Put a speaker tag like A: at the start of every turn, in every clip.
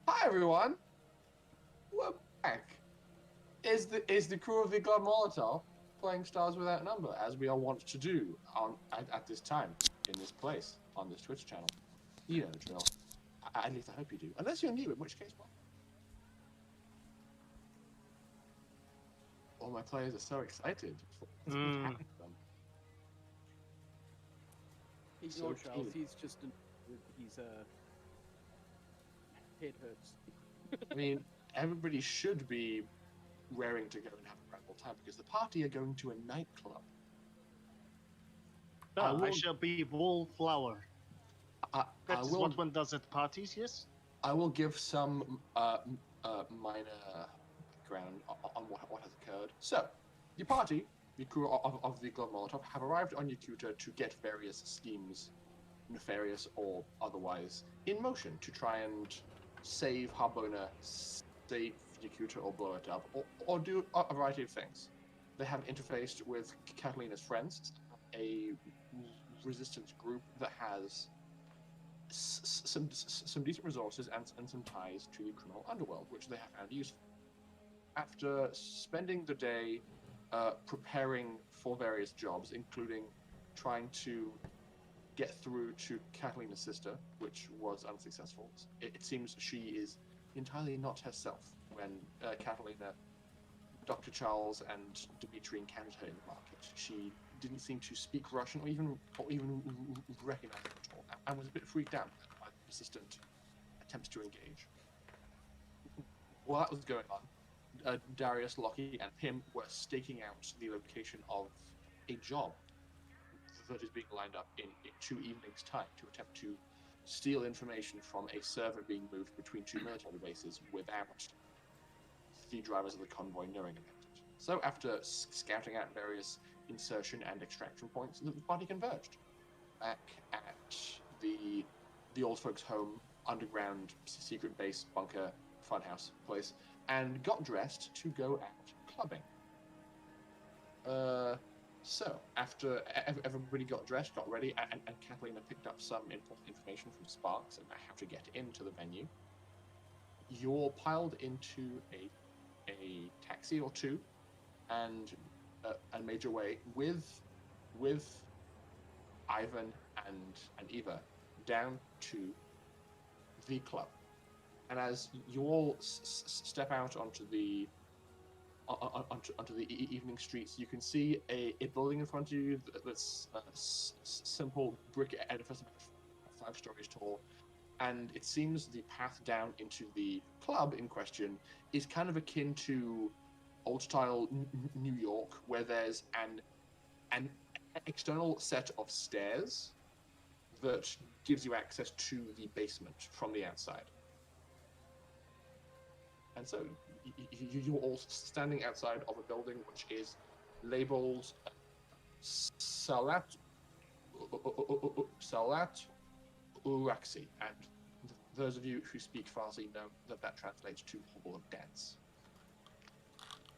A: Hi everyone, we're back. Is the crew of the Gloved Molotov playing Stars Without Number, as we are wont to do at this time, in this place, on this Twitch channel. You know the drill. At least I hope you do. Unless you're new, in which case, well, all my players are so excited for what's going to happen to them.
B: He's
A: So
B: not Charles,
A: keen.
B: he's just he's head hurts.
A: I mean, everybody should be raring to go and have a grand old time because the party are going to a nightclub.
C: I shall be wallflower. That's
A: will,
C: what one does at parties, yes?
A: I will give some minor background on what has occurred. So, the party, the crew of the Gloved Molotov, have arrived on Yakuta to get various schemes, nefarious or otherwise, in motion to try and save Harbona, save Yakuta or blow it up, or do a variety of things. They have interfaced with Katalina's friends, a resistance group that has some decent resources and some ties to the criminal underworld, which they have found useful. After spending the day preparing for various jobs, including trying to get through to Katalina's sister, which was unsuccessful, it seems she is entirely not herself when Katalina, Dr. Charles, and Dmitri encountered her in the market. She didn't seem to speak Russian or even recognize it at all, and was a bit freaked out by the persistent attempts to engage. While that was going on, Darius, Lockie, and Pim were staking out the location of a job that is being lined up in 2 evenings' time to attempt to steal information from a server being moved between 2 military bases without the drivers of the convoy knowing about it. So after scouting out various insertion and extraction points, the party converged back at the old folks' home, underground secret base bunker funhouse place, and got dressed to go out clubbing. So after everybody got dressed, got ready, and Katalina picked up some important information from Sparks about how to get into the venue, you're piled into a taxi or two and made your way with Ivan and Eva down to the club. And as you all step out onto the evening streets, you can see a building in front of you that's a simple brick edifice about 5 stories tall. And it seems the path down into the club in question is kind of akin to old-style New York, where there's an external set of stairs that gives you access to the basement from the outside. And so you're all standing outside of a building which is labeled Salat Uraksi, and those of you who speak Farsi know that translates to Hall of Dance.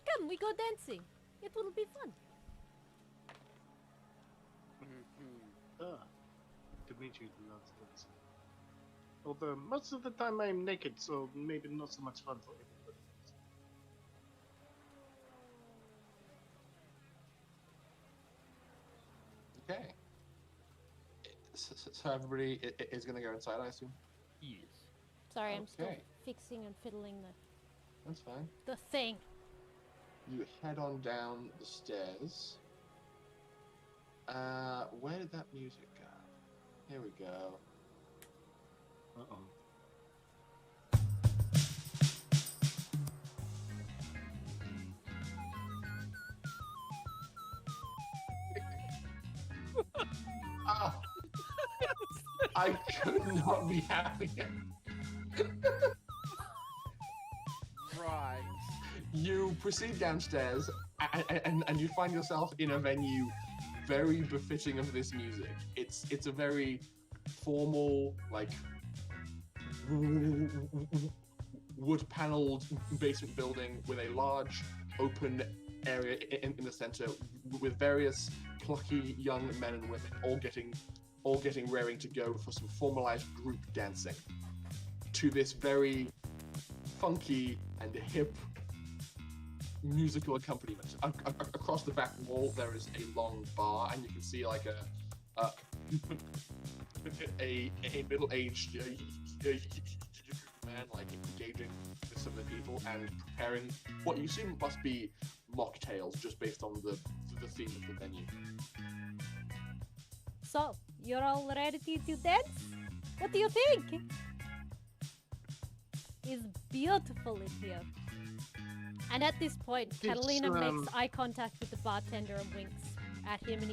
D: Come, we go dancing. It will be fun.
C: Dimitri loves dancing. Although most of the time I'm naked, so maybe not so much fun for everybody.
A: Okay. So everybody is going to go inside, I assume?
E: Yes.
D: Sorry, I'm still
A: Okay.
D: fixing and fiddling
A: That's fine.
D: The thing.
A: You head on down the stairs. Where did that music go? Here we go.
C: Uh-oh.
A: Ah, I could not be happier.
B: Right.
A: You proceed downstairs, and you find yourself in a venue very befitting of this music. It's a very formal, like wood-paneled basement building with a large open area in the center, with various plucky young men and women all getting raring to go for some formalized group dancing to this very funky and hip musical accompaniment. Across the back wall there is a long bar, and you can see like a middle-aged man like engaging with some of the people and preparing what you assume must be mocktails, just based on the theme of the venue.
D: So, you're all ready to dance? What do you think? It's beautiful in here. And at this point, Katalina makes eye contact with the bartender and winks at him, and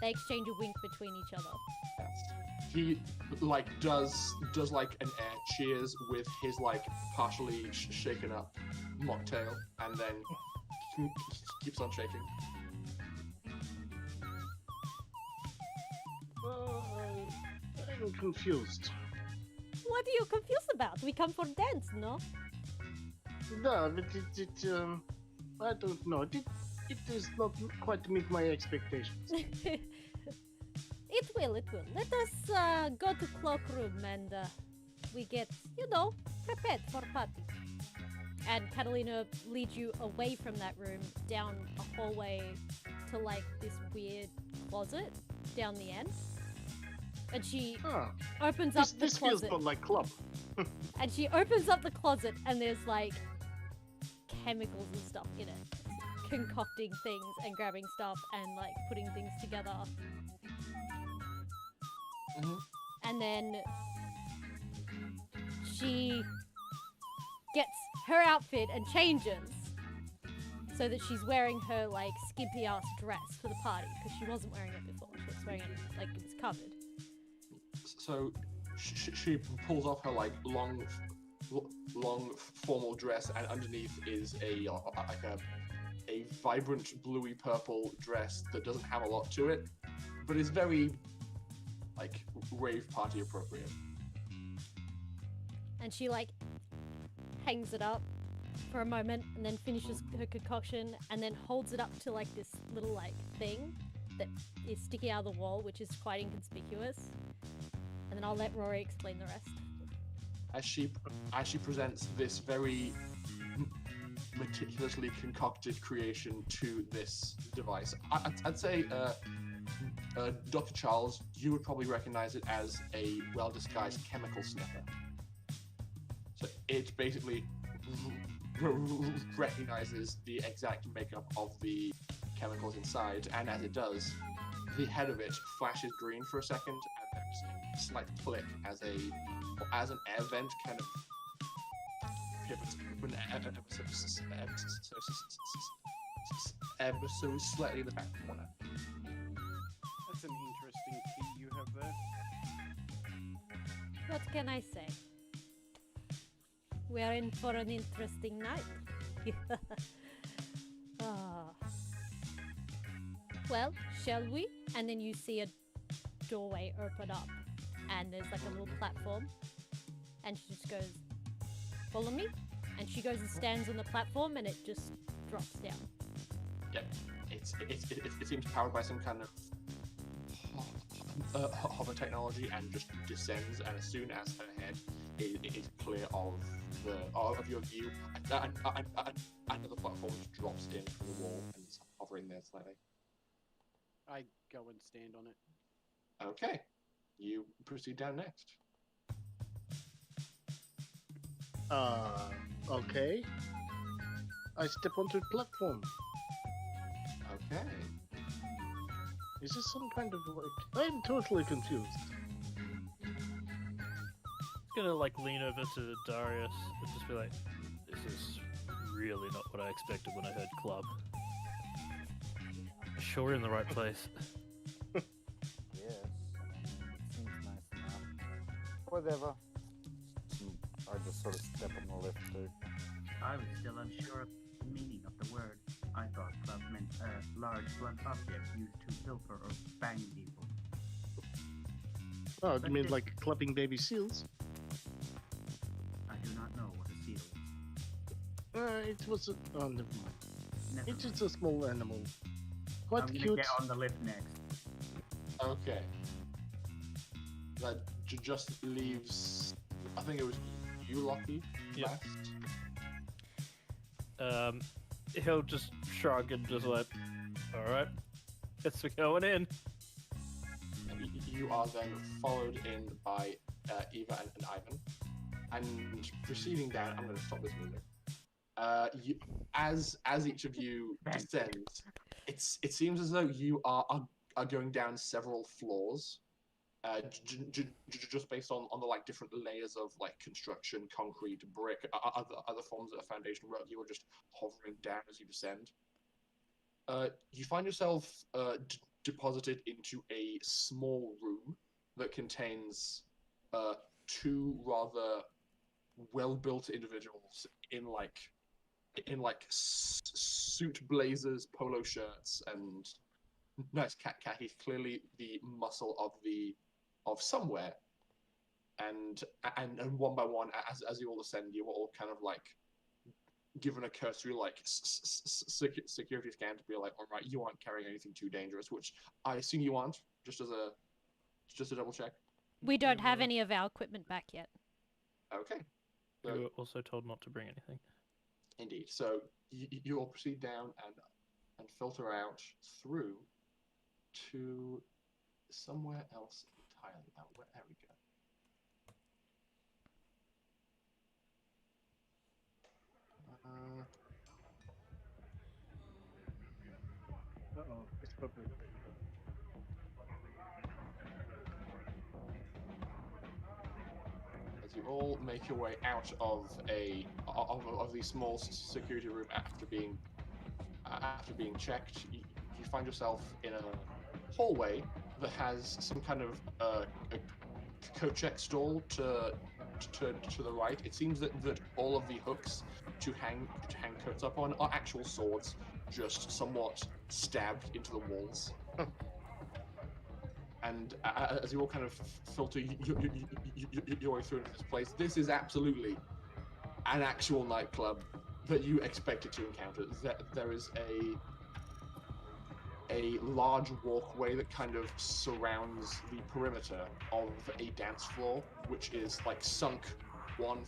D: they exchange a wink between each other.
A: He like does like an air cheers with his like partially shaken up mocktail, and then keeps on shaking.
C: I'm confused.
D: What are you confused about? We come for dance, no?
C: No, but I don't know. It does not quite meet my expectations.
D: It will. Let us go to cloakroom and we get, prepared for party. And Katalina leads you away from that room down a hallway to like this weird closet down the end. And she opens up the
C: This feels
D: closet.
C: not like club.
D: And she opens up the closet and there's like chemicals and stuff in it. Concocting things and grabbing stuff and like putting things together.
A: Mm-hmm.
D: And then she gets her outfit and changes so that she's wearing her like skimpy ass dress for the party, because she wasn't wearing it before. She was wearing it like it was covered.
A: So she pulls off her like long formal dress, and underneath is a vibrant bluey purple dress that doesn't have a lot to it, but is very like rave party appropriate.
D: And she like hangs it up for a moment and then finishes her concoction and then holds it up to like this little like thing that is sticking out of the wall, which is quite inconspicuous. And then I'll let Rory explain the rest.
A: As she presents this very meticulously concocted creation to this device, I'd say Dr. Charles, you would probably recognize it as a well-disguised chemical sniffer. So it basically recognizes the exact makeup of the chemicals inside, and as it does, the head of it flashes green for a second, and there's a slight click as an air vent kind of pivots open ever so slightly in the back corner.
B: That's an interesting key you have there.
D: What can I say? We are in for an interesting night. Ah. Well, shall we? And then you see a doorway open up, and there's like a little platform, and she just goes, "Follow me," and she goes and stands on the platform, and it just drops down.
A: Yep, it seems powered by some kind of hover technology, and just descends. And as soon as her head is clear of your view, another platform just drops in from the wall and is hovering there slightly.
B: I go and stand on it.
A: Okay, you proceed down next.
C: Okay. I step onto the platform.
A: Okay.
C: Is this some kind of like... I'm totally confused.
E: Gonna like lean over to Darius and just be like, "This is really not what I expected when I heard club. Sure, we're in the right place."
F: Yes. Seems nice enough. Whatever. I just sort of step on the left too.
G: I was still unsure of the meaning of the word. I thought club meant a large blunt object used to pilfer or bang people.
C: Oh, you mean like clubbing baby seals?
G: I do not know what a seal is.
C: It was a... Oh, never mind.
G: Never
C: It's
G: mind.
C: just a small animal. Quite
G: I'm gonna
C: cute.
G: get on the lift next.
A: Okay. That just leaves. I think it was you, Lockie.
E: Yep.
A: Last.
E: He'll just shrug and just like, "All right, guess we're going in."
A: You are then followed in by Eva and Ivan. And proceeding down, I'm going to stop this moving. As each of you descends, it seems as though you are going down several floors, just based on the like different layers of like construction, concrete, brick, other forms of foundation work. You are just hovering down as you descend. You find yourself deposited into a small room that contains two rather well-built individuals in suit blazers, polo shirts, and nice khakis. Clearly the muscle of somewhere. And one by one, as you all ascend, you are all kind of like given a cursory like security scan to be like, all right, you aren't carrying anything too dangerous, which I assume you aren't. Just a double check.
D: We don't have any of our equipment back yet.
A: Okay.
E: We
A: So,
E: were also told not to bring anything.
A: indeed. So you all proceed down and filter out through to somewhere else entirely. Now, there we go.
C: Uh-oh, it's public.
A: As you all make your way out of the small security room after being checked, you find yourself in a hallway that has some kind of a co-check stall to the right. It seems that all of the hooks to hang coats up on are actual swords, just somewhat stabbed into the walls. And as you all kind of filter your way through into this place, this is absolutely an actual nightclub that you expected to encounter. There is a large walkway that kind of surrounds the perimeter of a dance floor, which is like sunk one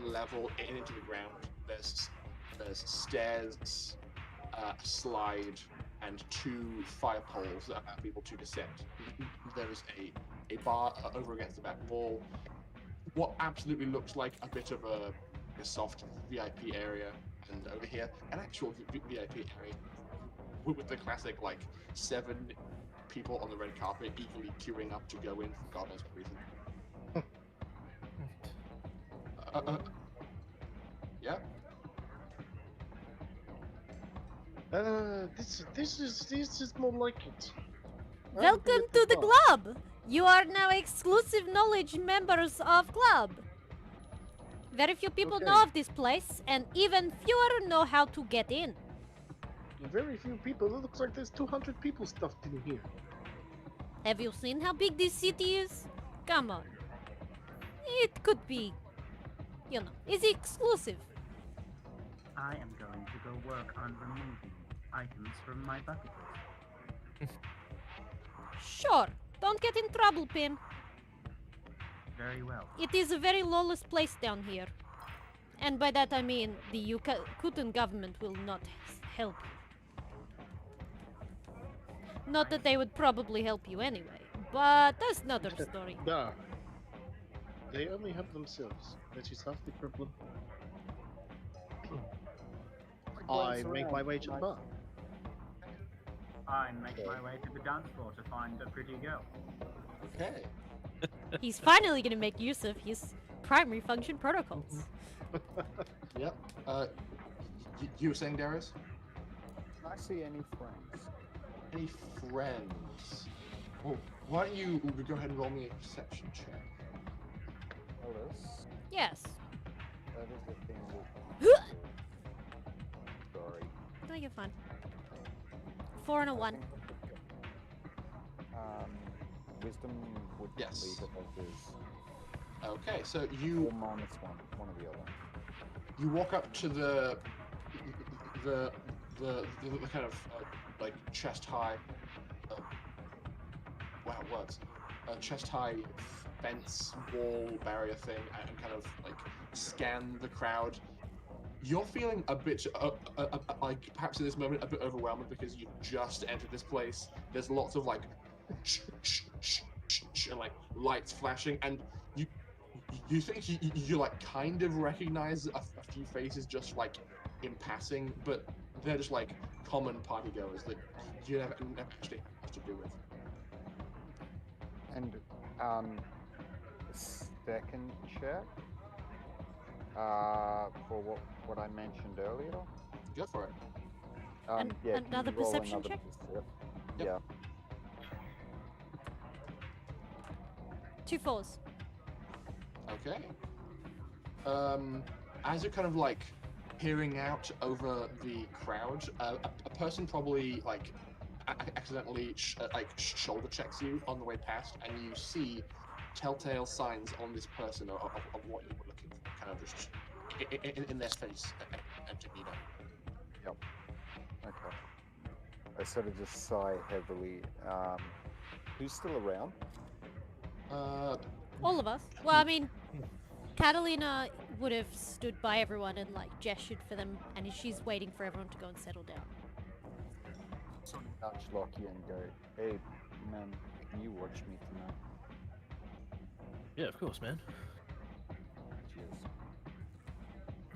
A: level into the ground. There's stairs, a slide, and two fire poles that allow people to descend. There is a bar over against the back wall. What absolutely looks like a bit of a soft VIP area, and over here an actual VIP area with the classic like 7 people on the red carpet eagerly queuing up to go in for God knows what reason. Yeah.
C: This is more like it.
D: Welcome to the club! You are now exclusive knowledge members of club. Very few people know of this place, and even fewer know how to get in.
C: Very few people. It looks like there's 200 people stuffed in here.
D: Have you seen how big this city is? Come on. It could be, is exclusive.
G: I am going to go work on removing items from my bucket list.
D: Sure. Don't get in trouble, Pim.
G: Very well.
D: It is a very lawless place down here. And by that I mean the Kutan government will not help you. Not that they would probably help you anyway, but that's another story.
C: Duh. They only have themselves. That is half the problem. I make my way to the bar.
G: I make my way to the dance floor to find a pretty girl.
A: Okay.
D: He's finally going to make use of his primary function protocols.
A: Yep. You were saying, Darius?
F: Can I see any friends?
A: Any friends? Well, why don't you go ahead and roll me a perception check?
F: Alice,
D: Yes.
F: that is the thing
D: Huh?
F: Sorry.
D: No, you're fine. 4 and a 1.
F: Wisdom would
A: Yes.
F: leave it as is.
A: Okay, so
F: Or
A: you
F: -1, one or the other.
A: you walk up to the kind of like chest high. Wow, words. Chest high fence wall barrier thing, and kind of like scan the crowd. You're feeling a bit like perhaps at this moment a bit overwhelmed because you just entered this place. There's lots of like and like lights flashing, and you think you like kind of recognize a few faces just like in passing, but they're just like common party goers that you never actually have to do with.
F: And second check for what I mentioned earlier.
A: Go for it.
F: Yeah, can
D: another
F: you roll
D: perception
F: another
D: check?
F: percep-
A: Yep.
F: Yeah.
D: 2 4s.
A: Okay. As you're kind of like peering out over the crowd, a person probably like accidentally shoulder checks you on the way past, and you see telltale signs on this person of what you were looking for, kind of just in their face and demeanor.
F: Yep. Okay. I sort of just sigh heavily. Who's still around?
D: All of us. Well, I mean, Katalina would have stood by everyone and like gestured for them, and she's waiting for everyone to go and settle down.
F: Nudge Lockie and go, hey, man, can you watch me tonight?
E: Yeah, of course, man.
F: Cheers.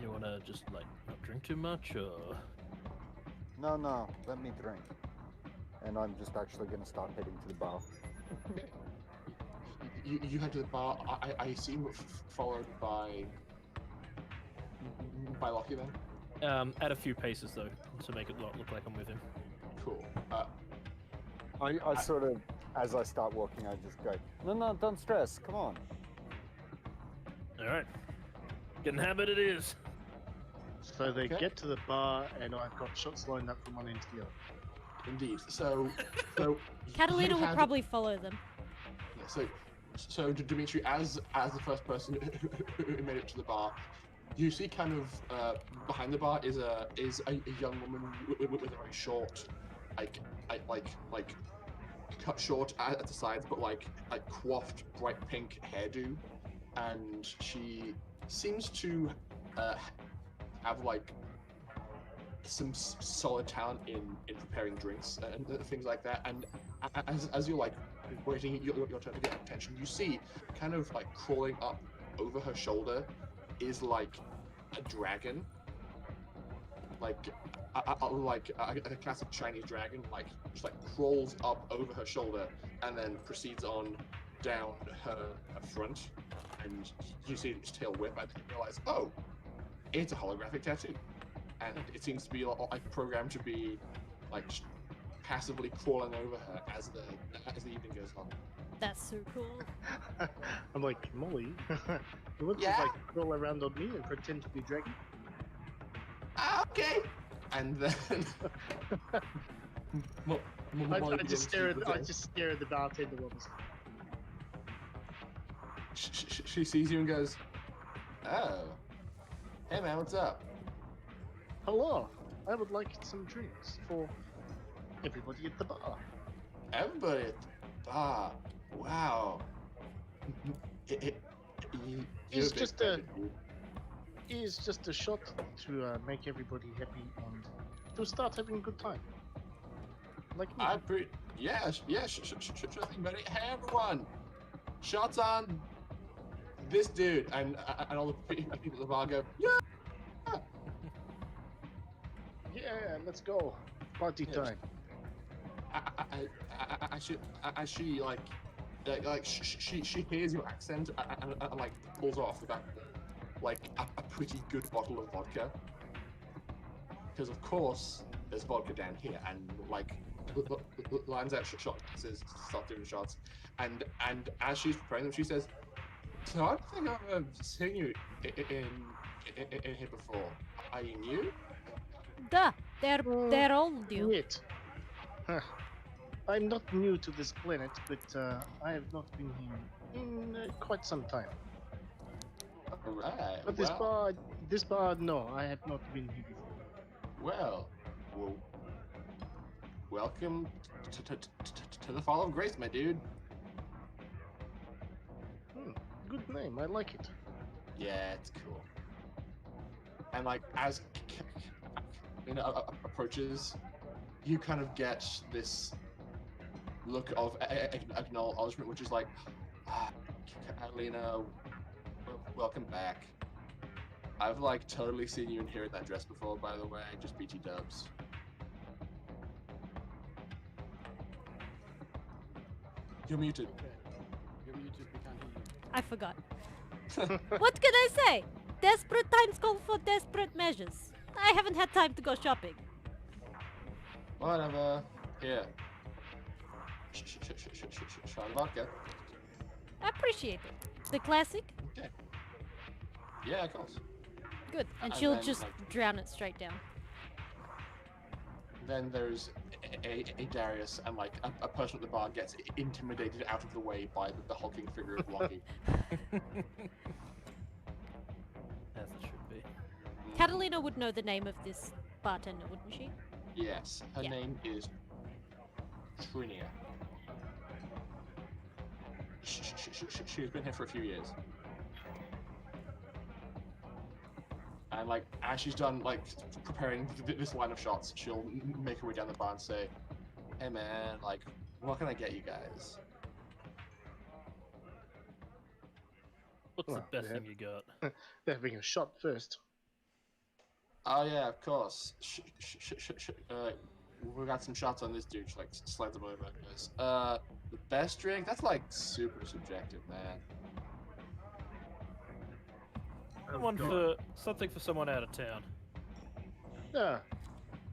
E: You wanna just like not drink too much, or
F: No, let me drink. And I'm just actually going to start heading to the bar.
A: You head to the bar. I assume followed by Lockie then.
E: add a few paces though to make it look like I'm with him.
A: Cool.
F: I sort of, as I start walking, I just go, no, don't stress, come on.
E: All right, get in habit it is.
C: So they
A: Okay.
C: get to the bar, and I've got shots lined up from one end to the other.
A: Indeed. So
D: Catalina
A: you
D: will
A: had-
D: probably follow them.
A: Yeah, so Dimitri, as the first person who made it to the bar, you see kind of behind the bar is a young woman with a very short, like cut short at the sides, but like coiffed bright pink hairdo, and she seems to have like some solid talent in preparing drinks and things like that. And as you're like waiting your turn to get attention, you see kind of like crawling up over her shoulder is like a dragon, like a classic Chinese dragon, like just like crawls up over her shoulder and then proceeds on down her front, and you see its tail whip, and you realize, oh, it's a holographic tattoo, and it seems to be like programmed to be like just passively crawling over her as the evening goes on.
D: That's so cool.
C: I'm like, Molly, you want
A: Yeah?
C: to like crawl around on me and pretend to be a dragon?
A: Okay. And then
C: I just stare at the bartender while this.
A: she sees you and goes, "Oh, hey man, what's up?"
C: Hello, I would like some drinks for everybody at the bar.
A: Everybody at the bar. Wow. You're
C: It's
A: big
C: just
A: fan,
C: It's just a shot to make everybody happy and to start having a good time. Like me.
A: sure thing, buddy. Hey everyone, shots on this dude and all the people at the bar go, yeah.
C: Yeah, let's go. Party
A: Yeah.
C: time.
A: She she hears your accent and like pulls off the back like a pretty good bottle of vodka. Because of course there's vodka down here, and like lines out shot glasses, start doing shots, and as she's preparing them, she says, "So I don't think I've ever seen you in here before. Are you new?"
D: Duh, they're all new.
C: Wait. Huh. I'm not new to this planet, but I have not been here in quite some time.
A: Alright.
C: But this bar, no, I have not been here before.
A: Well, welcome to the Fall of Grace, my dude.
C: Good name, I like it.
A: Yeah, it's cool. And like as approaches, you kind of get this look of acknowledgement, which is like, Katalina, welcome back. I've like totally seen you in here in that dress before, by the way. Just BT dubs. You're muted.
B: Okay. You're muted, we can't hear you.
D: I forgot. What can I say? Desperate times call for desperate measures. I haven't had time to go shopping.
A: Whatever. Here. Shot of vodka.
D: I appreciate it. The classic?
A: Okay. Yeah, of course.
D: Good. And
A: And
D: she'll
A: then,
D: just
A: like-
D: drown it straight down.
A: Then there's a Darius, and like a person at the bar gets intimidated out of the way by the hulking figure of Longy.
E: As it should be.
D: Catalina would know the name of this bartender, wouldn't she?
A: Yes, her
D: Yeah.
A: name is Trinia. She's been here for a few years. And like, as she's done like preparing this line of shots, she'll make her way down the bar and say, "Hey man, like, what can I get you guys?"
E: What's
C: Well,
E: the best
C: yeah.
E: thing you got?
C: They're having a shot first.
A: Oh yeah, of course. We got some shots on this dude. She like slides them over and goes, the best drink? That's like super subjective, man.
E: One for something for someone out of town.
C: Yeah,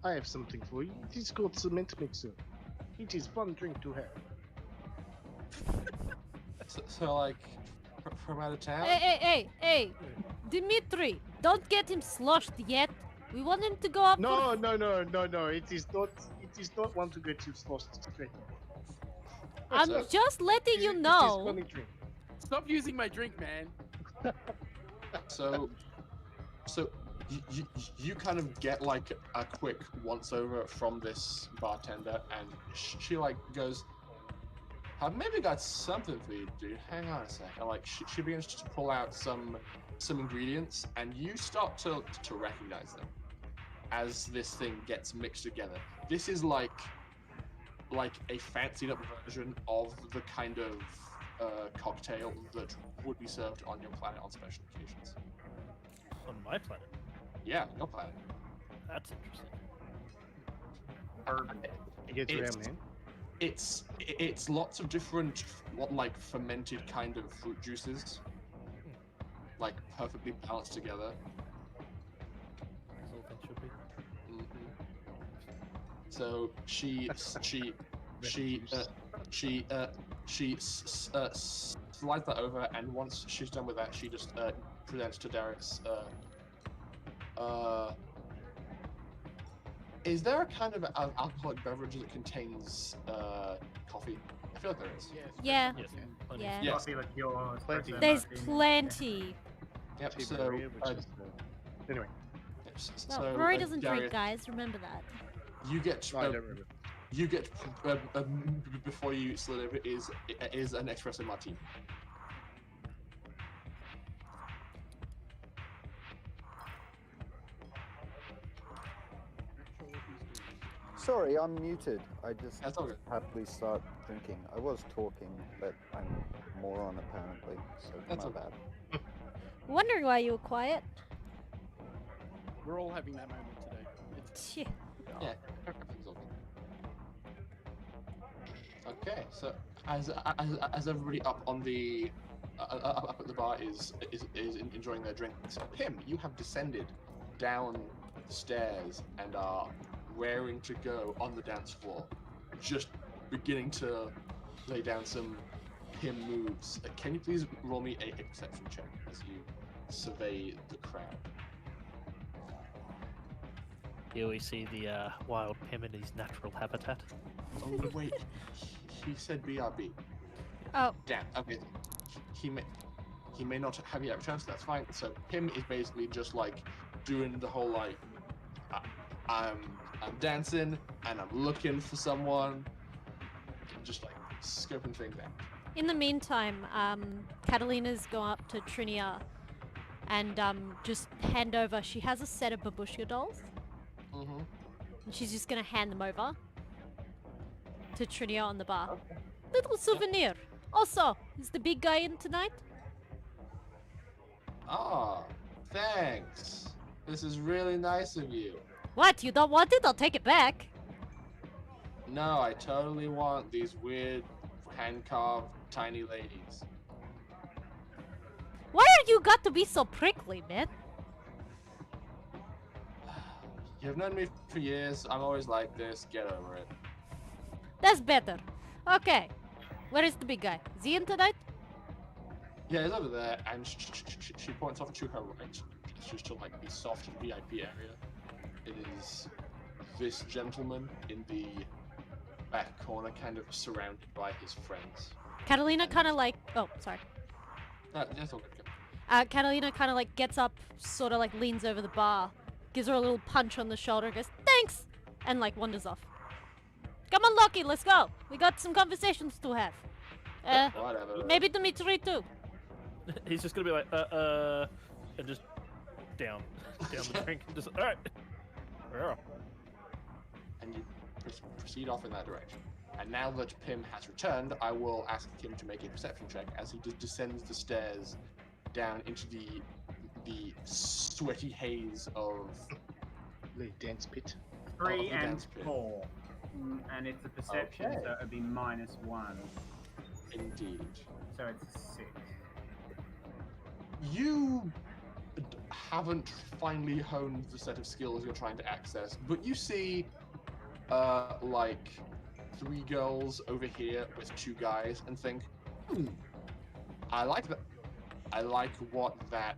C: I have something for you. It is called cement mixer. It is fun drink to have.
A: So like, from out of town?
D: Hey! Dimitri, don't get him sloshed yet. We want him to go up.
C: No. It is not. It is not one to get you lost straight.
D: I'm
A: So-
D: just letting you
C: It is
D: know.
C: funny drink.
B: Stop using my drink, man.
A: So you kind of get like a quick once over from this bartender, and she like goes, "I've maybe got something for you, dude. Hang on a sec." And like she begins to pull out some ingredients, and you start to recognize them as this thing gets mixed together. This is like a fancied up version of the kind of cocktail that would be served on your planet on special occasions.
E: On my planet.
A: Yeah, your planet.
E: That's interesting.
C: You get
A: It's-
C: around, man.
A: It's lots of different like fermented kind of fruit juices, like perfectly balanced together.
E: As all things should be.
A: So she slides that over, and once she's done with that, she just presents to Darius. Is there a kind of alcoholic beverage that contains coffee? I feel like there is.
B: Yes.
D: Yeah.
E: Yes. plenty.
D: Yeah.
A: Yes.
G: Coffee liqueur,
C: Plenty.
G: espresso
D: There's
G: martini.
D: plenty.
A: Yep.
C: Tea
A: So,
C: Maria, which is, anyway,
D: Well,
A: so,
D: Rory doesn't drink,
A: Darius,
D: guys. Remember that.
A: You get
C: no, I don't remember.
A: you get before you slid over is an espresso martini.
F: Sorry, I'm muted. I just
A: That's all good.
F: happily start drinking. I was talking, but I'm moron apparently, so
A: That's
F: my
A: okay.
F: bad.
D: Wondering why you were quiet.
B: We're all having that moment today. It's
D: Tch.
A: Yeah, everything's all good. Okay, so as everybody up on the up at the bar is enjoying their drinks, Pim, you have descended down the stairs and are raring to go on the dance floor, just beginning to lay down some Pim moves. Can you please roll me a perception check as you survey the crowd?
E: Here we see the wild Pim in his natural habitat.
A: Oh wait, he said BRB.
D: Oh,
A: Damn. Okay. He may not have yet a chance. That's fine. So Pim is basically just like doing the whole like I'm dancing and I'm looking for someone, just like scoping things out.
D: in the meantime, Catalina's gone up to Trinia and just hand over. She has a set of babushka dolls,
A: Mm-hmm.
D: and she's just gonna hand them over to Trinia on the bar.
A: Okay.
D: Little souvenir. Also, is the big guy in tonight?
A: Ah, thanks. This is really nice of you.
D: What? You don't want it? I'll take it back.
A: No, I totally want these weird hand-carved tiny ladies.
D: Why are you got to be so prickly, man?
A: You've known me for years. I'm always like this. Get over it.
D: That's better. Okay. Where is the big guy? Is he in tonight?
A: Yeah, he's over there, and she points off to her right. It's just to like the soft VIP area. It is this gentleman in the back corner, kind of surrounded by his friends.
D: Catalina kind of like. Oh, sorry.
A: That's all good.
D: Catalina kind of like gets up, sort of like leans over the bar, gives her a little punch on the shoulder, goes, "Thanks!" and like wanders off. Come on, Loki, let's go. We got some conversations to have.
A: Whatever.
D: Maybe Dimitri too.
E: He's just gonna be like, and just down the drink, and just all right. Yeah.
A: And you proceed off in that direction. And now that Pim has returned, I will ask him to make a perception check as he descends the stairs down into the sweaty haze of
C: The dance pit.
G: 3
A: the
G: and
A: dance pit.
G: 4. And it's a perception,
A: Okay.
G: so it'd be -1.
A: Indeed.
G: So it's a 6.
A: You haven't finally honed the set of skills you're trying to access, but you see, like 3 girls over here with 2 guys, and think, I like that. I like what that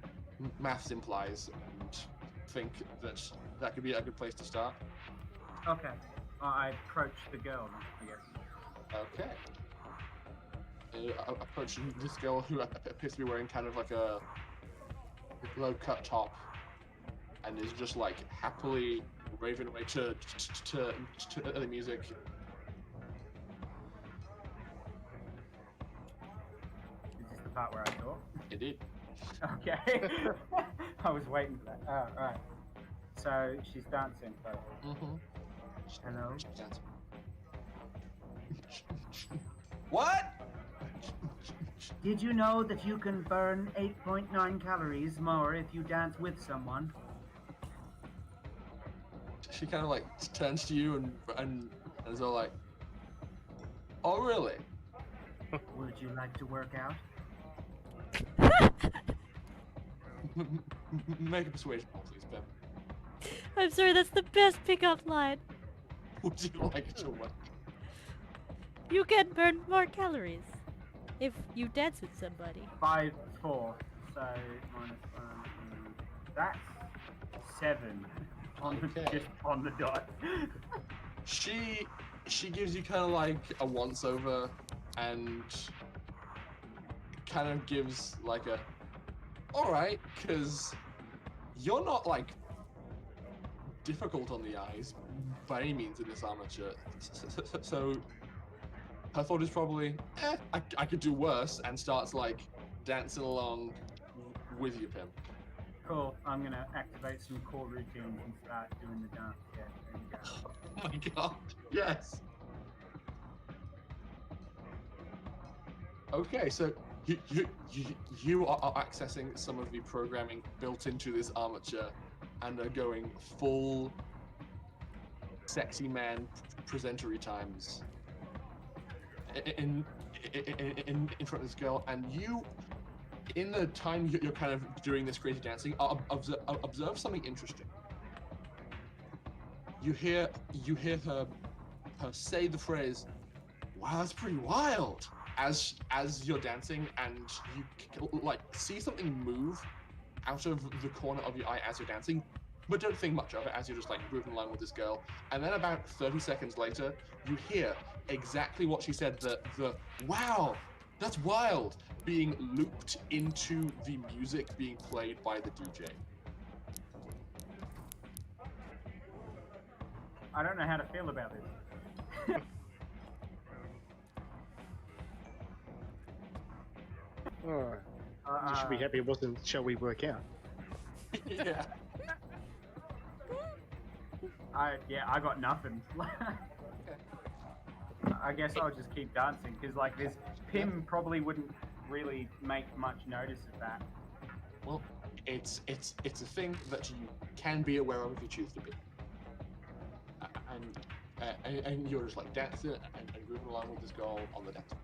A: maths implies, and think that that could be a good place to start.
G: Okay. I approach the girl, I guess.
A: Okay. Approaching this girl who appears to be wearing kind of like a low-cut top, and is just like happily raving away to the music.
G: Is this the part where I talk?
A: Indeed.
G: Okay. I was waiting for that. Oh, right. So she's dancing, but
A: Mm-hmm.
G: hello?
A: What?
G: Did you know that you can burn 8.9 calories more if you dance with someone?
A: She kind of like turns to you and is all like, "Oh, really?"
G: Would you like to work out?
A: Make a persuasion roll, please, Ben.
D: I'm sorry, that's the best pickup line.
A: Would you like to work?
D: You can burn more calories if you dance with somebody.
G: 5, 4. So -1. That's 7.
A: Okay.
G: Just on the dot.
A: She gives you kind of like a once over, and kind of gives like a, all right, because you're not like difficult on the eyes by any means in this armature. So her thought is probably, I could do worse, and starts like dancing along with you, Pim.
G: Cool. I'm gonna activate some core routines and start doing the dance. Yeah, there you go.
A: Oh my god, yes. Okay, so you are accessing some of the programming built into this armature and are going full sexy man presentery times in front of this girl, and you, in the time you're kind of doing this crazy dancing, observe something interesting. You hear her say the phrase, "Wow, that's pretty wild," as you're dancing, and you like see something move out of the corner of your eye as you're dancing, but don't think much of it as you're just like moving along with this girl. And then about 30 seconds later, you hear exactly what she said, the "Wow, that's wild," being looped into the music being played by the DJ.
G: I don't know how to feel about this.
C: Oh, you should be happy it wasn't "Shall We Work Out."
A: Yeah.
G: I got nothing. I guess I'll just keep dancing because like this Pim probably wouldn't really make much notice of that.
A: Well, it's a thing that you can be aware of if you choose to be. And you're just like dancing and moving along with this girl on the dance floor.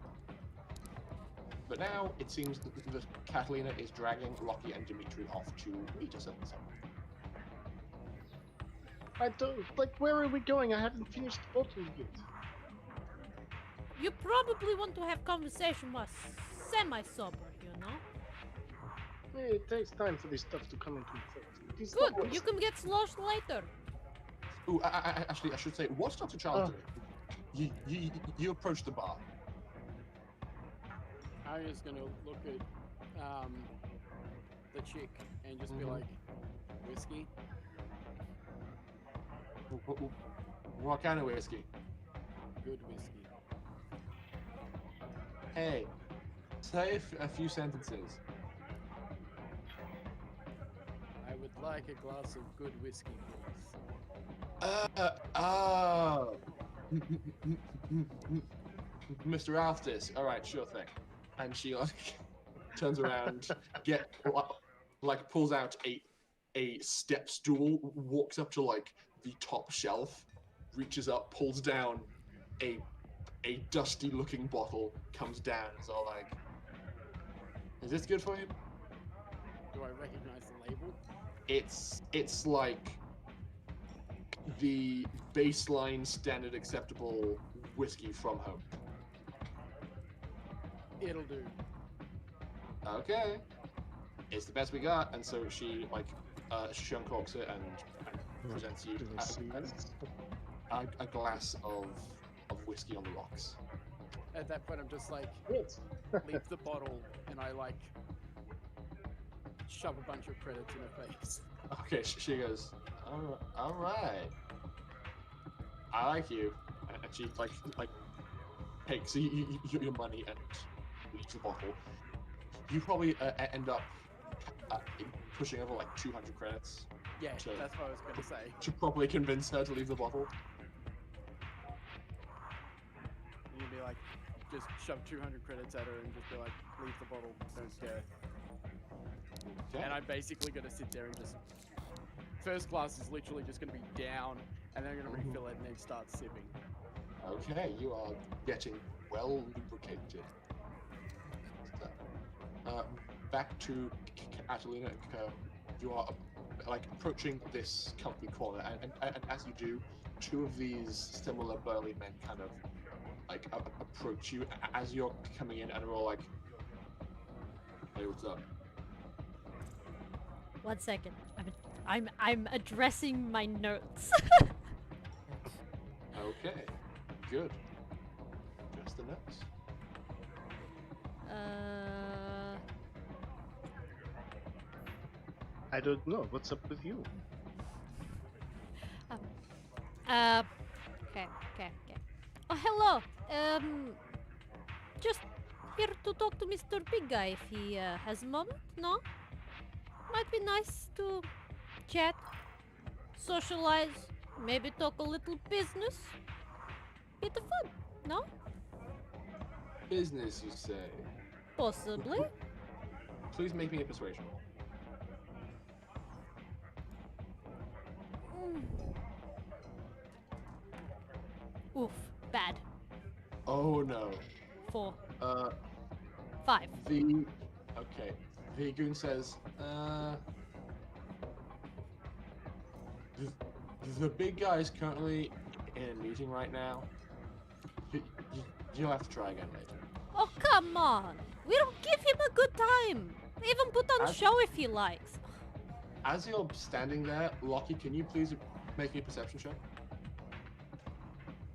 A: But now it seems that Katalina is dragging Rocky and Dimitri off to meet us at the summit.
C: I don't like. Where are we going? I haven't finished the bottle yet.
D: You probably want to have conversation with semi-sober, you know?
C: It takes time for this stuff to come into effect. It's
D: Good,
C: not-
D: you can get sloshed later.
A: Ooh, actually, I should say, what's Dr. Charles doing? You approach the bar.
B: Arya's gonna look at the chick and just be like, whiskey?
A: What kind of whiskey?
B: Good whiskey.
A: Hey, say a few sentences.
B: I would like a glass of good whiskey, please.
A: Mr. Alstis. All right, sure thing. And she like turns around, pulls out a step stool, walks up to like the top shelf, reaches up, pulls down a dusty looking bottle, comes down, and is all like, "Is this good for you?"
B: Do I recognize the label?
A: It's like the baseline standard acceptable whiskey from home.
B: It'll do.
A: Okay. It's the best we got, and so she she uncorks it and presents you a glass of whiskey on the rocks.
B: At that point, I'm just like,
C: Yes.
B: leave the bottle, and I like shove a bunch of credits in her face.
A: Okay, she goes, all right. I like you, and she like takes your money and leaves the bottle. You probably end up pushing over like 200 credits.
B: Yeah,
A: So-
B: that's what I was gonna say.
A: To probably convince her to leave the bottle.
B: And you'd be like, just shove 200 credits at her and just be like, leave the bottle, don't care.
A: Okay.
B: And I'm basically gonna sit there and just. First class is literally just gonna be down, and then I'm gonna refill it and then start sipping.
A: Okay, you are getting well lubricated. So, back to Katalina and Co. You are like approaching this comfy corner, and as you do, two of these similar burly men kind of like approach you as you're coming in, and are all like, "Hey, what's up?"
D: 1 second. I'm addressing my notes.
A: Okay, good. Just the notes.
C: I don't know. What's up with you?
D: Okay. Oh, hello. Just here to talk to Mr. Big Guy if he has a moment, no? Might be nice to chat, socialize, maybe talk a little business. Bit of fun, no?
A: Business, you say?
D: Possibly.
A: Please make me a persuasion roll.
D: Oof. Bad.
A: Oh no.
D: 4.
A: Uh,
D: 5.
A: Okay. The goon says, the big guy is currently in a meeting right now. You'll have to try again later.
D: Oh, come on. We don't give him a good time. We even put on a show if he likes.
A: As you're standing there, Lockie, can you please make me a perception check?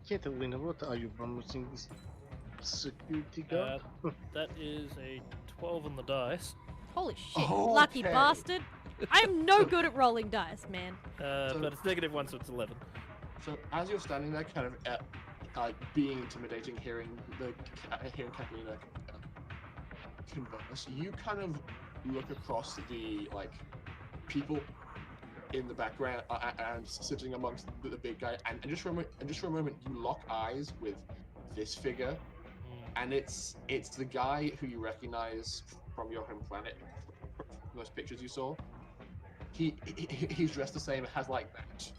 C: Katalina, what are you promising this security guard?
E: That is a 12 on the dice.
D: Holy shit,
A: Okay.
D: lucky bastard. I'm no good at rolling dice, man.
E: But it's -1, so it's 11.
A: So as you're standing there, kind of being intimidating, hearing Katalina converse, you kind of look across the people in the background and sitting amongst the big guy, and just for a moment, you lock eyes with this figure, and it's the guy who you recognize from your home planet, from those pictures you saw. He's dressed the same, has that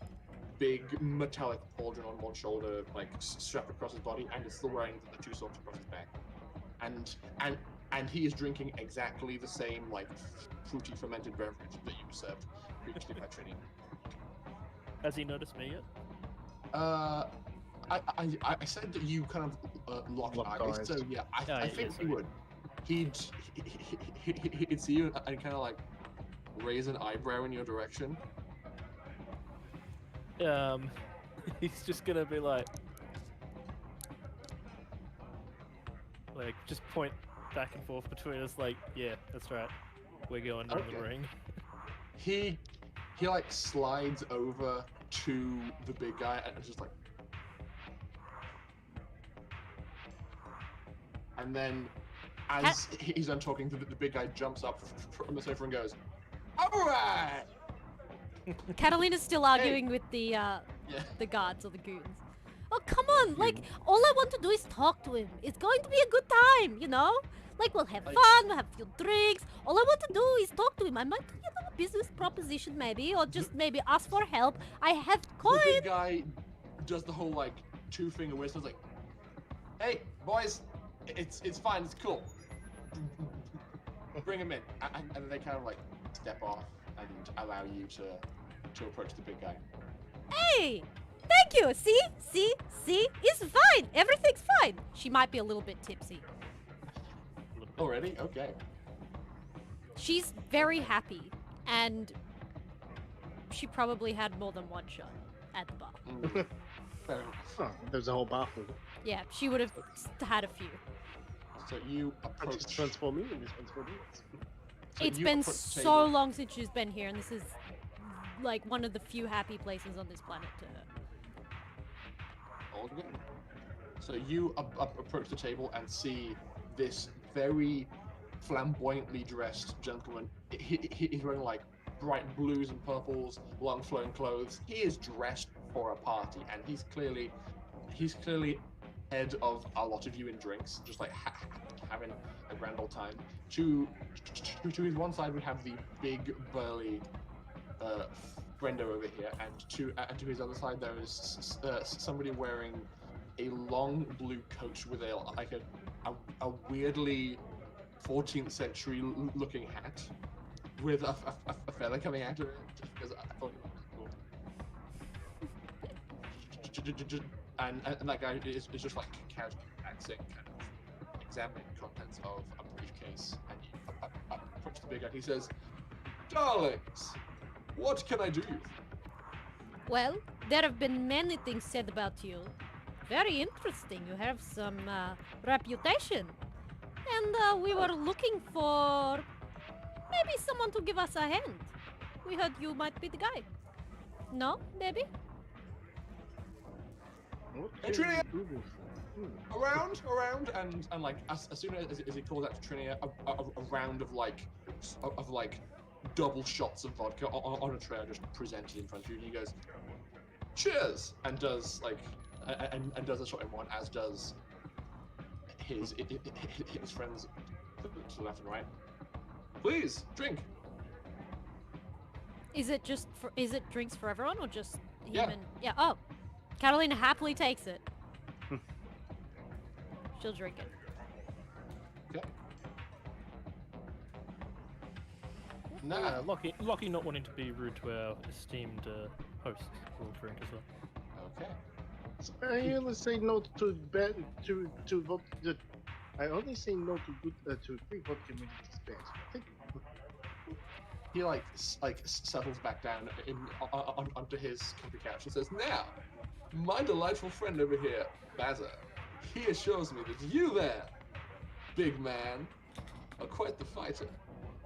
A: big metallic pauldron on one shoulder, strapped across his body, and is still wearing the 2 swords across his back. And he is drinking exactly the same fruity fermented beverage that you served previously by Trini.
E: Has he noticed me yet?
A: I said that you kind of lock eyes, so yeah, I think he would. He'd see you and kind of raise an eyebrow in your direction.
E: He's just gonna be just point back and forth between us, yeah, that's right, we're going down the ring.
A: He slides over to the big guy and just and then as he's done talking, the big guy jumps up from the sofa and goes, "All right."
D: Catalina's still arguing with the guards or the goons. Oh, come on! All I want to do is talk to him. It's going to be a good time, you know? We'll have fun, we'll have a few drinks. All I want to do is talk to him. I might give him a business proposition, maybe, or just maybe ask for help. I have coin.
A: The big guy does the whole 2-finger whistle, "Hey, boys, it's fine, it's cool. Bring him in," and they kind of step off and allow you to approach the big guy.
D: Hey, thank you. See, it's fine. Everything's fine. She might be a little bit tipsy.
A: Already? Okay.
D: She's very happy, and she probably had more than one shot at the bar.
A: Fair enough.
C: Oh, there's a whole bar full.
D: Yeah, she would have had a few.
A: So you
C: I
A: approach.
C: just transform me in this one's 4 minutes.
A: So
D: It's
A: you
D: been
A: approach the
D: so
A: table.
D: long since she's been here, and this is one of the few happy places on this planet to her.
A: All good. So you approach the table and see this very flamboyantly dressed gentleman. He's wearing bright blues and purples, long flowing clothes. He is dressed for a party, and he's clearly head of a lot of you in drinks, just having a grand old time. To his one side we have the big burly Brendo over here, and to his other side there is somebody wearing a long blue coat with a weirdly 14th century looking hat with a feather coming out of it, just because I thought it was cool. And that guy is just casually relaxing, kind of examining the contents of a briefcase, and he approaches the big guy and he says, "Darlings, what can I do?"
D: Well, there have been many things said about you. Very interesting. You have some reputation. And we were looking for maybe someone to give us a hand. We heard you might be the guy. No, maybe?
A: Hey, Trinia! Around, and as soon as he calls out to Trinia, a round of double shots of vodka on a tray are just presented in front of you, and he goes, "Cheers!" and does and does a shot in one, as does his friends to the left and right. Please, drink.
D: Is it just for? Is it drinks for everyone or just him
A: Yeah.
D: and? Yeah. Oh, Katalina happily takes it. She'll drink it.
A: Okay. Nah.
E: Lockie not wanting to be rude to our esteemed host will drink as well.
A: Okay.
C: So I only say no to bad to vodka. I only say no to good to free vodka when it is bad. Thank you.
A: He settles back down onto his comfy couch and says, "Now, my delightful friend over here, Bazza, he assures me that you there, big man, are quite the fighter.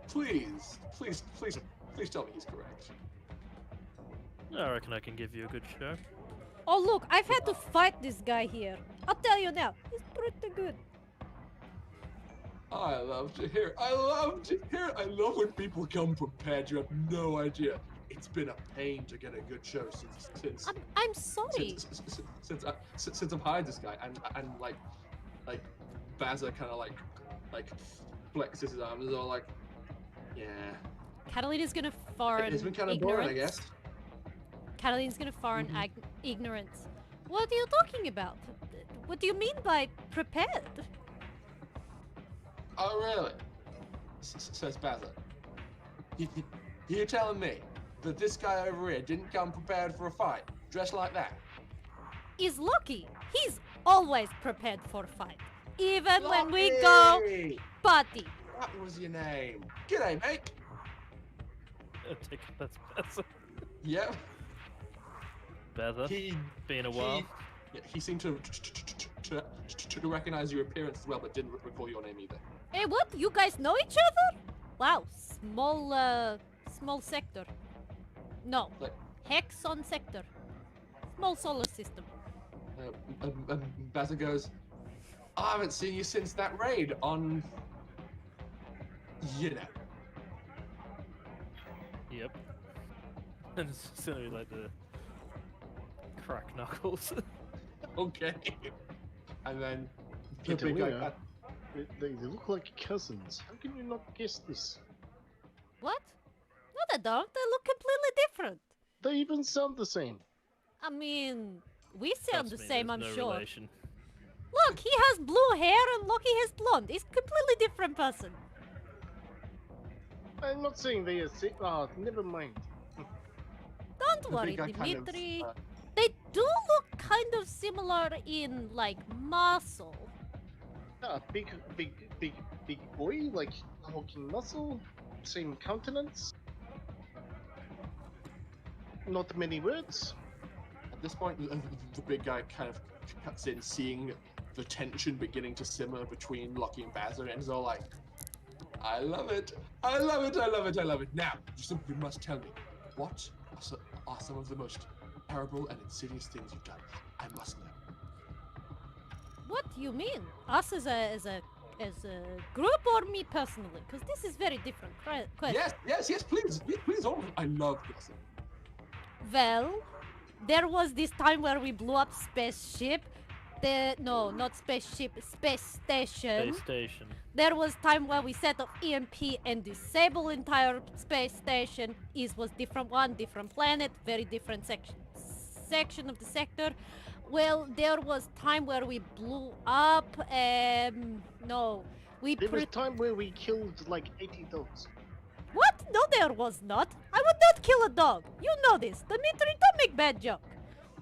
A: Please tell me he's correct."
E: I reckon I can give you a good show.
D: Oh look, I've had to fight this guy here. I'll tell you now, he's pretty good.
A: I love to hear. I love when people come prepared. You have no idea. It's been a pain to get a good show since
D: I'm sorry.
A: since I've hired this guy and like Bazza kind of like flexes his arms and all like, yeah.
D: Catalina's gonna foreign
A: It's been kind of
D: ignorance.
A: boring, I guess.
D: Catalina's gonna foreign ignorance. What are you talking about? What do you mean by prepared?
A: Oh really? Says Bazza. You're telling me that this guy over here didn't come prepared for a fight, dressed like that?
D: Is Lucky. He's always prepared for a fight. Even when we go
A: Lucky!
D: party.
A: That was your name. G'day, mate.
E: That's
A: Yep.
E: better. Been a while.
A: He seemed to recognize your appearance as well, but didn't recall your name either.
D: Hey, what? You guys know each other? Wow, small sector. No,
A: Like,
D: Hexon sector. Small solar system.
A: Bazza goes, I haven't seen you since that raid on, you know.
E: Yep. And it's silly like the crack knuckles.
A: Okay. And then the big
C: Katalina,
A: guy,
C: they look like cousins. How can you not guess this?
D: What? No, they don't. They look completely different.
C: They even sound the same.
D: I mean, we sound
E: Trust
D: the
E: me,
D: same,
E: there's
D: I'm
E: no
D: sure.
E: relation.
D: Look, he has blue hair and Loki has blonde. He's a completely different person.
C: I'm not saying they are sick. Ah, never mind.
D: Don't
A: the
D: worry,
A: big guy kind of,
D: Dimitri. They do look kind of similar in, like, muscle.
C: Ah, big boy, like hulking muscle, same countenance. Not many words.
A: At this point, the big guy kind of cuts in, seeing the tension beginning to simmer between Lucky and Bazza, and is all like, I love it. I love it. I love it. I love it. Now, you simply must tell me, what are some of the most terrible and insidious things you've done? I must know.
D: What do you mean? Us as a group or me personally? Because this is very different question.
A: Yes, please. Please, all. I love gossip.
D: Well, there was this time where we blew up spaceship. No, not spaceship, space station.
E: Space station.
D: There was time where we set up EMP and disable entire space station. It was different one, different planet, very different section of the sector. Well, there was time where we blew up. No,
C: There was time where we killed like 80 dogs.
D: What? No, there was not. I would not kill a dog. You know this, Dimitri. Don't make bad joke.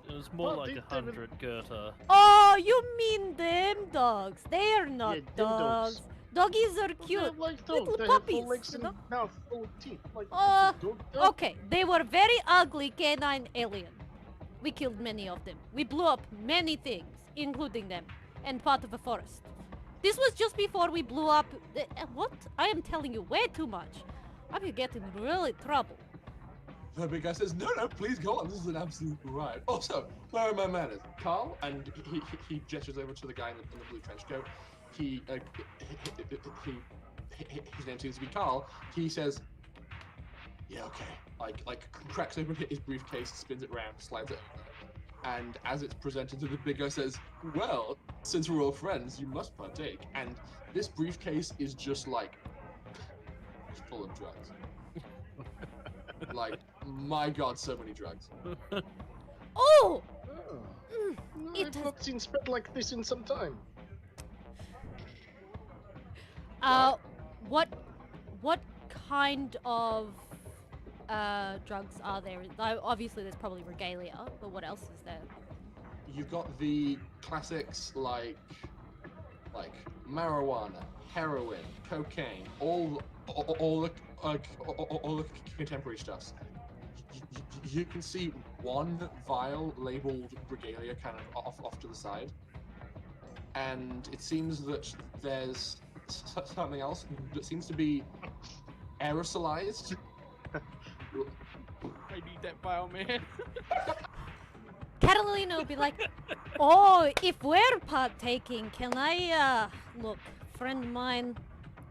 E: It was more
C: Well,
E: like
C: they were-
E: 100 Goethe.
D: Oh, you mean them dogs? They are not
C: Yeah, them
D: dogs.
C: dogs.
D: Doggies are
C: They're
D: cute.
C: like
D: Little
C: dogs. They
D: puppies,
C: have 4 legs
D: you
C: and
D: know?
C: mouth full of teeth. Like
D: Uh,
C: dog.
D: Okay, they were very ugly canine alien. We killed many of them. We blew up many things, including them, and part of a forest. This was just before we blew up. What? I am telling you way too much. I could get in really trouble.
A: The big guy says, no, please go on. This is an absolute riot. Also, where are my manners? Carl, and he gestures over to the guy in the blue trench coat. His name seems to be Carl. He says, yeah, okay. Like cracks open his briefcase, spins it around, slides it over. and as it's presented to the big guy says, well, since we're all friends, you must partake. And this briefcase is just like full of drugs. Like, my god, so many drugs.
D: Oh!
C: Oh, no,
D: It
C: I've
D: has-
C: not seen spread like this in some time.
D: What kind of drugs are there? Obviously, there's probably regalia, but what else is there?
A: You've got the classics like marijuana, heroin, cocaine, all the contemporary stuffs. You can see one vial labeled regalia kind of off to the side, and it seems that there's something else that seems to be aerosolized.
B: I need that vial, man.
D: Katalina will be like, oh, if we're partaking, can I, look, friend of mine,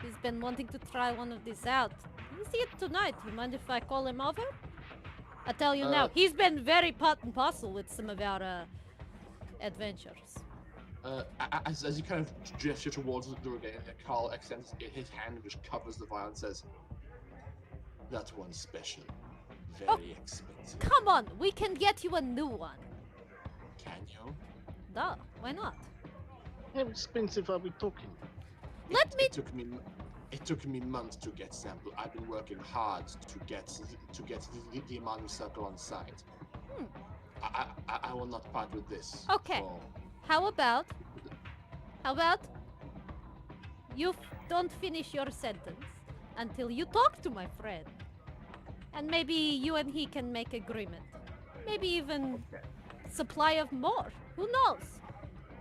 D: he's been wanting to try one of these out. You see it tonight. You mind if I call him over? I tell you now, he's been very part and parcel with some of our, adventures.
A: As you kind of gesture towards the regalia, Carl extends his hand and just covers the vial and says, that one's special. Very expensive.
D: Come on, we can get you a new one.
A: Can you?
D: Duh, why not?
C: How expensive are we talking?
A: It took me months to get sample. I've been working hard to get the Imani circle on site. I will not part with this.
D: Okay.
A: for-
D: How about you don't finish your sentence until you talk to my friend. And maybe you and he can make agreement. Maybe even supply of more. Who knows?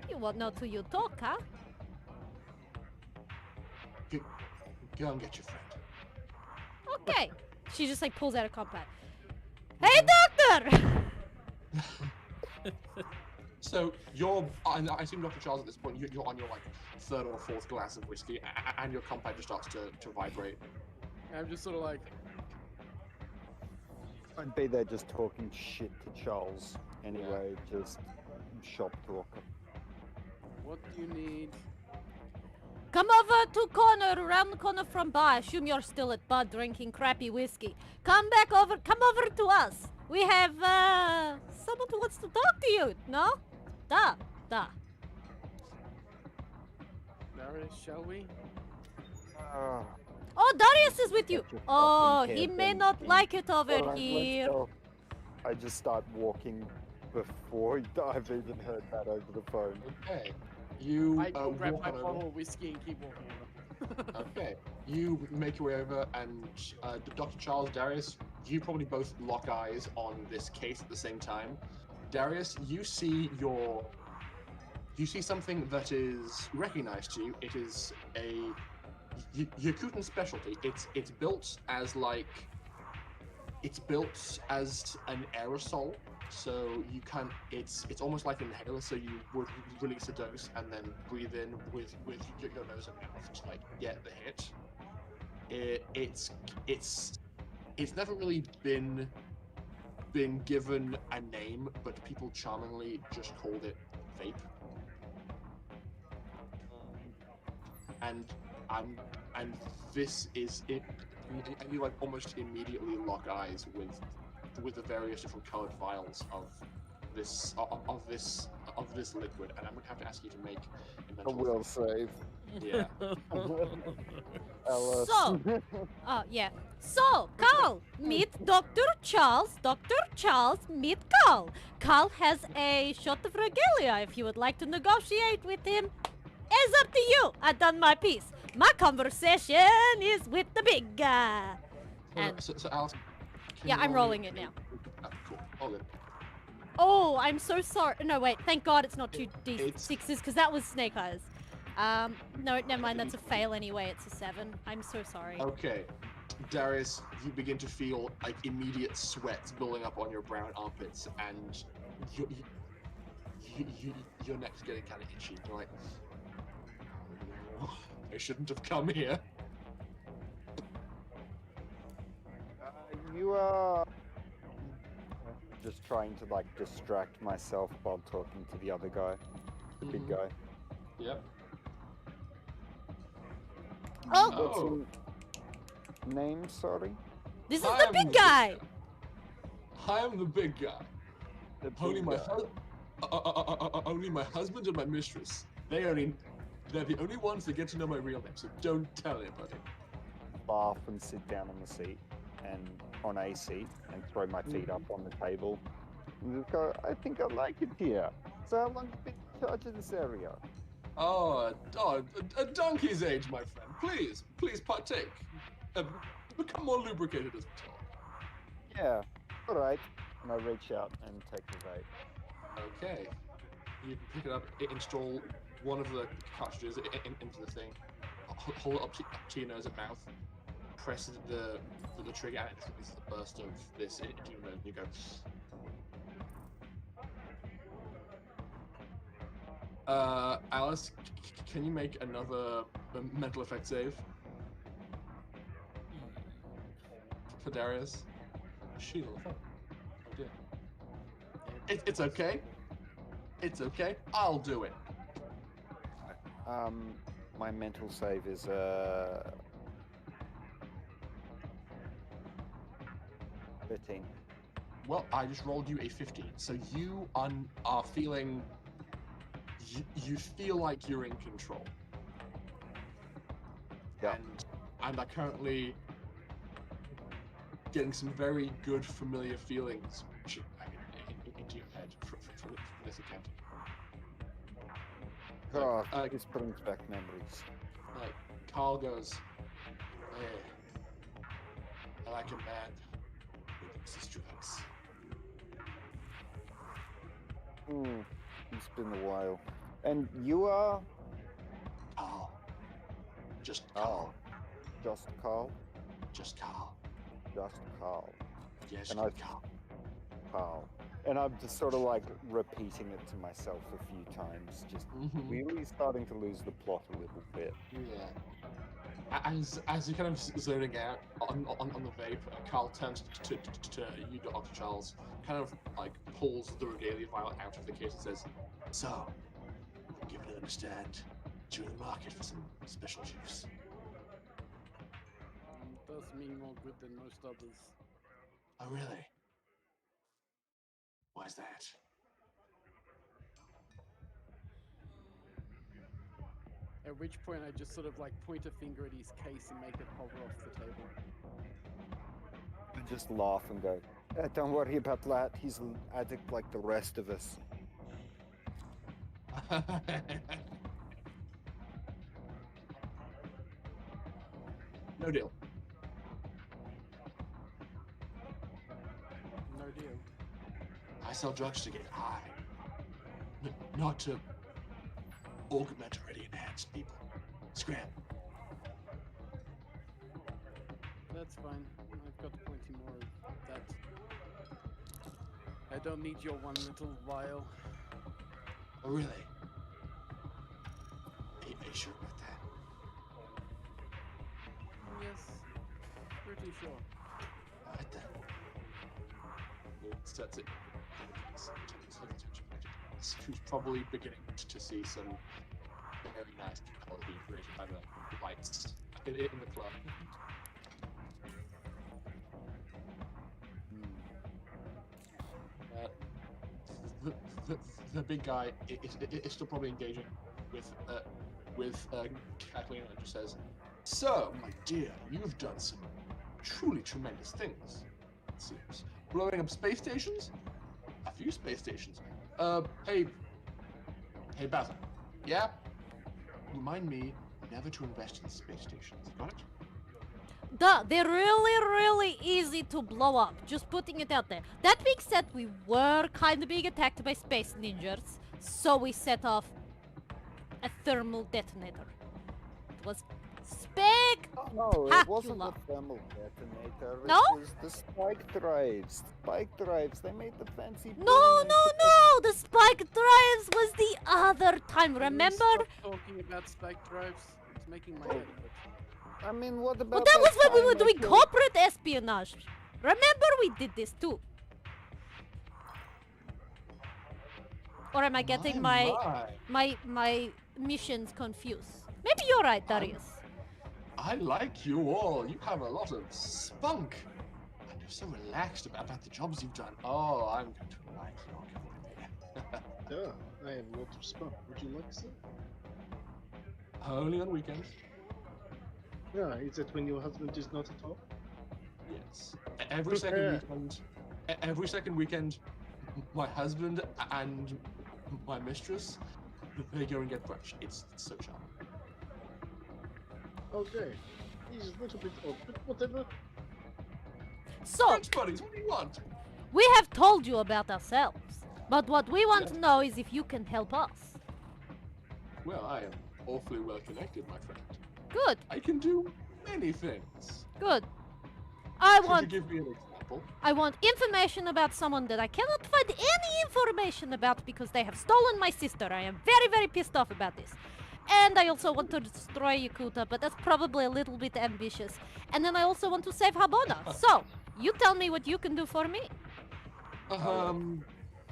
D: You won't know till you talk, huh?
A: Go and get your friend.
D: Okay. She just like pulls out a compact. Hey, doctor!
A: So I assume Dr. Charles at this point, you're on your like third or fourth glass of whiskey, and your compact just starts to vibrate.
B: I'm just sort of like,
F: I'd be there just talking shit to Charles. Anyway, just shop talk.
B: what do you need?
D: Come over to corner, around the corner from bar. I assume you're still at bar drinking crappy whiskey. Come over to us. We have, someone who wants to talk to you, no? Da.
B: Darius, shall we?
D: Oh, Darius is with you.
F: Get your
D: Oh,
F: fucking
D: he
F: head
D: may
F: in,
D: not
F: please.
D: like it over
F: Alright, let's
D: here.
F: go. I just start walking before I've even heard that over the phone.
A: Okay. You
B: I go grab
A: walk
B: my
A: on over.
B: bottle of whiskey and keep walking over.
A: Okay. You make your way over, and Dr. Charles, Darius, you probably both lock eyes on this case at the same time. Darius, you see something that is recognized to you. It is a Yakutan specialty. It's built as an aerosol. So you can, it's almost like an inhaler. So you would release a dose and then breathe in with your nose and mouth to like get the hit. It's never really been given a name, but people charmingly just called it vape. And this is it. And you like almost immediately lock eyes with the various different colored vials of this liquid, and I'm gonna have to ask you to make a
F: I
A: mental
F: will save.
A: Yeah.
F: Alice.
D: So, yeah. So, Carl, meet Dr. Charles. Dr. Charles, meet Carl. Carl has a shot of regalia. If you would like to negotiate with him, it's up to you. I've done my piece. My conversation is with the big guy. And
A: So Alice. can
D: yeah,
A: you
D: I'm
A: roll
D: rolling
A: me-
D: it now.
A: Oh, cool. All good.
D: Oh, I'm so sorry. No, wait. Thank God it's not two
A: It's-
D: D6s because that was Snake Eyes. No, never mind. That's a fail anyway. It's a 7. I'm so sorry.
A: Okay. Darius, you begin to feel like immediate sweat building up on your brown armpits, and your neck's getting kind of itchy. You're like, oh, no, I shouldn't have come here.
F: You are. just trying to like distract myself while talking to the other guy, the big guy.
A: Yep.
D: Oh,
F: What's
A: Oh.
F: your name? Sorry.
D: this is
A: I
D: the
A: am
D: big guy.
A: I am the big guy.
F: The
A: Only
F: big
A: my
F: guy.
A: only my husband and my mistress. They're the only ones that get to know my real name. So don't tell anybody.
F: Laugh and sit down on the seat and on a seat and throw my feet up on the table. And just go, I think I like it here. So how long have you been in charge of this area?
A: A donkey's age, my friend. Please partake. Become more lubricated as we talk.
F: Yeah. All right. And I reach out and take the vape.
A: Okay. You can pick it up, install one of the cartridges into the thing, hold it up to your nose and mouth, press the trigger, and it releases a burst of this into your nose, and you go. Alice, can you make another mental effect save for Darius? Sheila. Oh dear. It's okay. It's okay. I'll do it.
F: My mental save is 13.
A: Well, I just rolled you a 15, so you are feeling. You feel like you're in control.
F: Yeah.
A: And are currently getting some very good familiar feelings into your head for this account.
F: Oh, this brings back memories.
A: Carl goes, hey, I like a man who mixes drugs.
F: It's been a while. And you are?
A: Carl. Just Carl.
F: Just Carl?
A: Just Carl.
F: Just Carl.
A: Yes,
F: And
A: Carl.
F: Carl. And I'm just sort of like repeating it to myself a few times, just really starting to lose the plot a little bit.
A: Yeah. As you're kind of zoning out on the vape, Carl turns to you, Dr. Charles, kind of like pulls the regalia vial out of the case and says, so, I'm given to understand you're in the market for some special juice.
B: Does mean more good than most others.
A: Oh, really? Why's that?
B: At which point I just sort of like point a finger at his case and make it hover off the table.
F: I just laugh and go, don't worry about that. He's an addict like the rest of us.
A: No deal.
B: No deal.
A: I sell drugs to get high. Not to augment already enhanced people. Scram.
B: That's fine. I've got plenty more of that. I don't need your one little vial.
A: Oh, really? Are you sure about that?
B: Yes, pretty sure.
A: Alright then. He sets it. Who's probably beginning to see some very nice color being created by the lights in the club. The big guy is still probably engaging with Katalina, and just says, "So, my dear, you've done some truly tremendous things. It seems blowing up space stations, a few space stations. Hey, Basil, yeah? Remind me never to invest in space stations. Got it?
D: Duh, they're really, really easy to blow up. Just putting it out there. That being said, we were kind of being attacked by space ninjas, so we set off a thermal detonator. It was
F: No, it wasn't the thermal detonator.
D: No?
F: It was the spike drives. Spike drives. They made the fancy.
D: No! The spike drives was the other time, remember?
B: Stop talking about spike drives. It's making my head hurt.
F: I mean, what about?
D: But that was when we
F: time
D: were
F: I
D: doing
F: killed-
D: corporate espionage. Remember we did this too. Or am I getting my missions confused? Maybe you're right, Darius.
A: I like you all. You have a lot of spunk. And you're so relaxed about the jobs you've done. Oh, I'm going to like your company.
C: Yeah, I have a lot of spunk. Would you like some?
A: Only on weekends.
C: Yeah, is that when your husband is not at home?
A: Yes. Every second weekend, my husband and my mistress, they go and get brunch. It's so charming.
C: Okay. He's a little bit odd, but whatever.
D: So,
A: Brunch buddies, what do you want?
D: we have told you about ourselves. But what we want to know is if you can help us.
A: Well, I am awfully well connected, my friend.
D: Good,
A: I can do many things.
D: good.
A: Could you give me an example?
D: I want information about someone that I cannot find any information about because they have stolen my sister. I am very, very pissed off about this. And I also want to destroy Yakuta, but that's probably a little bit ambitious. And then I also want to save Habona. So, you tell me what you can do for me.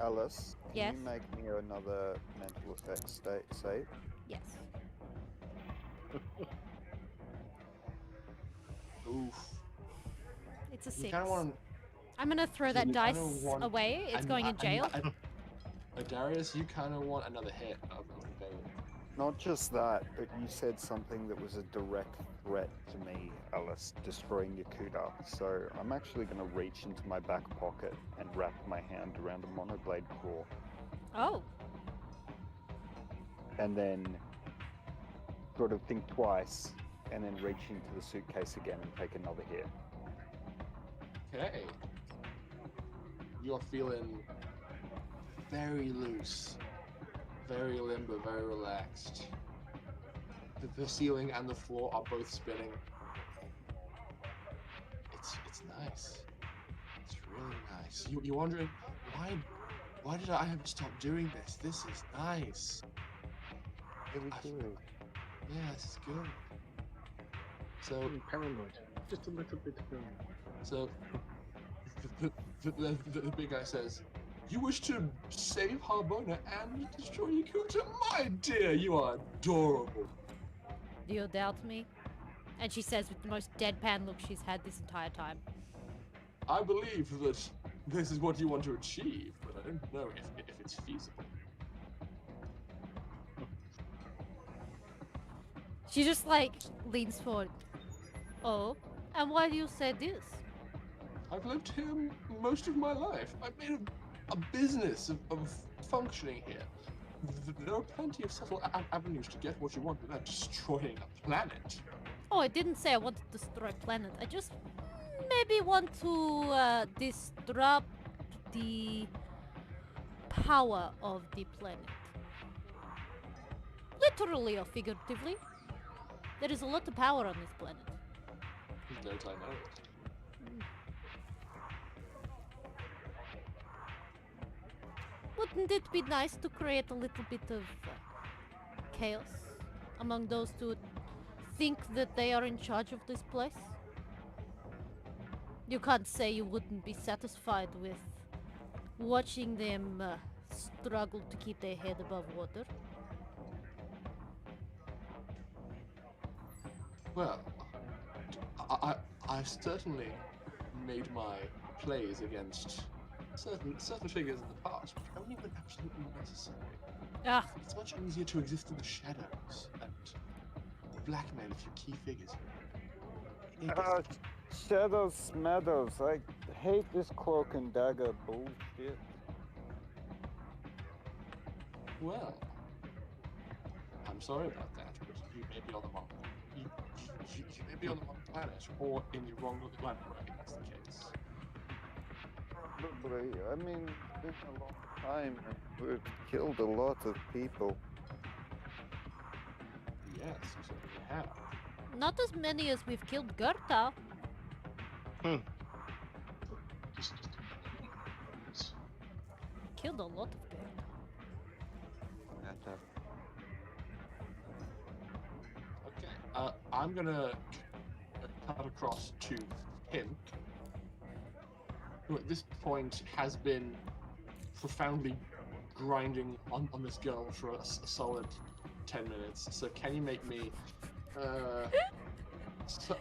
F: Alice, can
D: Yes?
F: you make me another mental effects save?
D: Yes.
A: Oof.
D: It's a
A: You
D: 6.
A: kind of want.
D: I'm gonna throw that
A: you
D: dice
A: kinda want
D: away. It's going in jail.
A: Darius, you kind of want another hit of the baby.
F: Not just that, but you said something that was a direct threat to me, Alice, destroying Yakuta. So I'm actually going to reach into my back pocket and wrap my hand around a monoblade claw,
D: Oh.
F: and then sort of think twice, and then reach into the suitcase again and take another hit.
A: Okay. You're feeling very loose, very limber, very relaxed. The ceiling and the floor are both spinning. It's nice. It's really nice. You're wondering why did I ever stop doing this? This is nice.
F: Really good.
A: Yeah, this is good. So
C: I'm paranoid. Just a little bit paranoid.
A: So the big guy says, "You wish to save Harbona and destroy Yakuta? My dear, you are adorable."
D: Do you doubt me? And she says with the most deadpan look she's had this entire time.
A: I believe that this is what you want to achieve, but I don't know if it's feasible.
D: She just like leans forward. Oh, and why do you say this?
A: I've lived here most of my life. I've made a business of functioning here. There are plenty of subtle avenues to get what you want without destroying a planet.
D: Oh, I didn't say I want to destroy planet. I just maybe want to disrupt the power of the planet. Literally or figuratively. There is a lot of power on this planet.
A: Don't I know it?
D: Wouldn't it be nice to create a little bit of chaos among those who think that they are in charge of this place? You can't say you wouldn't be satisfied with watching them struggle to keep their head above water.
A: Well, I've certainly made my plays against certain figures in the past, but only when absolutely necessary.
D: Ah,
A: It's much easier to exist in the shadows and blackmail a few key figures.
F: Shadows, Smeadows, I hate this cloak and dagger bullshit.
A: Well, I'm sorry about that, but you may be on the wrong. You may be on the wrong planet, or in the wrong line of work, if that's the case.
F: Probably, I mean, it's been a long time and we've killed a lot of people.
A: Yes, you certainly have.
D: not as many as we've killed Gerta.
C: Just
D: Killed a lot of Gerta.
A: Okay, I'm gonna cut across to him, who at this point has been profoundly grinding on this girl for a solid 10 minutes. So can you make me something?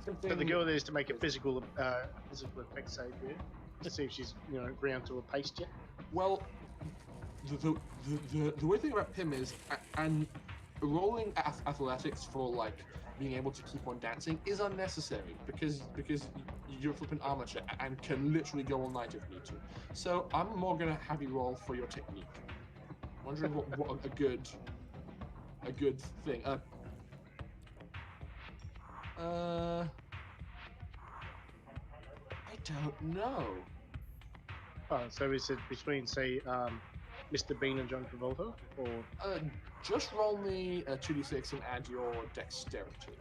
C: So the goal is to make a physical effect save here to see if she's ground to a paste yet.
A: Well, the weird thing about Pim is, and rolling athletics for like being able to keep on dancing is unnecessary because you're flipping armature and can literally go all night if you need to. So I'm more gonna have you roll for your technique. Wondering what a good thing. I don't know.
C: Oh, so is it between, say, Mr. Bean and John Travolta, or?
A: Just roll me a 2d6 and add your dexterity.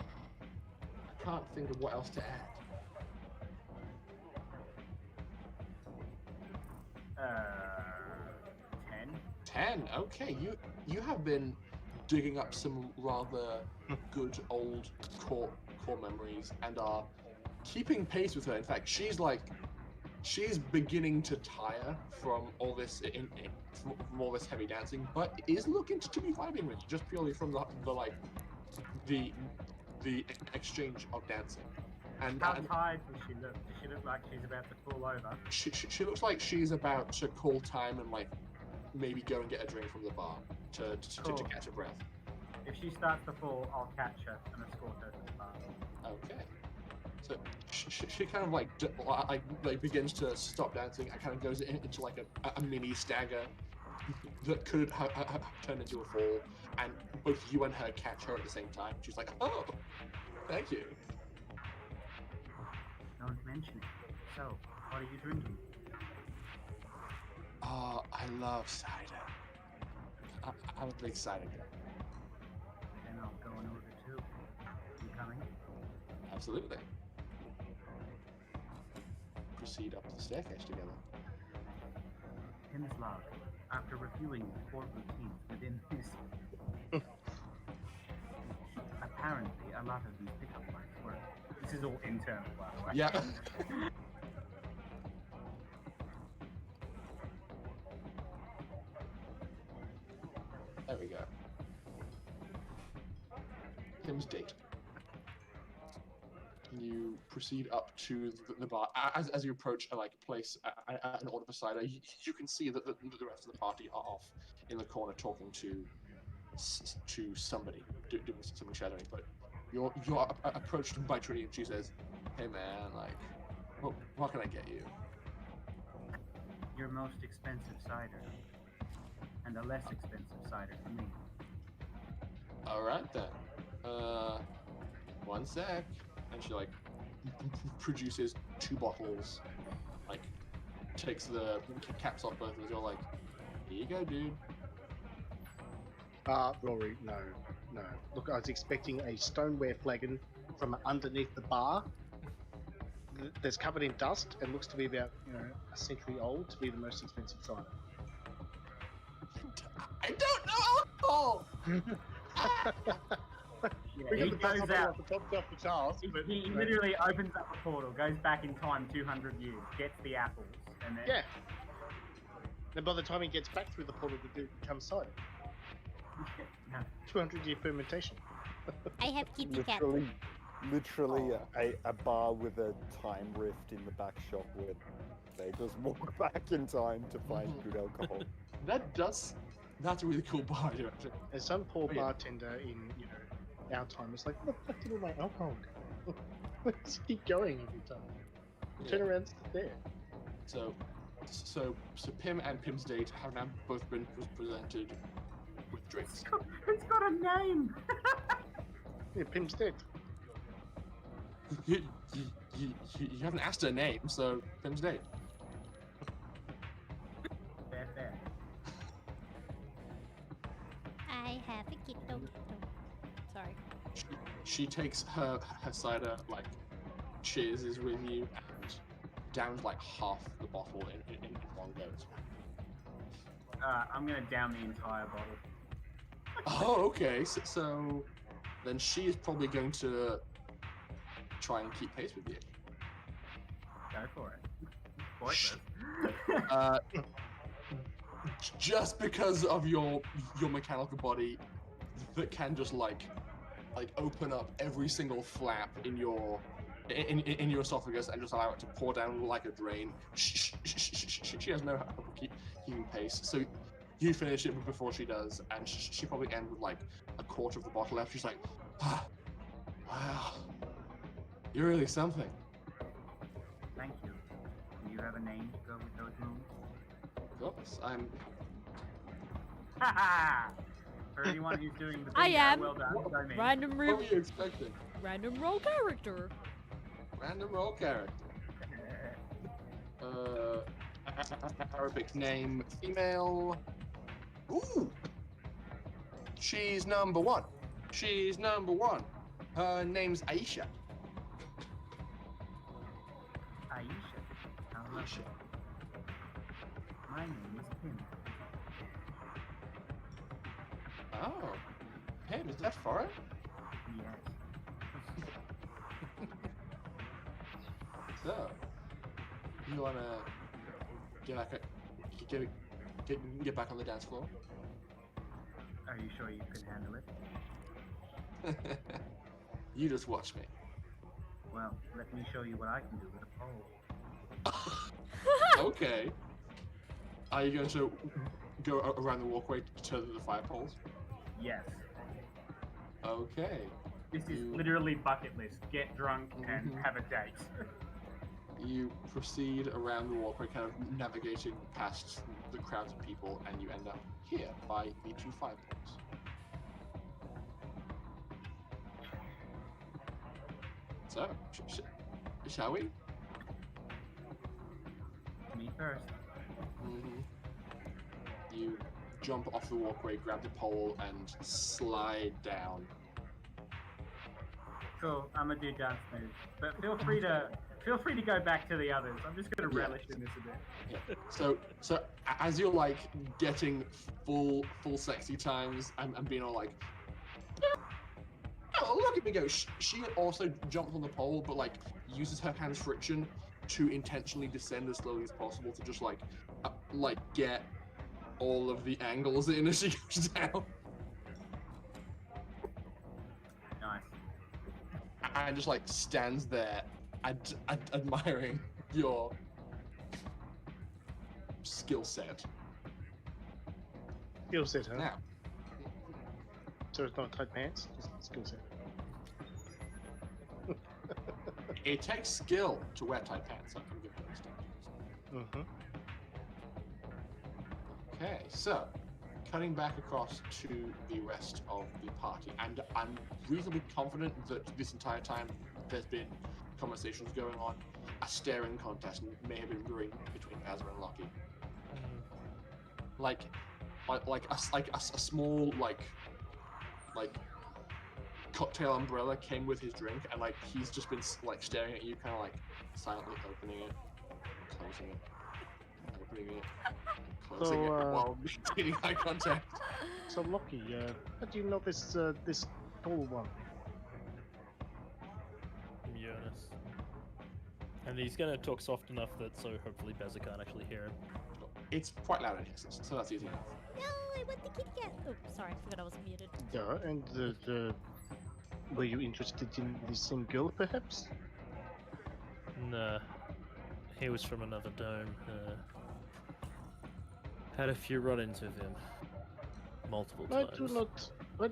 A: I can't think of what else to add.
G: 10.
A: 10. Okay, you have been digging up some rather good old core memories and are keeping pace with her. In fact, she's beginning to tire from all this from all this heavy dancing, but is looking to be vibing with you just purely from the exchange of dancing. And
G: How tired does she look? Does she look like she's about to fall over?
A: She looks like she's about to call time and like maybe go and get a drink from the bar to catch her breath.
G: If she starts to fall, I'll catch her and escort her to the bar.
A: Okay. So she kind of like begins to stop dancing and kind of goes into like a mini stagger that could have turned into a fall, and both you and her catch her at the same time. She's like, "Oh, thank you."
G: Don't mention it. So, what are you drinking?
A: Oh, I love cider. I'm a big cider guy.
G: Then I'll go and order too. You coming?
A: Absolutely. Proceed up the staircase together.
G: Pim's log. After reviewing the core routines within his... Apparently, a lot of these pickup lines were... This is all internal, by the way.
A: Yeah. There we go. Pim's date. You proceed up to the bar. As you approach a place, an order for cider, you can see that the rest of the party are off in the corner talking to somebody, doing something shadowing. But you're approached by Trinity, and she says, "Hey man, what can I get you?"
G: Your most expensive cider. And a less expensive cider for me.
A: All right then. One sec. And she produces 2 bottles, takes the caps off both of them. You're like, "Here you go, dude."
C: Rory, no. Look, I was expecting a stoneware flagon from underneath the bar that's covered in dust and looks to be about, a century old to be the most expensive cider.
A: I don't know alcohol!
G: Yeah, he goes out.
C: Off the Charles, but,
G: He literally opens up a portal, goes back in time 200 years, gets the apples, and then...
C: Yeah. And by the time he gets back through the portal, it becomes cider.
G: No.
C: 200-year fermentation.
D: I have kitty cat.
F: Literally a bar with a time rift in the back shop where they just walk back in time to find good alcohol.
A: That's a really cool bar, actually.
C: And some poor bartender in, our time is like, "What the fuck did all my alcohol go?" Let's keep going every time. Turn around, sit there.
A: So Pim and Pim's date have now both been presented with drinks.
G: It's got a name!
C: Yeah, Pim's dead.
A: You haven't asked her name, so Pim's date.
G: Fair.
D: I have a kitto. Sorry.
A: She takes her cider, cheerses with you, and downs half the bottle in one go.
G: I'm gonna down the entire bottle.
A: Oh, okay. So then she is probably going to try and keep pace with you.
G: Go for it. Pointless.
A: just because of your mechanical body that can just like open up every single flap in your esophagus and just allow it to pour down like a drain. She has no keeping pace, so you finish it before she does, and she probably end with like a quarter of the bottle left. She's like, ah, wow, you're really something.
G: Thank you. Do you have a name to go with those moves?
A: Of course, I'm.
G: Ha ha! For anyone who's doing the
D: I
G: bingo,
D: am.
G: well done, go me.
D: Random
A: What were you expecting?
D: random roll character.
A: Random roll character. Arabic name, female. Ooh! She's number one. She's number one. Her name's Aisha.
G: Aisha. How lovely.
A: Aisha.
G: My name is Tim.
A: Oh. Him, is that foreign?
G: Yes.
A: So, you wanna get back on the dance floor?
G: Are you sure you can handle it?
A: You just watch me.
G: Well, let me show you what I can do with a pole.
A: Okay. Are you going to go around the walkway to the fire poles?
G: Yes.
A: Okay.
G: This is
A: You-
G: literally bucket list. Get drunk and
A: Mhm.
G: have a date.
A: You proceed around the walkway, kind of navigating past the crowds of people, and you end up here by the two fire poles. So, shall we?
G: Me first.
A: Mm-hmm. You jump off the walkway, grab the pole, and slide down.
G: Cool. I'm gonna do dance moves, but feel free to go back to the others. I'm just gonna
A: Yeah.
G: relish in this a bit.
A: Yeah. So as you're like getting full sexy times and being all like, oh look at me go. She also jumps on the pole, but like uses her hand's friction to intentionally descend as slowly as possible to just like get all of the angles in as she goes down.
G: Nice.
A: And just like stands there admiring your skill set.
C: Skill set, huh?
A: Now,
C: So it's not tight pants, just skill set.
A: it takes skill to wear tight pants, I can give you understand. Okay, so cutting back across to the rest of the party, and I'm reasonably confident that this entire time there's been conversations going on. A staring contest may have been brewing between Azra and Lockie. Like a small like cocktail umbrella came with his drink, and like he's just been like staring at you, kind of like silently opening it, closing it, opening it, closing it while maintaining eye contact.
C: So Lockie, how do you know this this tall one?
E: Jonas. And he's gonna talk soft enough that so hopefully Bazza can't actually hear him.
A: It's quite loud in here, so that's easy enough.
D: No, I want the kitty cat. Oh, sorry, I forgot I was muted.
C: Yeah, and the were you interested in the same girl, perhaps?
E: Nah. He was from another dome. Had a few run-ins with him. Multiple
C: I
E: times.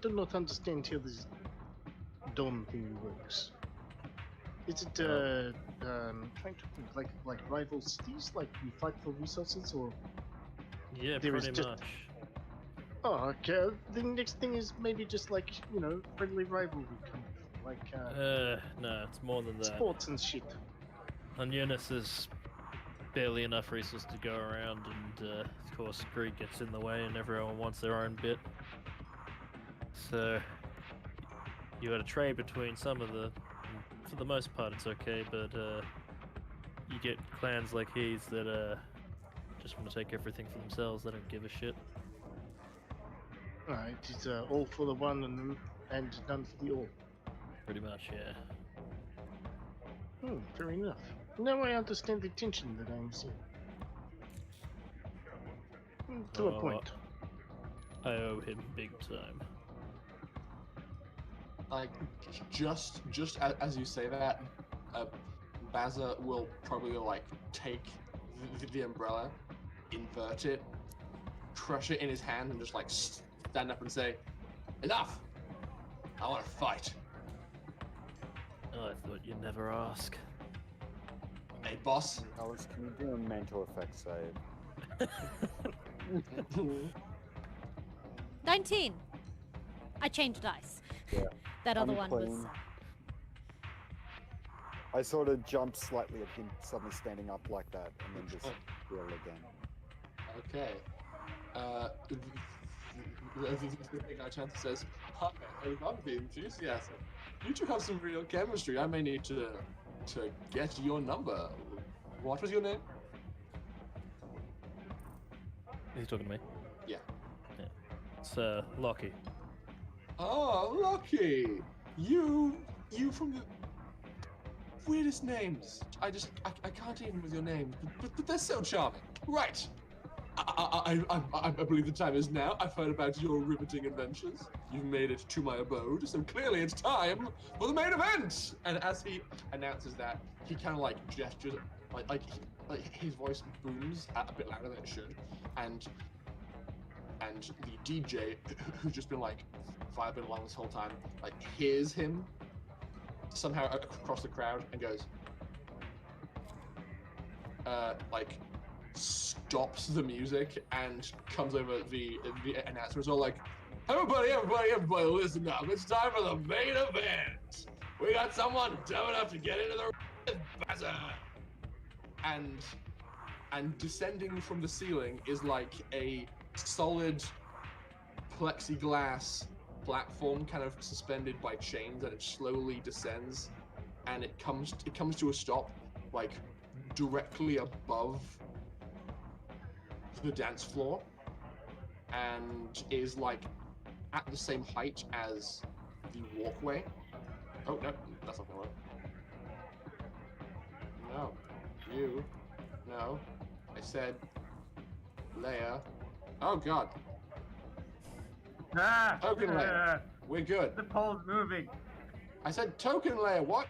C: do not understand how this dome thing works. Is it trying to think like rival cities, like you fight for resources, or
E: Yeah,
C: there is
E: pretty
C: just-
E: much.
C: oh, okay. The next thing is maybe just like friendly rivalry, kind of like
E: No, it's more than that.
C: sports and shit.
E: On Eunice, there's barely enough resources to go around, and of course, greed gets in the way, and everyone wants their own bit. So, you got to trade between some of the. For the most part, it's okay, but you get clans like his that just want to take everything for themselves. They don't give a shit.
C: Alright, it's all for the one and none for the all.
E: Pretty much, yeah.
C: Fair enough. Now I understand the tension that I'm seeing. To a point.
E: I owe him big time.
A: Like, just as you say that, Baza will probably like take the umbrella, invert it, crush it in his hand, and just like stand up and say, "Enough! I want to fight."
E: Oh, I thought you'd never ask.
A: Hey, boss.
F: Alice, can you do a mental effect save?
D: 19. I changed dice.
F: Yeah.
D: That other one was.
F: Unclean. I sort of jump slightly at him suddenly standing up like that, and then just roll again.
A: Okay. The big guy chancer says, "Hi, I love the enthusiasm. You two have some real chemistry. I may need to get your number. What was your name?"
E: He's talking to me.
A: Yeah.
E: It's Lockie.
A: Oh, Lucky! You from the weirdest names. I can't even with your names, but they're so charming. Right. I believe the time is now. I've heard about your riveting adventures. You've made it to my abode, so clearly it's time for the main event. And as he announces that, he kind of like gestures, like his voice booms a bit louder than it should, and the DJ, who's just been like vibing along this whole time, like hears him somehow across the crowd and goes, like stops the music and comes over the announcer as well, like, everybody, listen up. It's time for the main event. We got someone dumb enough to get into the bazaar. And descending from the ceiling is like a solid plexiglass platform kind of suspended by chains, and it slowly descends and it comes to a stop like directly above the dance floor and is like at the same height as the walkway. Oh no, that's not gonna work. No, I said Leia. Oh god. Token Leia. We're good.
G: The pole's moving.
A: I said token Leia. What?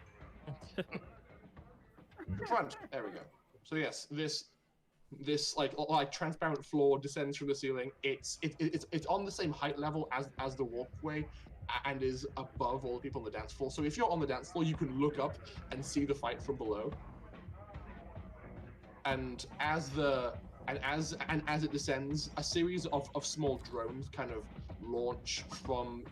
A: Front. There we go. So yes, this like transparent floor descends from the ceiling. It's on the same height level as the walkway, and is above all the people on the dance floor. So if you're on the dance floor, you can look up and see the fight from below. And as it descends, a series of small drones kind of launch from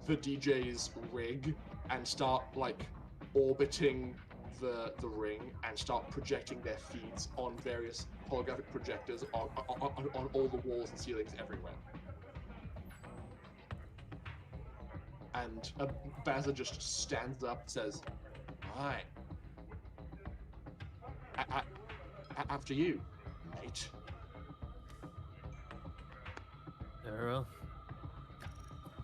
A: the DJ's rig and start like orbiting the ring and start projecting their feeds on various holographic projectors on all the walls and ceilings everywhere. And Baza just stands up and says, "Alright. After you, mate."
E: Very well.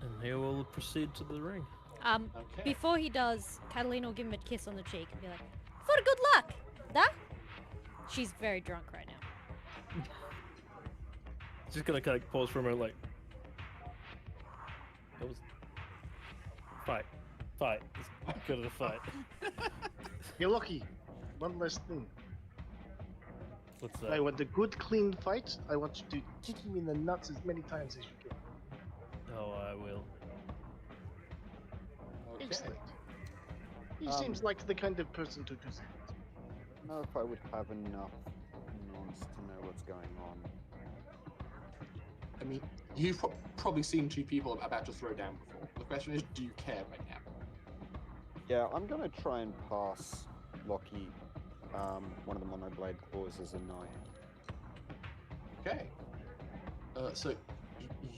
E: And he will proceed to the ring.
A: Okay.
D: Before he does, Katalina will give him a kiss on the cheek and be like, "For good luck, da?" She's very drunk right now.
E: Just gonna kind of pause for a moment, like, that was fight. Let's go to the fight.
C: You're lucky. One less thing.
E: What's that?
C: I want a good, clean fight. I want you to kick him in the nuts as many times as you can.
E: Oh, I will.
A: Okay.
C: Excellent. He seems like the kind of person to do that.
F: I don't know if I would have enough nuance to know what's going on.
A: I mean, you've probably seen two people about to throw down before. The question is, do you care right now?
F: Yeah, I'm gonna try and pass Lockie one of the monoblade claws as a knife.
A: Okay. So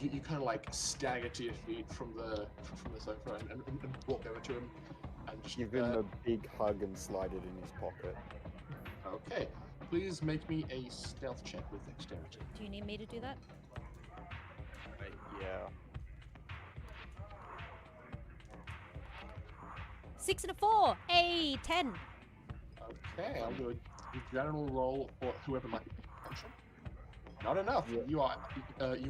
A: you kind of like stagger to your feet from the sofa and walk over to him and just
F: Give him a big hug and slide it in his pocket.
A: Okay. Please make me a stealth check with dexterity.
D: Do you need me to do that?
F: Yeah.
D: 6 and a 4, a 10.
A: Okay, I'll do a general roll for whoever might be potential. Not enough.
F: Yeah.
A: You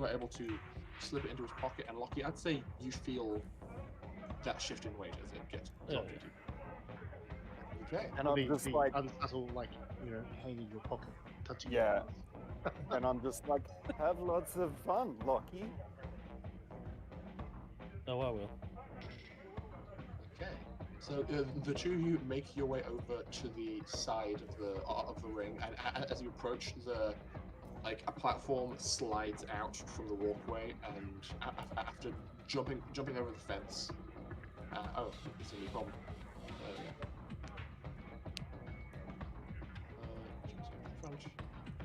A: are able to slip it into his pocket, and Lockie, I'd say you feel that shift in weight as it gets dropped into you. Okay.
F: And I'm just
C: the
F: like,
C: unsubtle, like, hand in your pocket, touching
F: Yeah.
C: your glass.
F: and I'm just like, have lots of fun, Lockie.
E: Oh, I will.
A: Okay. So the two of you make your way over to the side of the ring, and as you approach, a platform slides out from the walkway, and after jumping over the fence. Oh, it's a new problem.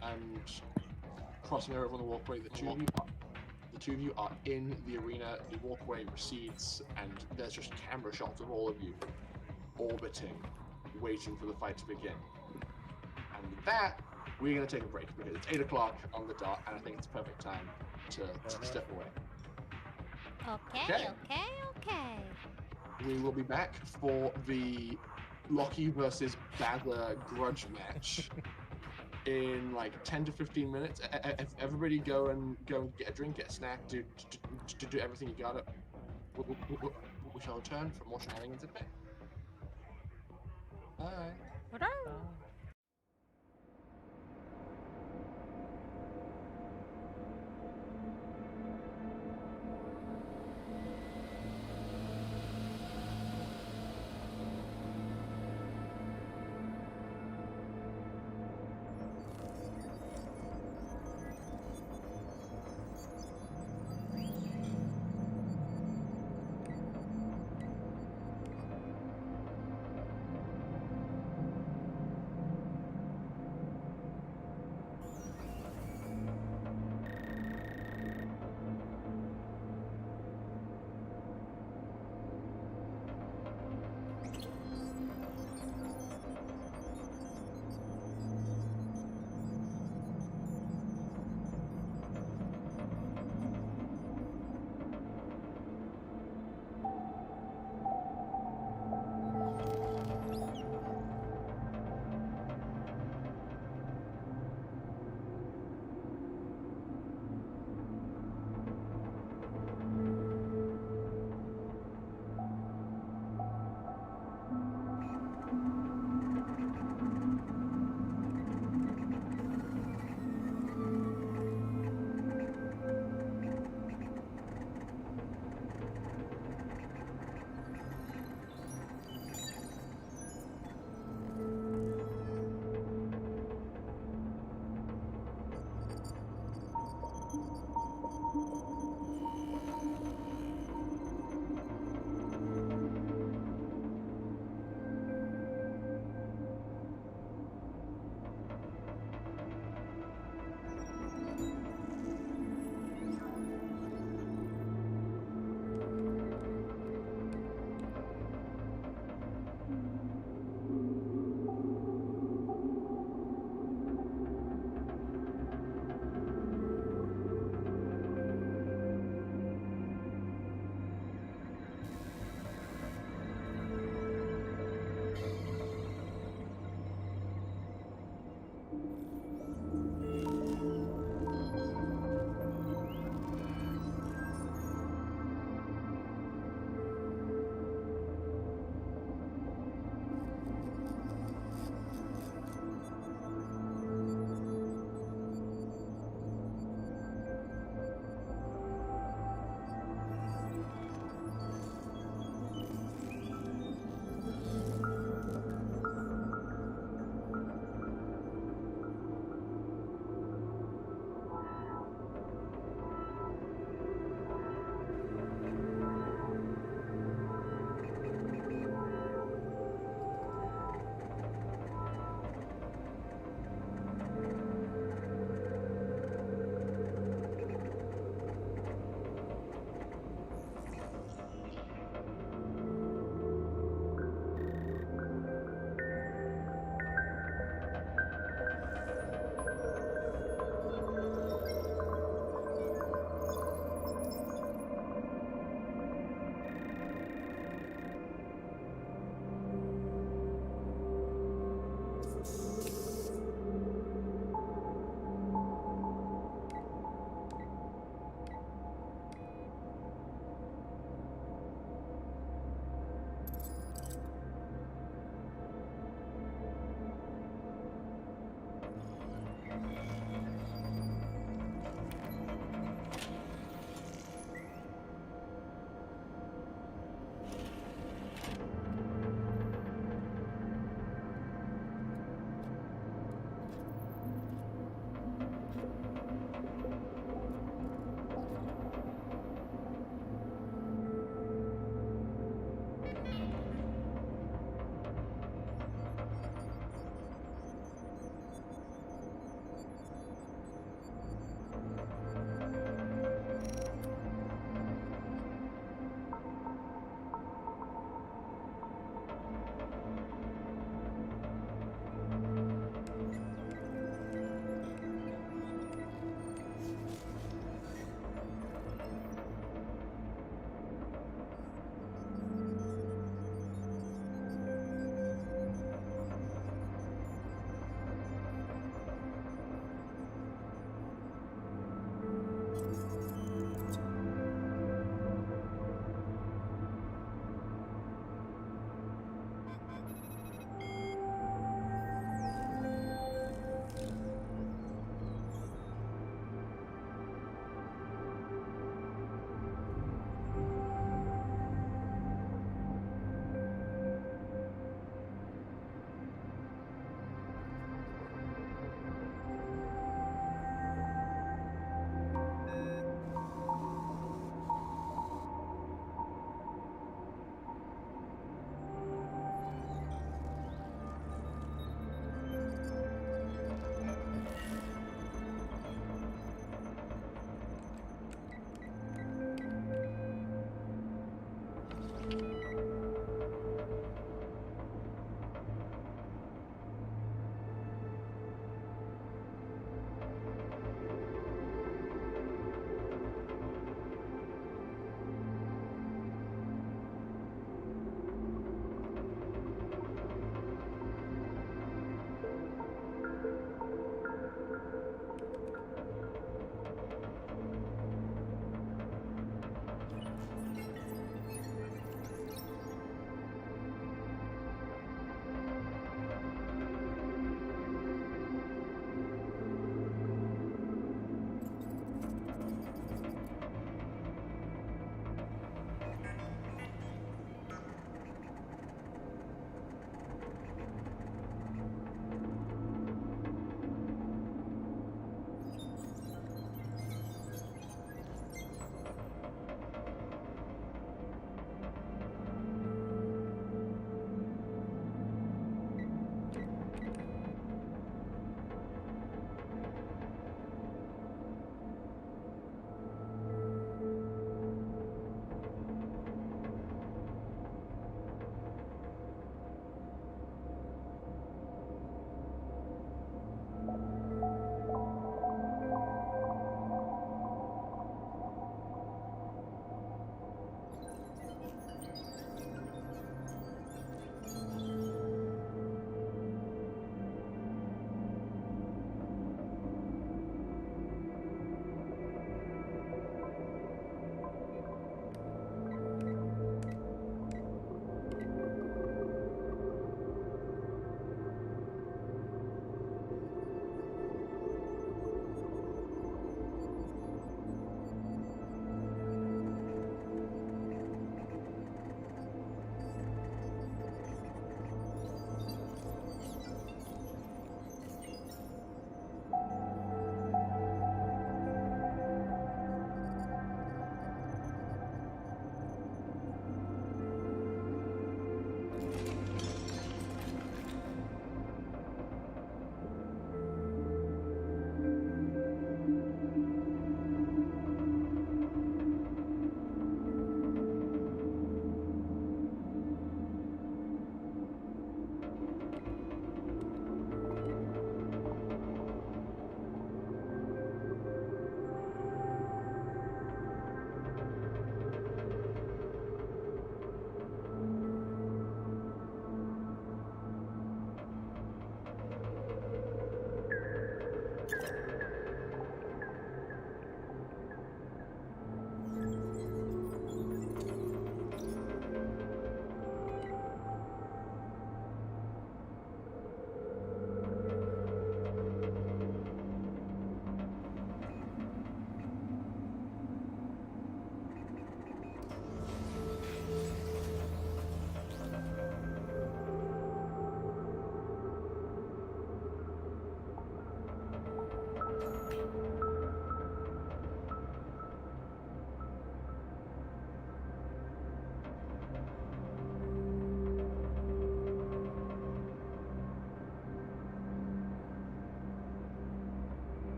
A: And crossing over on the walkway, the two of you are in the arena. The walkway recedes, and there's just camera shots of all of you orbiting, waiting for the fight to begin. And with that, we're going to take a break because it's 8 o'clock on the dot, and I think it's a perfect time to step away.
D: Okay.
A: We will be back for the Lockie versus Bather grudge match in like 10 to 15 minutes. Everybody go and get a drink, get a snack, do everything you got. We shall return for more shenanigans in a bit. Bye.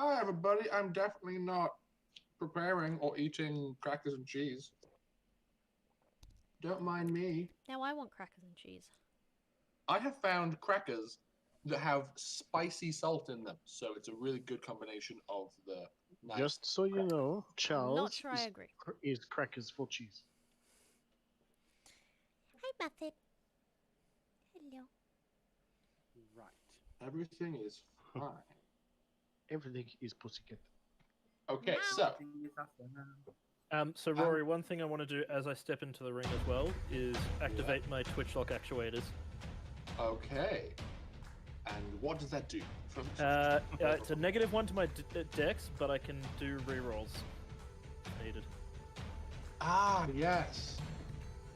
A: Hi, everybody. I'm definitely not preparing or eating crackers and cheese. Don't mind me.
D: Now I want crackers and cheese.
A: I have found crackers that have spicy salt in them, so it's a really good combination of the nice.
C: Just so you know, Charles
D: Not sure I agree.
C: is crackers for cheese.
D: Hi, Muffet. Hello.
B: Right.
A: Everything is fine.
C: Everything is pussycat.
A: Okay, so
E: So Rory, one thing I want to do as I step into the ring as well is activate my Twitch lock actuators.
A: okay, and what does that do?
E: It's a -1 to my dex, but I can do rerolls if needed.
A: Ah, yes.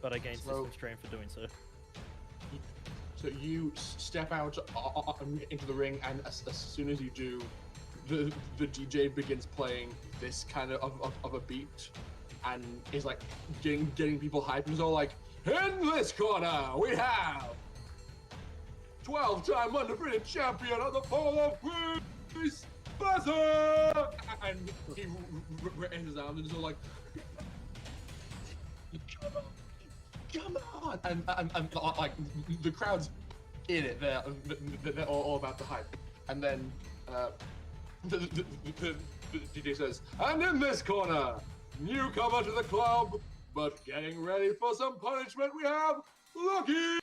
E: But I gain
A: So-
E: system strain for doing so.
A: So you step out into the ring, and as soon as you do, the DJ begins playing this kind of a beat, and is like getting people hyped. And so like, in this corner we have 12-time undefeated champion of the Pole of Greece, Buzzer! And he raises his arms and is all like, come on! And like the crowd's in it. They're all about the hype. And then the DJ says, and in this corner, newcomer to the club, but getting ready for some punishment, we have Lucky!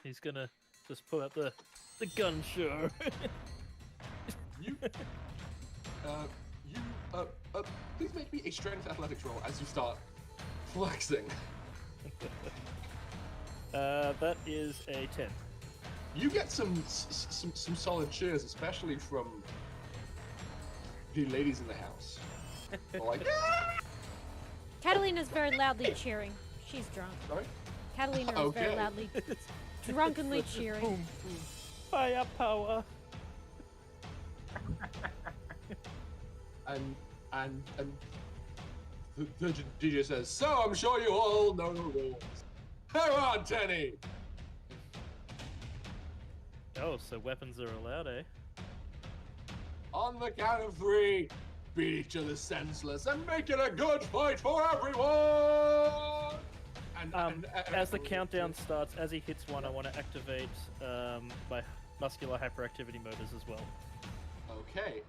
E: He's gonna just pull out the gun show.
A: Please make me a strength athletics roll as you start flexing.
E: That is a 10.
A: You get some solid cheers, especially from the ladies in the house. They're like, yeah!
D: Catalina's very loudly cheering. She's drunk.
A: Sorry?
D: Catalina is very
A: Okay.
D: loudly, drunkenly cheering.
E: Fire power.
A: And the DJ says, so I'm sure you all know the rules. Come on, Tenny!
E: Oh, so weapons are allowed, eh?
A: On the count of 3, beat each other senseless and make it a good fight for everyone! And
E: As the countdown starts, as he hits one, I want to activate my muscular hyperactivity motors as well.
A: Okay.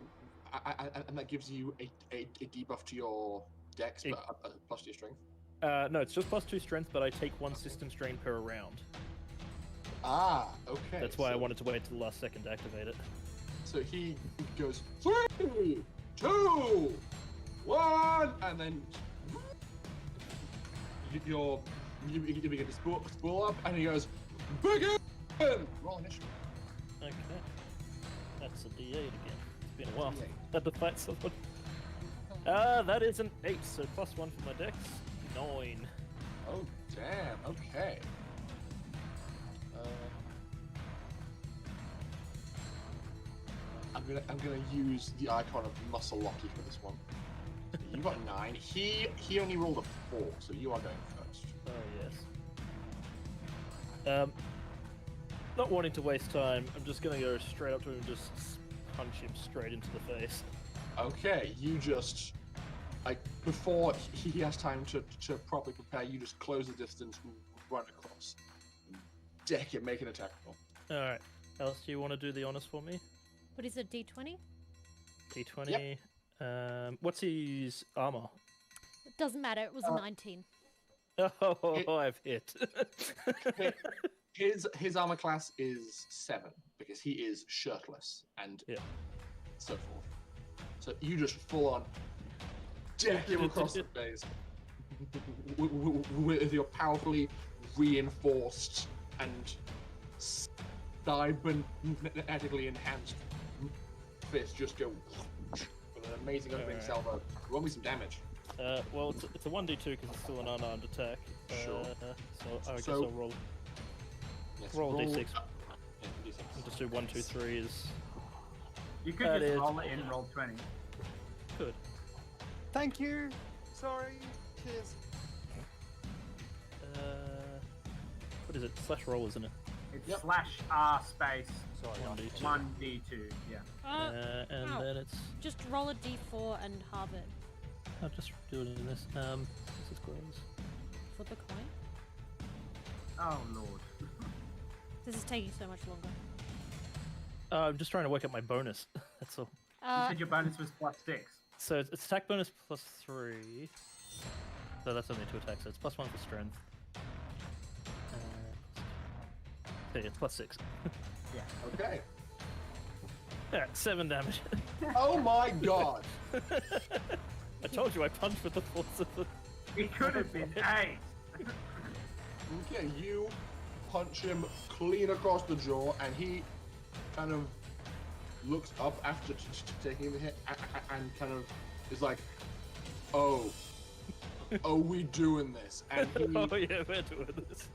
A: And that gives you a debuff to your dex, but plus to your strength.
E: No, it's just +2 strength, but I take 1 system strain per round.
A: Ah, okay.
E: That's why I wanted to wait till the last second to activate it.
A: So he goes 3, 2, 1, and then you begin to spool up, and he goes, begin! Roll initiative.
E: Okay. That's a D8 again. It's been a while.
A: D8.
E: Had to fight someone. That is an 8, so +1 for my dex. 9.
A: Oh, damn. Okay. I'm gonna use the icon of Muscle Locky for this one. You got 9. He only rolled a 4, so you are going first.
E: Oh, yes. Not wanting to waste time, I'm just gonna go straight up to him and just punch him straight into the face.
A: Okay, you just like before he has time to properly prepare, you just close the distance, run across, deck it, make an attack roll.
E: Alright. Alice, do you want to do the honors for me?
D: What is it, D20?
E: D20. What's his armor?
D: It doesn't matter, it was a 19.
E: Oh, I've hit.
A: His armor class is 7 because he is shirtless and so forth. So you just full on deck him across the face with your powerfully reinforced and cybernetically enhanced fist. Just go with an amazing opening salvo. Roll me some damage.
E: Well, it's a 1d2 because it's still an unarmed attack.
A: Sure.
E: So I guess
A: So-
E: I'll roll
A: Yes,
E: roll d6.
A: Yeah, D6.
E: And just do 1, 2, 3 is
G: You could
E: That
G: just
E: is-
G: roll it in roll 20.
E: good.
H: Thank you. Sorry. Cheers.
E: What is it? Slash roll, isn't it?
G: It's
A: Yep.
G: slash R space
H: Sorry,
E: 1d2.
G: 1d2. Yeah.
E: And
D: ow.
E: then it's.
D: Just roll a d4 and halve it
E: I'll just do it in this. This is close.
D: for the coin.
G: Oh lord.
D: This is taking so much longer.
E: I'm just trying to work out my bonus. That's all.
G: You said your bonus was +6.
E: So it's attack bonus +3. So that's only 2 attacks. So it's +1 for strength. So yeah, it's +6.
G: Yeah.
A: Okay.
E: Yeah, 7 damage.
A: Oh my god.
E: I told you I punched with the force of the.
G: It could have been 8.
A: Okay, you punch him clean across the jaw, and he kind of looks up after taking the hit and kind of is like, "Oh, we doing this?" And
E: Oh yeah, we're doing this.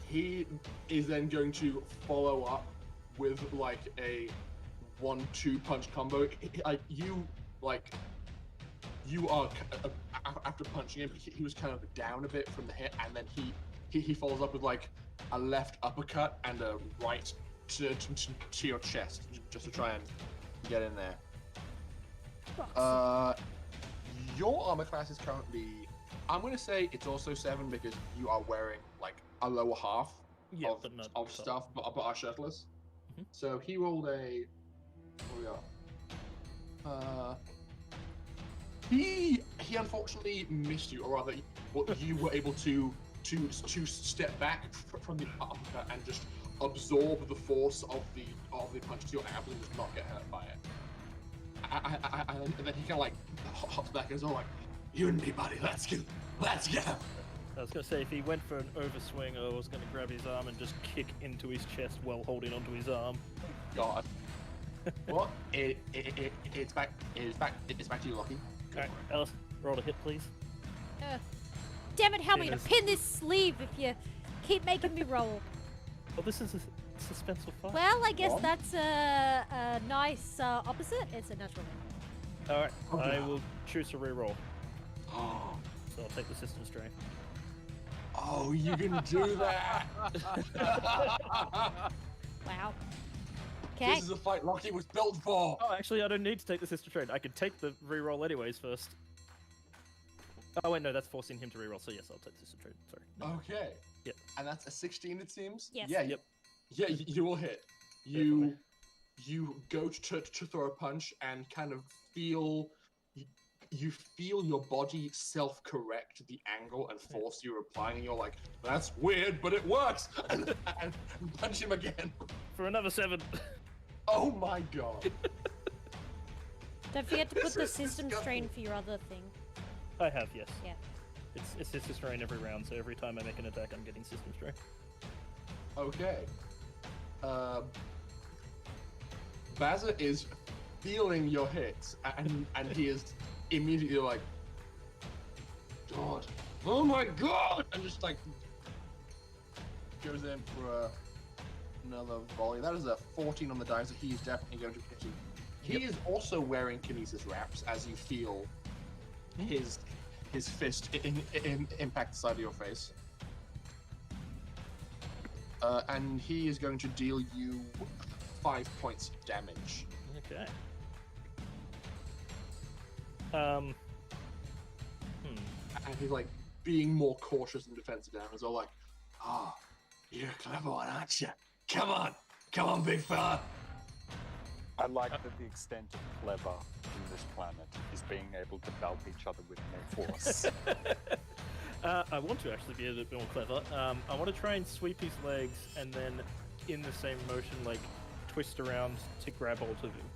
A: he is then going to follow up with like a 1-2 punch combo. You are after punching him, he was kind of down a bit from the hit, and then he follows up with like a left uppercut and a right to your chest, just to try and get in there. Your armor class is currently, I'm gonna say it's also 7 because you are wearing like a lower half
E: Yeah, but not
A: of
E: top.
A: stuff, but are shirtless.
E: Mhm.
A: So he rolled a. What we are? He unfortunately missed you, or rather, you were able to step back from the uppercut and just absorb the force of the punch to your abs and just not get hurt by it. And then he kind of like hops back and is all like, "You and me, buddy, let's go."
E: I was gonna say if he went for an overswing, I was gonna grab his arm and just kick into his chest while holding onto his arm.
A: God. What? It's back to you, Lucky.
E: Alright, Alice, roll a hit, please.
D: Damn it, how am I gonna
E: Yes.
D: pin this sleeve if you keep making me roll?
E: Well, this is a suspenseful fight.
D: Well, I guess
A: What?
D: that's a nice opposite. It's a natural one.
E: Alright,
A: Okay.
E: I will choose to reroll.
A: Oh,
E: So I'll take the system strain.
A: you can do that.
D: Wow. Okay.
A: This is a fight Lucky was built for.
E: Oh, actually, I don't need to take the system strain. I can take the reroll anyways first. Oh wait, no, that's forcing him to reroll. So yes, I'll take the system strain. Sorry. No.
A: Okay.
E: Yep.
A: And that's a 16, it seems.
D: Yes.
A: Yeah.
E: Yep.
A: Yeah. You will hit. You go to throw a punch and kind of feel. You feel your body self-correct the angle and force you're applying, and you're like, "That's weird, but it works." and punch him again.
E: For another 7.
A: Oh my god.
D: Don't forget to put
A: This
D: the
A: is
D: system
A: disgusting.
D: strain for your other thing.
E: I have, yes.
D: Yeah.
E: It's system strain every round, so every time I make an attack, I'm getting system strain.
A: Okay. Bazza is feeling your hits, and he is immediately like, "God, oh my god!" and just like goes in for another volley. That is a 14 on the die, so he is definitely going to hit you. He is also wearing kinesis wraps as you feel his fist impact the side of your face. And he is going to deal you 5 points damage.
E: Okay.
A: And he's like being more cautious and defensive now. He's all like, "Oh, you're a clever one, aren't you? Come on, big fella."
F: I like that the extent of clever in this planet is being able to belt each other with no force.
E: I want to actually be a bit more clever. I want to try and sweep his legs and then, in the same motion, like twist around to grab hold of him.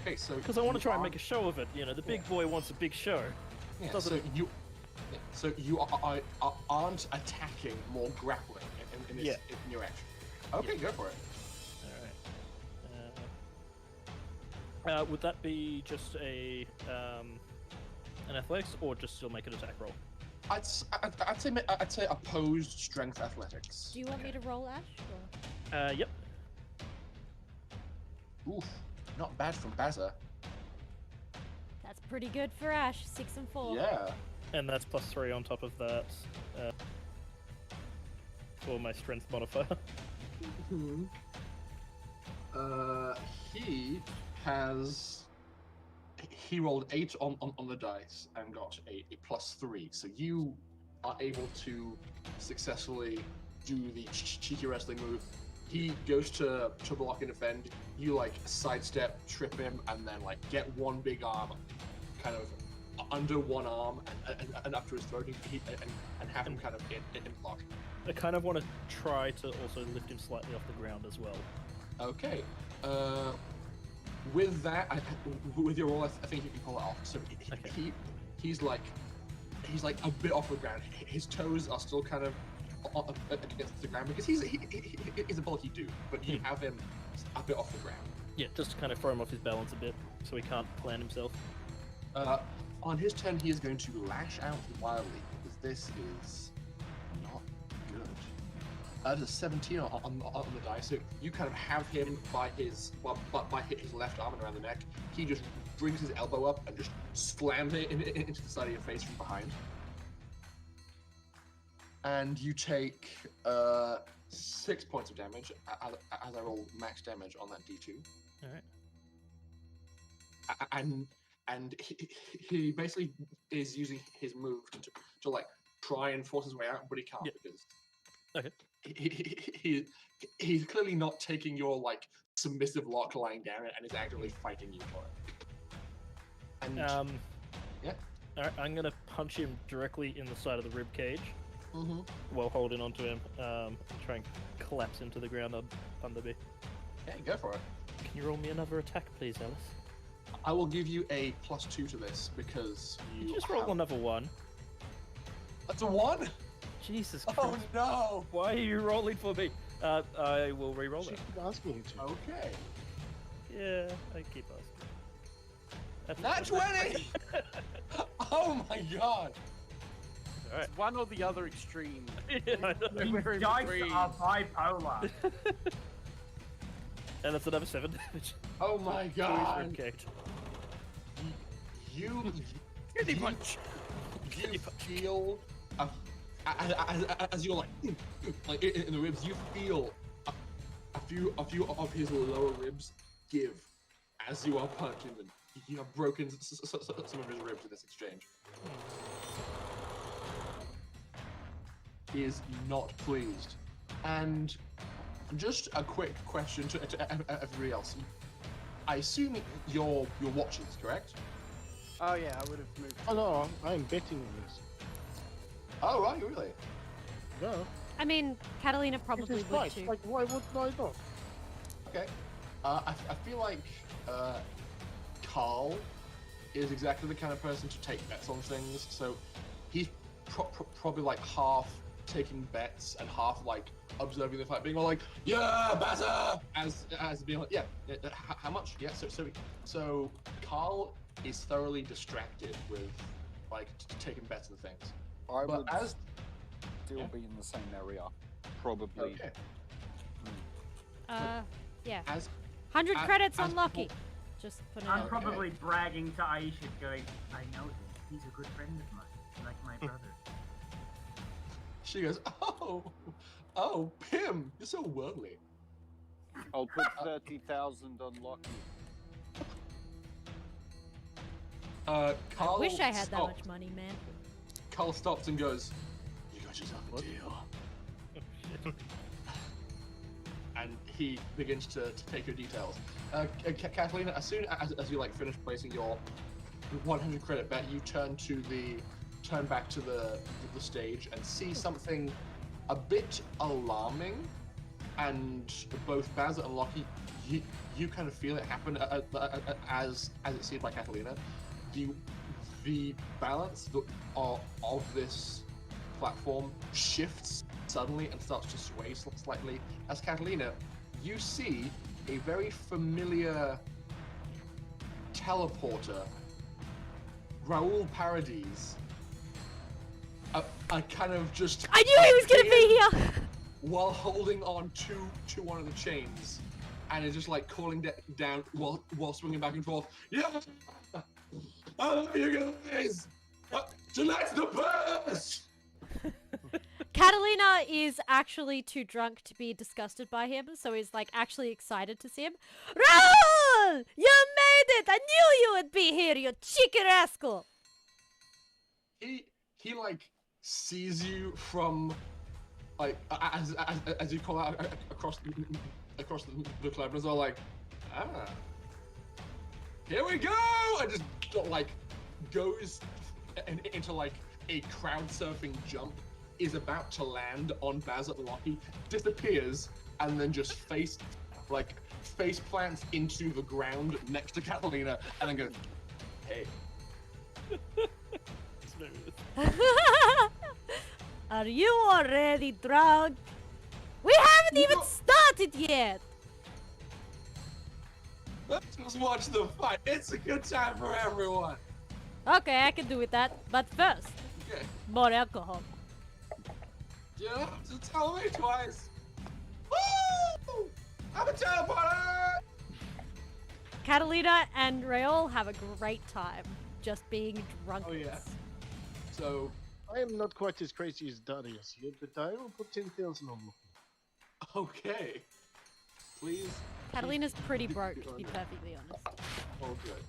A: Okay, so
E: Because I want to try and make a show of it. You know, the big boy wants a big show.
A: Yeah,
E: doesn't-
A: so you aren't attacking, more grappling in this, in your action. Okay, go for it.
E: Alright. Would that be just an athletics, or just still make an attack roll?
A: I'd say opposed strength athletics.
D: Do you want me to roll Ash? Or?
E: Yep.
A: Oof, not bad from Bazza.
D: That's pretty good for Ash. 6 and 4.
A: Yeah.
E: And that's +3 on top of that for my strength modifier.
A: He rolled 8 on the dice and got a +3. So you are able to successfully do the cheeky wrestling move. He goes to block and defend. You like sidestep, trip him, and then like get one big arm, kind of under one arm and up to his throat, and have him kind of in block.
E: I kind of want to try to also lift him slightly off the ground as well.
A: Okay. With that, with your roll, I think you can pull it off. So he's like a bit off the ground. His toes are still kind of against the ground because he's a bulky dude, but you have him a bit off the ground.
E: Yeah, just to kind of throw him off his balance a bit, so he can't plant himself.
A: On his turn, he is going to lash out wildly because this is not good. There's a 17 on the dice, so you kind of have him by his left arm and around the neck. He just brings his elbow up and just slams it into the side of your face from behind. And you take 6 points of damage as I roll max damage on that D2.
E: All
A: right. And he basically is using his move to like try and force his way out, but he can't because he's clearly not taking your like submissive lock lying down and is actively fighting you for it. And yeah.
E: All right, I'm gonna punch him directly in the side of the rib cage while holding onto him. Try and collapse him to the ground under me.
A: Yeah, go for it.
E: Can you roll me another attack, please, Alice?
A: I will give you a +2 to this because you
E: just roll another 1.
A: That's a 1?
E: Jesus Christ.
A: Oh no!
E: Why are you rolling for me? I will re-roll it.
C: She keep asking you to.
A: Okay.
E: Yeah, I keep asking.
A: Not 20! Oh my god!
E: Alright.
B: One or the other extreme.
E: Yeah, I know.
G: These dice are bipolar.
E: And that's another 7 damage.
A: Oh my god! You
E: punch.
A: You feel as you're like in the ribs, you feel a few of his lower ribs give as you are punching them. You have broken some of his ribs in this exchange. He is not pleased. And just a quick question to everybody else. I assume you're watching this, correct?
B: Oh yeah, I would have moved.
C: Oh no, I'm betting on this.
A: Oh right, really?
C: No.
D: I mean, Katalina probably would
C: right.
D: too.
C: Like, why would I not?
A: Okay. I feel like Carl is exactly the kind of person to take bets on things. So he's probably like half taking bets and half like observing the fight, being all like, "Yeah, better," as being like, "Yeah, how much?" Yeah. So Carl is thoroughly distracted with like taking bets and things.
F: I
A: But
F: would
A: as
F: still be in the same area, probably.
A: okay.
D: Yeah.
A: As
D: 100 credits
A: as
D: on Lucky. Just put it
G: I'm
D: out.
G: probably bragging to Aisha, going, I know him. He's a good friend of mine, like my brother.
A: She goes, "Oh, Pim, you're so worldly."
F: I'll put 30,000 on Locky.
A: Carl
D: I wish I had that
A: stopped.
D: much money, man.
A: Carl stops and goes, "You got yourself a deal." And he begins to take your details. Katalina, as soon as you like finish placing your 100 credit bet, you turn back to the stage and see something a bit alarming. And both Baz and Lockie, you kind of feel it happen as it's seen by Katalina. The balance of this platform shifts suddenly and starts to sway slightly. As Katalina, you see a very familiar teleporter, Raoul Paradis, a kind of just...
D: I knew he was gonna be here!
A: While holding on to one of the chains, and is just like calling down while swinging back and forth. Yeah, I love you guys. Tonight's the best.
D: Catalina is actually too drunk to be disgusted by him, so he's like actually excited to see him. Raul! You made it! I knew you would be here, you cheeky rascal!
A: He like sees you from like as you call out across the club, and is all like, here we go! And just like goes into like a crowd surfing jump, is about to land on Baz at the Rocky, disappears, and then just face plants into the ground next to Katalina, and then goes, hey.
D: Are you already drunk? We haven't even started yet!
A: Let's just watch the fight. It's a good time for everyone.
D: Okay, I can do with that. But first,
A: Okay.
D: more alcohol.
A: You don't have to tell me twice. Woo! I'm a teleporter!
D: Catalina and Raoul have a great time just being drunk.
A: Oh yeah. So,
C: I am not quite as crazy as Darius here, but I will put 10,000 on looking.
A: okay. Please.
D: Catalina's pretty broke, to be perfectly honest.
A: Oh, good.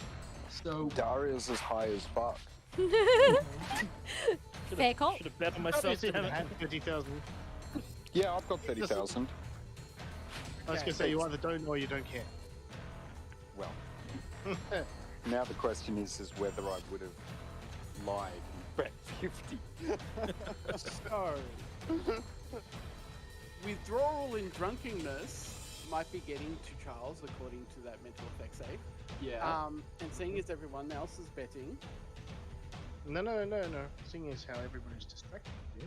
A: So,
F: Darius is high as fuck.
D: Fair call.
E: Should have bet on myself.
C: Darius even
E: Damn it.
C: had 30,000.
F: Yeah, I've got 30,000.
C: I was gonna say you either don't or you don't care.
F: Well, now the question is whether I would have lied and bet 50.
B: So, withdrawal in drunkenness might be getting to Charles according to that mental effect save.
A: yeah.
B: And seeing as everyone else is betting,
C: No. Seeing as how everybody's distracted, yeah.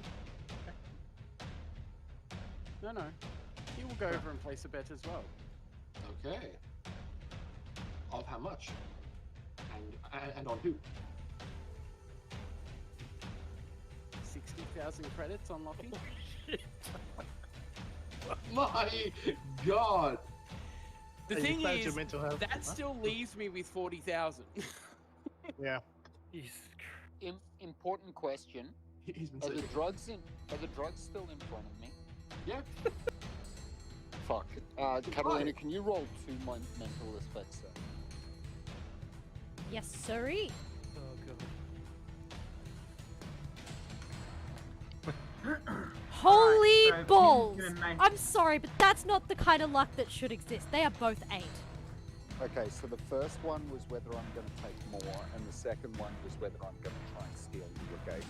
B: no, he will go over and place a bet as well.
A: Okay. Of how much? And on who?
B: 60,000 credits unlocking.
A: My God!
B: The
C: Hey, you
B: thing
C: found your
B: is,
C: mental health.
B: that still leaves me with 40,000.
C: Yeah.
E: Jesus
I: Important question.
A: He's been
I: Are the
A: sleeping.
I: drugs still in front of me?
A: Yeah.
F: Fuck. Katalina, can you roll 2 mental effects then?
D: Yes, sirree.
E: Oh god.
D: Holy
G: so if you
D: balls!
G: can imagine-
D: I'm sorry, but that's not the kind of luck that should exist. They are both 8.
F: Okay, so the first one was whether I'm going to take more, and the second one was whether I'm going to try and steal the regalia.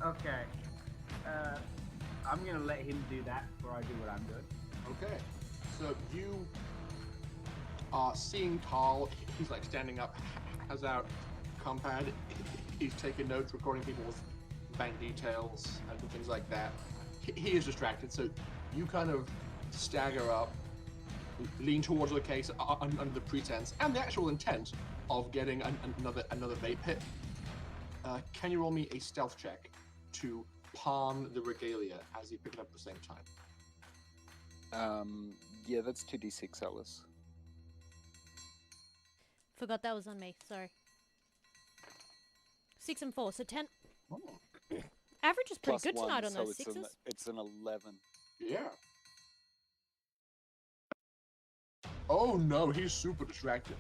G: Okay. I'm gonna let him do that before I do what I'm doing.
A: Okay. So you are seeing Carl. He's like standing up, has out compad. He's taking notes, recording people's bank details and things like that. He is distracted, so you kind of stagger up, lean towards the case under the pretense and the actual intent of getting another vape hit. Can you roll me a stealth check to palm the regalia as you pick it up at the same time?
F: Yeah, that's 2d6, Alice.
D: Forgot that was on me. Sorry. 6 and 4, so 10. Average is pretty
F: Plus
D: good
F: one,
D: tonight on
F: so
D: those
F: it's
D: sixes.
F: It's an 11.
A: Yeah. Oh no, he's super distracted.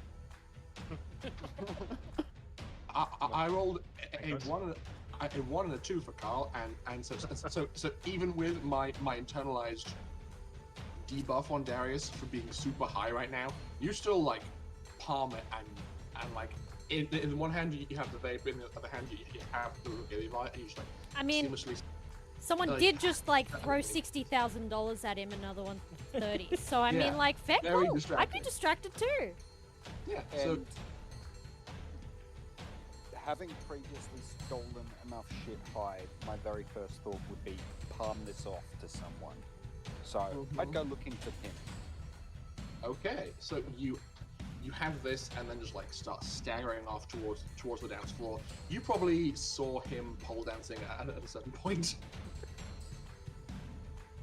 A: I rolled a 1 and a 2 for Carl, and so even with my internalized debuff on Darius for being super high right now, you still like palm it and like in one hand you have the vape, in the other hand you have the regalia, and you just like
D: I mean,
A: seamlessly.
D: someone
A: like-
D: did just like throw $60,000 at him, another one 30. So I
A: Yeah,
D: mean, like, fair
A: very
D: call. I'd be
A: distracted.
D: distracted too.
A: Yeah.
F: And
A: So
F: having previously stolen enough shit hide, my very first thought would be palm this off to someone. So I'd go looking for him.
A: okay, so you have this, and then just like start staggering off towards the dance floor. You probably saw him pole dancing at a certain point.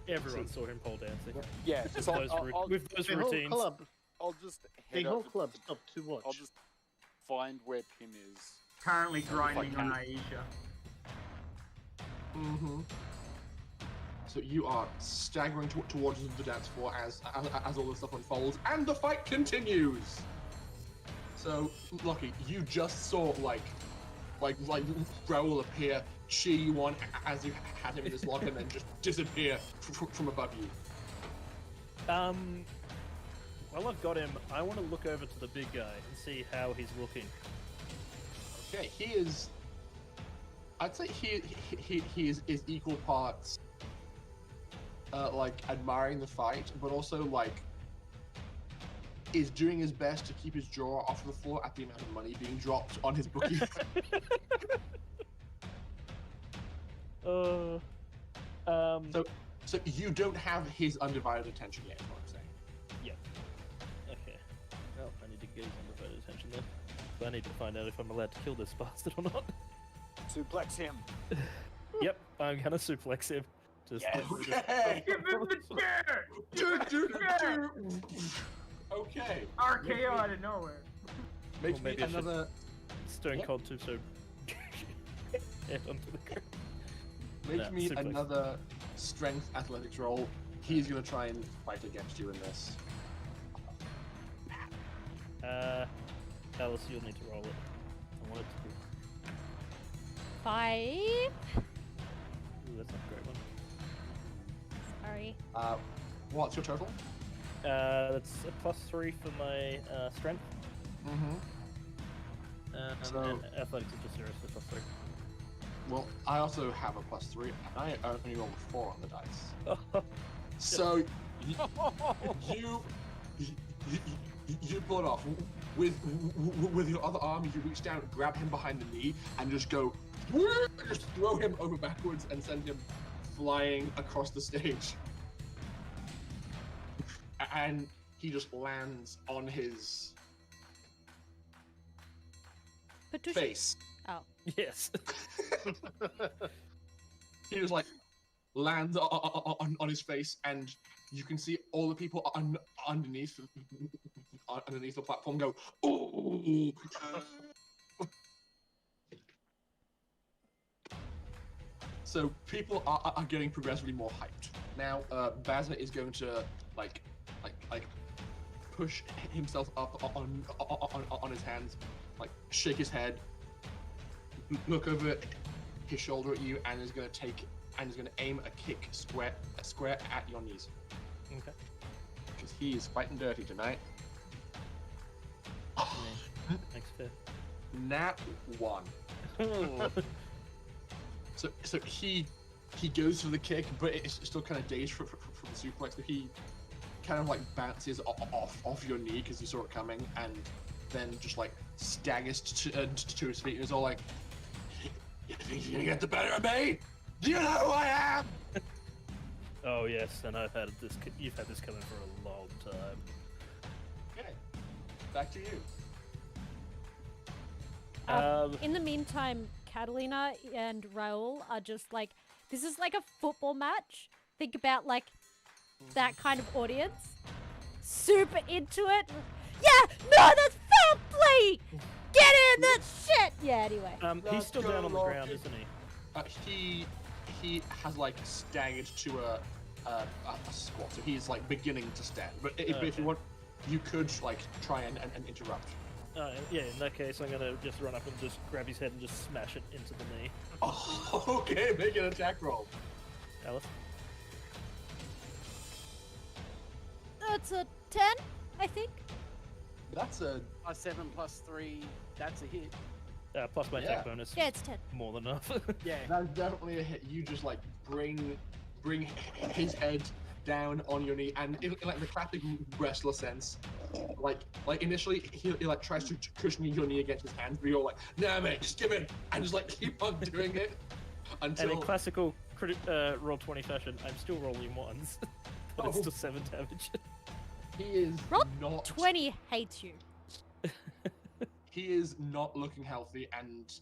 E: Everyone saw him pole dancing.
F: Yeah,
E: With
F: so
E: those, with those
C: The whole
E: routines.
C: club,
F: I'll just
C: the
F: head
C: whole
F: over
C: club
F: to-
C: stopped to watch.
F: I'll just find where Pim is.
G: Currently grinding on
F: can.
G: Aisha.
A: Mm-hmm. So you are staggering towards the dance floor as all this stuff unfolds, and the fight continues. So, Lucky, you just saw like Raoul appear, cheer you on as you had him in this lock, and then just disappear from above you.
E: While I've got him, I want to look over to the big guy and see how he's looking.
A: Okay, he is. I'd say he is equal parts. Like admiring the fight, but also like is doing his best to keep his jaw off the floor at the amount of money being dropped on his bookie. So you don't have his undivided attention yet, is what I'm saying.
E: Yeah. Okay. Well, I need to get his undivided attention then. So I need to find out if I'm allowed to kill this bastard or not.
I: Suplex him.
E: Yep, I'm gonna suplex him. Just
A: Okay.
G: Give him the chair!
A: Okay.
G: RKO out of nowhere.
A: Make
E: Or
A: me
E: maybe I should-
A: another.
E: Stone
A: Yep.
E: Cold too, so head onto the ground.
A: Make
E: No,
A: me
E: suplex.
A: another strength athletics roll. He's gonna try and fight against you in this.
E: Alice, you'll need to roll it. I want it to be.
D: 5.
E: Ooh, that's not a great one.
D: Sorry.
A: What's your total?
E: That's a +3 for my strength.
A: Mm-hmm. So-
E: And athletics is just 0, so +3.
A: Well, I also have a +3, and I only rolled a 4 on the dice. So you pull it off with your other arm. You reach down, grab him behind the knee, and just go, just throw him over backwards and send him flying across the stage. And he just lands on his
D: Patusha.
A: face.
D: Oh.
E: Yes.
A: He just like lands on his face, and you can see all the people underneath the platform go, "Ooh!" So people are getting progressively more hyped. Now, Bazza is going to like push himself up on his hands, like shake his head, look over his shoulder at you, and is going to aim a kick square at your knees.
E: Okay.
A: Because he is fighting dirty tonight.
E: Thanks, fair.
A: Nat 1.
E: Oh.
A: So he goes for the kick, but it's still kind of dazed from the suplex. So he kind of like bounces off your knee because you saw it coming, and then just like staggers to his feet and is all like, "You think you're gonna get the better of me? Do you know who I am?"
E: Oh yes, and you've had this coming for a long time.
A: Okay, back to you.
D: In the meantime, Katalina and Raoul are just like, this is like a football match. Think about like that kind of audience. Super into it. Yeah, no, that's foul play! Get in that shit! Yeah, anyway.
E: He's still down on the ground, isn't he?
A: He has like staggered to a squat, so he's like beginning to stand. But if you want, you could like try and interrupt.
E: Yeah, in that case, I'm gonna just run up and just grab his head and just smash it into the knee.
A: Oh, okay, make an attack roll.
E: Alice?
D: That's a 10, I think.
A: That's a
B: +7 +3. That's a hit.
E: Plus my
A: Yeah.
E: attack bonus.
D: Yeah, it's 10.
E: More than enough.
B: Yeah.
A: that's definitely a hit. You just like bring his head down on your knee, and in like the classic wrestler sense, like initially he like tries to cushion your knee against his hands, but you're like, nah mate, just give it, and just like keep on doing it until.
E: And in classical roll 20 fashion, I'm still rolling ones, but it's still 7 damage.
A: He is
D: Roll
A: not
D: 20 hates you.
A: He is not looking healthy, and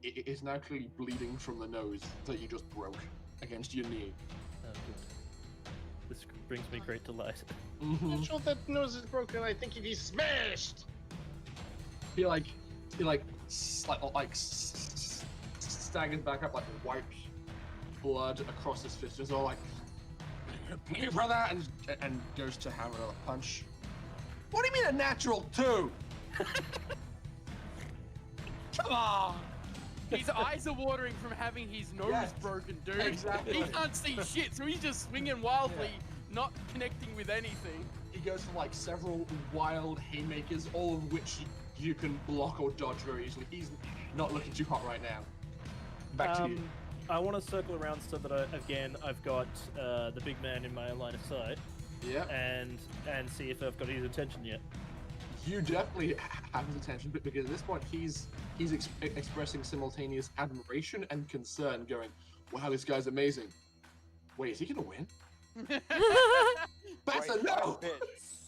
A: it is now clearly bleeding from the nose that you just broke against your knee.
E: Oh, good. This brings me great delight.
A: Mm-hmm.
C: I'm not sure that nose is broken. I think it is smashed.
A: He staggers back up, like blood across his fist. He's all like, brother, and goes to hammer a punch. What do you mean a natural 2? Come on!
B: His eyes are watering from having his nose
A: Yes,
B: broken, dude.
A: exactly.
B: He can't see shit, so he's just swinging wildly, not connecting with anything.
A: He goes for like several wild haymakers, all of which you can block or dodge very easily. He's not looking too hot right now. Back to you.
E: I want to circle around so that I've got the big man in my line of sight.
A: Yeah.
E: And see if I've got his attention yet.
A: You definitely have his attention, but because at this point he's expressing simultaneous admiration and concern, going, "Wow, this guy's amazing." Wait, is he gonna win? That's a no.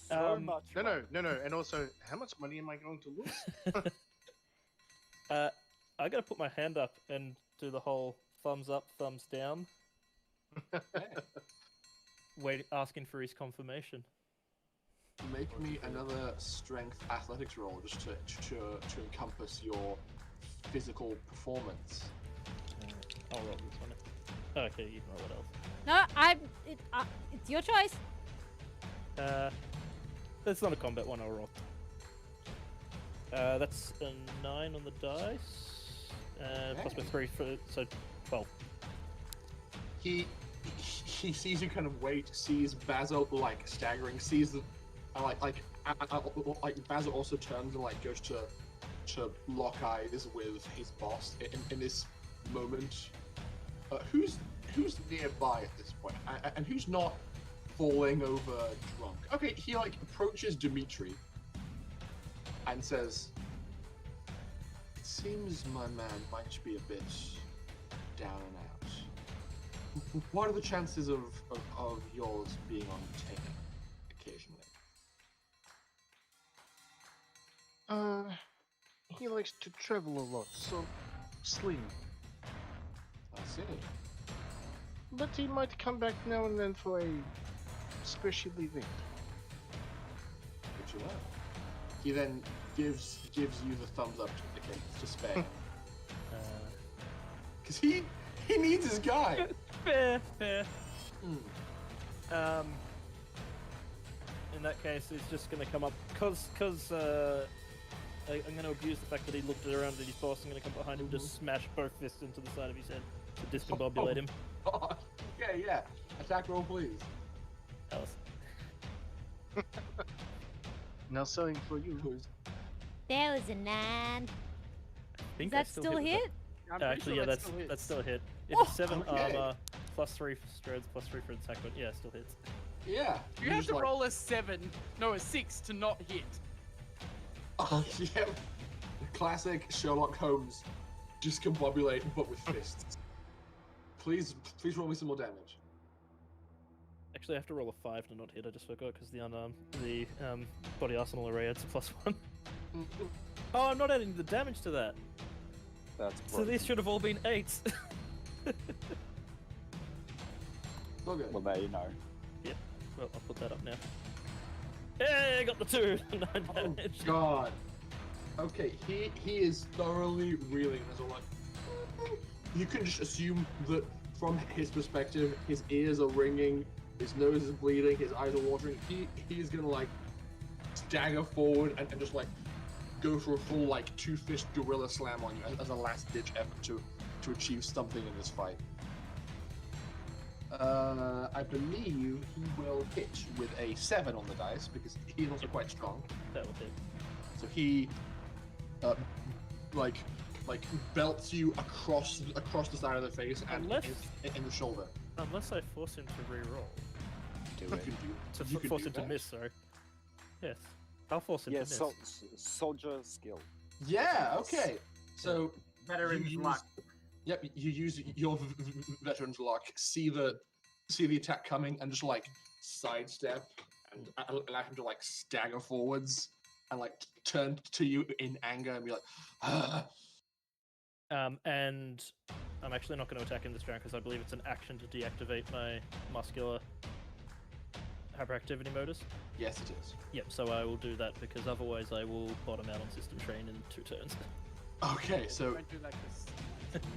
F: So much.
C: No. And also, how much money am I going to lose?
E: I gotta put my hand up and do the whole thumbs up, thumbs down. Asking for his confirmation.
A: Make me another strength athletics roll just to encompass your physical performance.
E: I'll roll this one. Okay, you can roll it else.
D: No, it's your choice.
E: That's not a combat one. I'll roll. That's a 9 on the dice, plus my 3 so 12.
A: He sees you kind of wait, sees Basil like staggering, sees the like Basil also turns and like goes to lock eyes with his boss in this moment. Who's nearby at this point, and who's not falling over drunk? Okay, he like approaches Dimitri and says, "It seems my man might be a bit down and out. What are the chances of yours being on taking occasionally?"
C: He likes to travel a lot, so slim.
A: I see.
C: But he might come back now and then for a special event.
A: Good to know. He then gives you the thumbs up to indicate to spare. Because he needs his guy.
E: Fair.
A: Hmm.
E: In that case, it's just going to come up because I'm going to abuse the fact that he looked around at his boss. I'm going to come behind him, just smash both fists into the side of his head to discombobulate him.
A: God. Okay, yeah. Attack roll, please.
E: Alice.
C: Now sewing for you.
D: There was a 9.
E: I think
D: Does
E: I
D: that still
E: with
D: hit?
B: I'm pretty
E: Actually,
B: sure
E: yeah,
B: that still
E: that's
B: hits.
E: still a hit. It's
D: Oh,
E: a 7
A: okay.
E: armor, plus 3 for strength, plus 3 for attack, but yeah, it still hits.
A: Yeah.
B: You have
A: just
B: to
A: like,
B: roll a 6 to not hit.
A: Oh, yeah. Classic Sherlock Holmes. Discombobulate, but with fists. Please roll me some more damage.
E: Actually, I have to roll a 5 to not hit. I just forgot because the body arsenal array adds a +1. Oh, I'm not adding the damage to that.
F: That's
E: So these should have all been 8s.
A: So good.
F: Well, there you know.
E: Well, I'll put that up now. Hey, I got the 2! 9
A: Oh
E: damage.
A: God. Okay, he is thoroughly reeling. There's all like, you can just assume that from his perspective, his ears are ringing, his nose is bleeding, his eyes are watering. He's gonna like stagger forward and just like go for a full like 2-fist gorilla slam on you as a last ditch effort to achieve something in this fight. I believe he will hit with a 7 on the dice because he's also quite strong.
E: That will hit.
A: So he, like belts you across the side of the face and in the shoulder.
E: Unless I force him to re-roll.
F: Do
A: You
F: it.
A: can do.
E: To
A: you can
E: force
A: do
E: him to
A: that.
E: miss, sorry. Yes. I'll force him
F: Yeah,
E: to miss.
F: soldier skill.
A: Yeah. Okay. So
G: Veteran's
A: you
G: luck.
A: Yep. You use your veteran's luck. See the attack coming and just like sidestep and allow him to like stagger forwards and like turn to you in anger and be like, "Ah."
E: And I'm actually not going to attack him this round because I believe it's an action to deactivate my muscular hyperactivity modus.
A: Yes, it is.
E: Yep, so I will do that because otherwise I will bottom out on system train in 2 turns.
A: Okay. So
B: Don't do that 'cause it's going to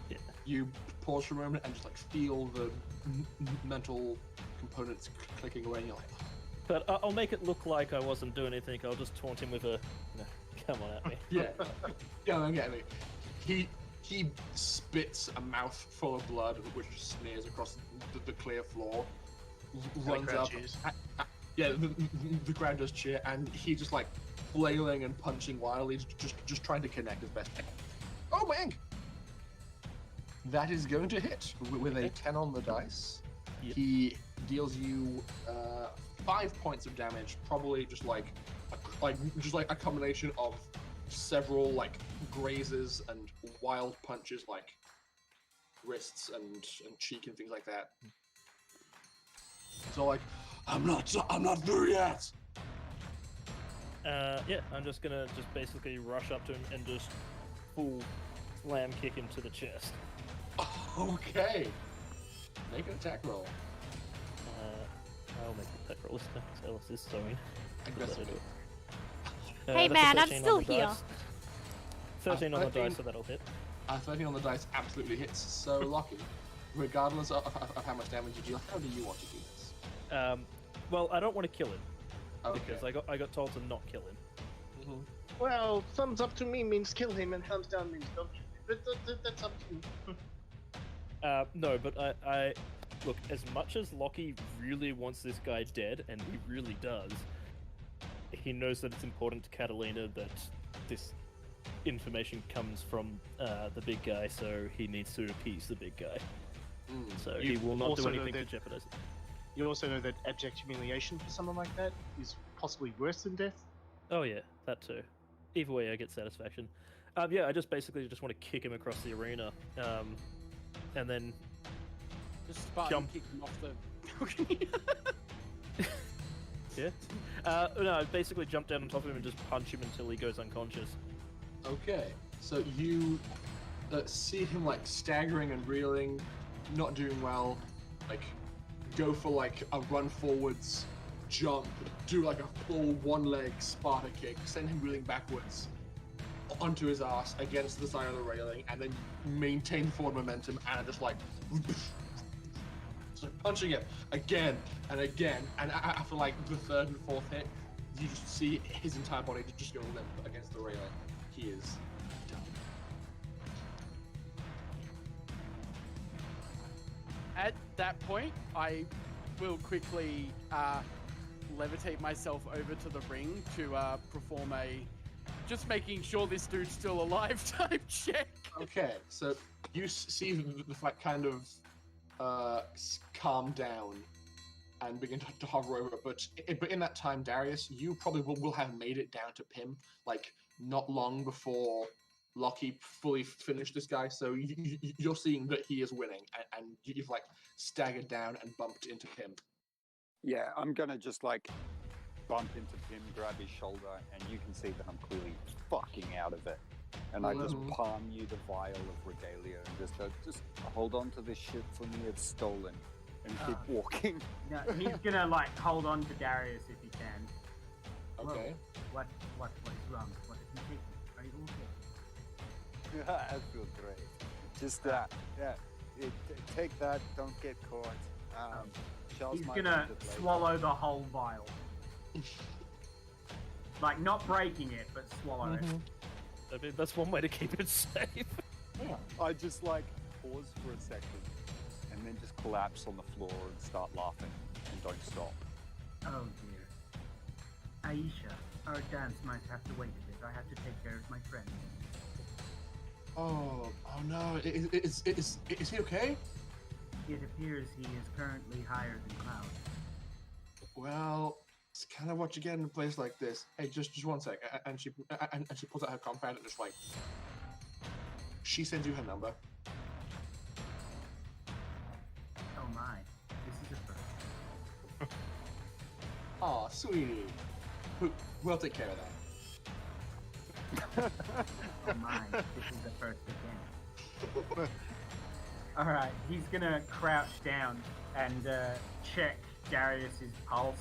B: kill you.
A: you pause for a moment and just like feel the mental components clicking away, and you're like,
E: But I'll make it look like I wasn't doing anything. I'll just taunt him with a, come on at me.
A: yeah, don't get me. He spits a mouthful of blood, which smears across the clear floor. Runs up. Yeah, the crowd does cheer, and he just like flailing and punching wildly, just trying to connect as best he can. Oh, my ink! That is going to hit with a 10 on the dice.
E: Yep.
A: He deals you 5 points of damage, probably just like a combination of several like grazes and wild punches, like wrists and cheek and things like that. So like, I'm not through yet.
E: Yeah, I'm just gonna basically rush up to him and just full slam kick him to the chest.
A: Okay. Make an attack roll.
E: I'll make the attack roll this time because Alice is sewing.
A: Aggressively.
D: Hey,
E: That's a
D: man, I'm
E: 13 on
D: still
E: the
D: here.
E: dice. 13 on the
A: 13.
E: dice, so that'll hit.
A: 13 on the dice absolutely hits. So lucky. Regardless of how much damage you deal, how do you want to do this?
E: Well, I don't want to kill him
A: Okay.
E: because I got told to not kill him.
C: Well, thumbs up to me means kill him, and thumbs down means don't kill him. But that's up to you.
E: No, but I look, as much as Lockie really wants this guy dead, and he really does, he knows that it's important to Katalina that this information comes from the big guy, so he needs to appease the big guy. So he will not do
C: also know
E: anything to
C: that-
E: jeopardize it.
C: You also know that abject humiliation for someone like that is possibly worse than death.
E: Oh yeah, that too. Either way, I get satisfaction. Yeah, I just basically just want to kick him across the arena, and then
B: Just Spartan
E: Jump.
B: kick him off the.
E: yeah. No, I basically jump down on top of him and just punch him until he goes unconscious.
A: Okay. So you see him like staggering and reeling, not doing well. Like, go for like a run forwards, jump, do like a full one-leg Sparta kick, send him reeling backwards onto his ass against the side of the railing, and then maintain forward momentum and just like punching him again and again. And after like the third and fourth hit, you just see his entire body just go limp against the railing. He is done.
B: At that point, I will quickly levitate myself over to the ring to perform a just making sure this dude's still alive type check.
A: Okay, so you see the flag kind of calm down and begin to hover over, but in that time, Darius, you probably will have made it down to Pim, like not long before Lockie fully finished this guy. So you're seeing that he is winning, and you've like staggered down and bumped into Pim.
F: Yeah, I'm gonna just like bump into Pim, grab his shoulder, and you can see that I'm clearly fucking out of it. And I just palm you the vial of regalia and just go, just hold on to this shit for me, it's stolen, and keep walking.
G: No, he's gonna like hold on to Darius if he can.
A: Okay.
G: Whoa, what is wrong? What did you take? Are you okay?
F: I feel great. Just take that, don't get caught. Charles
G: He's
F: might
G: gonna
F: want it later.
G: swallow the whole vial. Like not breaking it, but swallow it.
E: I mean, that's one way to keep it safe.
F: I just like pause for a second and then just collapse on the floor and start laughing and don't stop.
G: Oh dear. Aisha, our dance might have to wait a bit. I have to take care of my friend.
A: Oh no! Is he okay?
G: It appears he is currently higher than Cloud.
A: Well, it's kind of what you get in a place like this. Hey, just one sec. And she pulls out her compound and just like she sends you her number.
G: Oh my, this is a first.
A: Aw, sweetie. We'll take care of that.
G: Oh my, this is the first again. Alright, he's gonna crouch down and check Darius's pulse,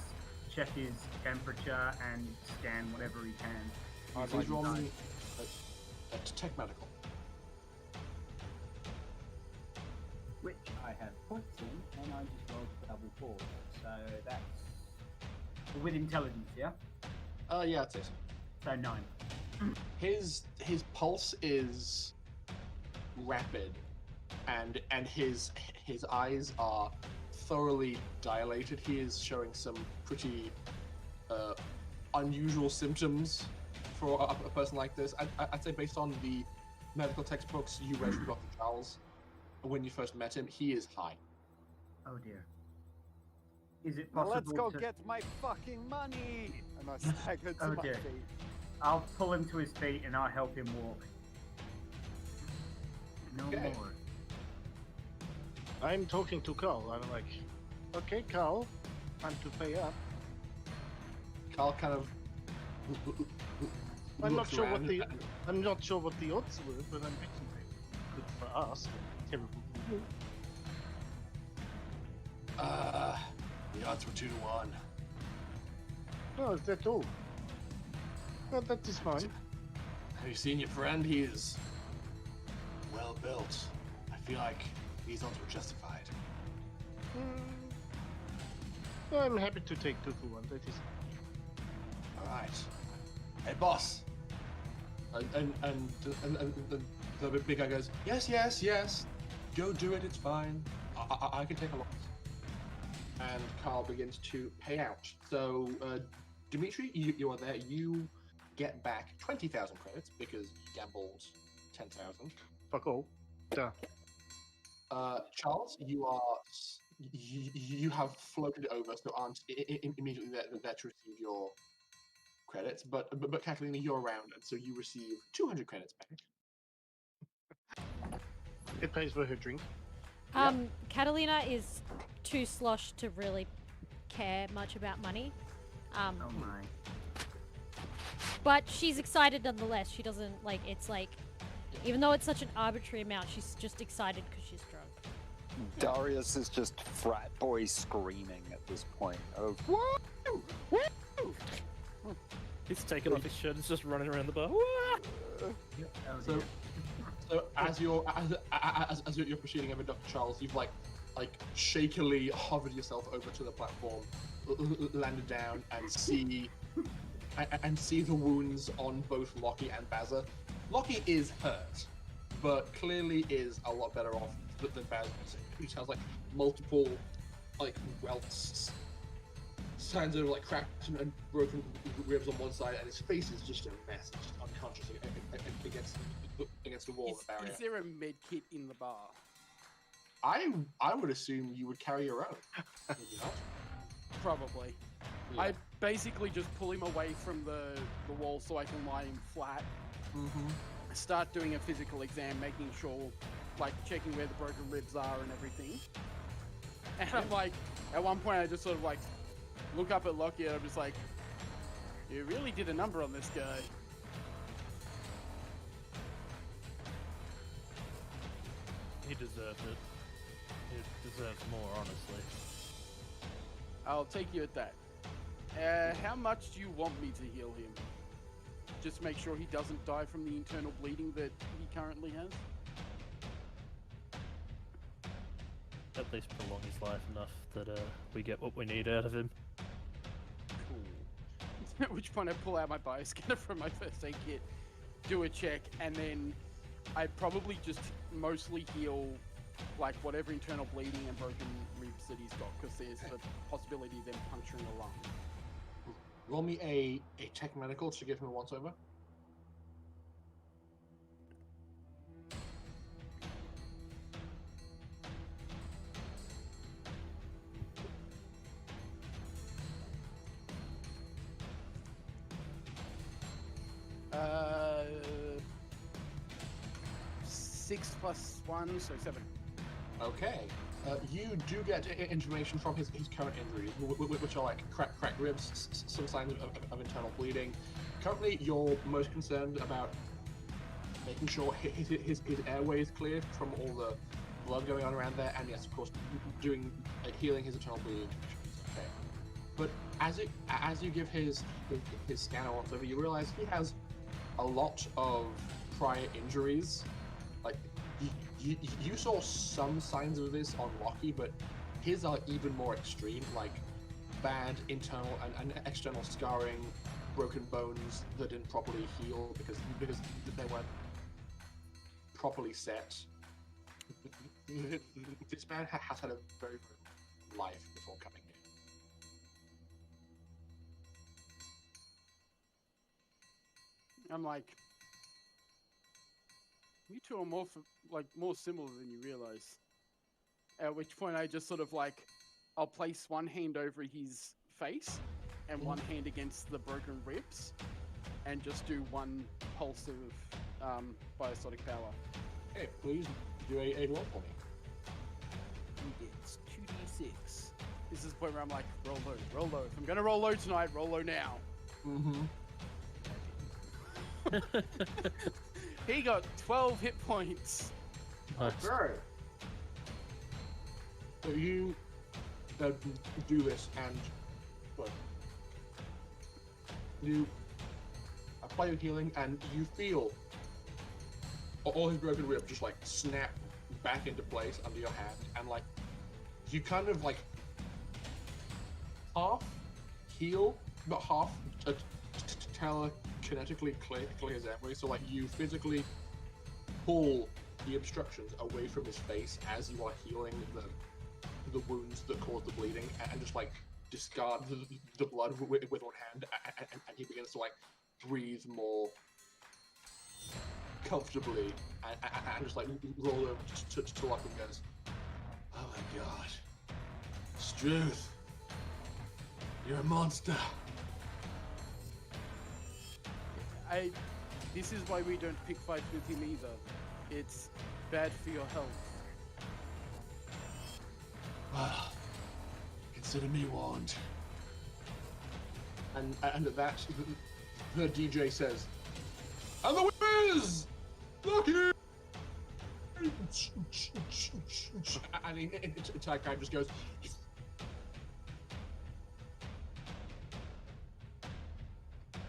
G: check his temperature, and scan whatever he can.
A: Please roll me a detect medical.
G: which I have points in, and I just rolled double 4. So that's with intelligence, yeah?
A: Yeah, I'd say so.
G: So 9.
A: His pulse is rapid, and his eyes are thoroughly dilated. He is showing some pretty unusual symptoms for a person like this. I'd say based on the medical textbooks you read from Dr. Charles when you first met him, he is high.
G: Oh dear. Is it
F: Now
G: possible
F: let's go
G: to...
F: get my fucking money! And I staggered to
G: Oh
F: my
G: dear.
F: feet.
G: I'll pull him to his feet and I'll help him walk. No
A: Okay.
G: more.
C: I'm talking to Carl. I'm like, okay, Carl, time to pay up.
A: Carl kind of
C: I'm not
A: looks
C: sure what
A: around
C: the
A: and-
C: I'm not sure what the odds were, but I'm betting they're good for us. Terrible for you.
A: The odds were 2 to 1.
C: No, is that all? No, that is fine.
A: Have you seen your friend? He is well built. I feel like these odds were justified.
C: I'm happy to take 2 to 1. That is.
A: All right. Hey, boss. And the big guy goes, yes. Go do it. It's fine. I can take a loss. And Carl begins to pay out. So, Dimitri, you are there. You get back 20,000 credits because you gambled 10,000.
C: Fuck all. Duh.
A: Charles, you have floated over, so aren't immediately there to receive your credits. But Katalina, you're around, and so you receive 200 credits back.
C: It pays for her drink.
D: Catalina is too sloshed to really care much about money.
G: Oh my.
D: But she's excited nonetheless. She doesn't it's even though it's such an arbitrary amount, she's just excited because she's drunk.
F: Darius is just frat boy screaming at this point of woo! Woo!
E: He's taking off his shirt. He's just running around the bar.
G: Oh
A: So,
G: dear.
A: so as you're proceeding over Dr. Charles, you've like shakily hovered yourself over to the platform, landed down, and see the wounds on both Lockie and Bazza. Lockie is hurt, but clearly is a lot better off than Bazza, who has like multiple welts, signs of cracks and broken ribs on one side, and his face is just a mess, just unconscious against the wall.
B: Is there a med kit in the bar?
A: I would assume you would carry your own. Would you not?
B: Probably.
A: Yeah.
B: I basically just pull him away from the wall so I can lie him flat.
A: Mm-hmm.
B: Start doing a physical exam, making sure, checking where the broken ribs are and everything. And I'm at one point I just sort of look up at Lockie and I'm just like, you really did a number on this guy.
E: He deserved it. He deserves more, honestly.
B: I'll take you at that. How much do you want me to heal him? Just make sure he doesn't die from the internal bleeding that he currently has?
E: At least prolong his life enough that we get what we need out of him.
B: Cool. At which point I pull out my bioscanner from my first aid kit, do a check, and then I'd probably just mostly heal whatever internal bleeding and broken ribs that he's got, because there's the possibility of them puncturing a lung.
A: Roll me a tech medical to give him a once over.
B: Uh, 6 plus 1, so 7.
A: Okay. You do get information from his current injuries, which are cracked ribs, some signs of internal bleeding. Currently, you're most concerned about making sure his airway is clear from all the blood going on around there, and yes, of course, doing healing his internal bleeding. Okay. But as you give his scanner once over, you realize he has a lot of prior injuries. you saw some signs of this on Rocky, but his are even more extreme, like bad internal and external scarring, broken bones that didn't properly heal because they weren't properly set. This man has had a very, very life before coming here.
B: I'm like, you two are more similar than you realize. At which point I just sort of like, I'll place one hand over his face and one hand against the broken ribs and just do one pulse of biosonic power.
A: Hey, please do a roll for me.
B: He gets 2d6. This is the point where I'm like, roll low, roll low. If I'm gonna roll low tonight, roll low now. He got 12 hit points.
E: Nice.
A: Okay. So you do this and well, you apply your healing and you feel all his broken ribs just like snap back into place under your hand, and like you kind of like half heal but half telekinetically clear his airway, so like you physically pull the obstructions away from his face as you are healing the wounds that cause the bleeding, and just like discard the blood with one hand, and he begins to like breathe more comfortably, and just like roll over to Locke and goes, "Oh my god, Struth, you're a monster."
B: This is why we don't pick fights with him either. It's bad for your health.
A: Well, consider me warned. And at that, the DJ says, "And the Wiz! Look here!" And the entire guy just goes,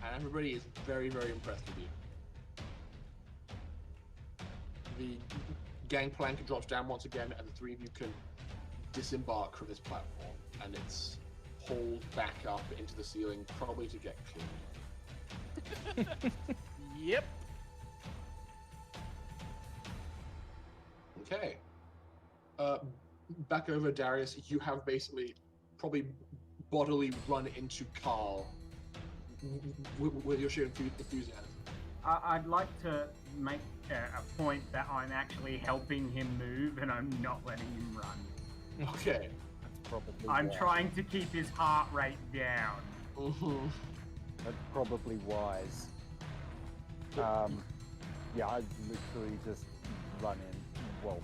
A: and everybody is very, very impressed with you. The gangplank drops down once again, and the three of you can disembark from this platform, and it's hauled back up into the ceiling, probably to get cleaned.
B: Yep.
A: Okay. Back over, Darius. You have basically probably bodily run into Carl with your sheer enthusiasm.
G: I'd like to make a point that I'm actually helping him move and I'm not letting him run.
A: Okay.
F: That's probably
G: I'm
F: wise.
G: trying to keep his heart rate down.
F: That's probably wise. Yeah, I'd literally just run in, well,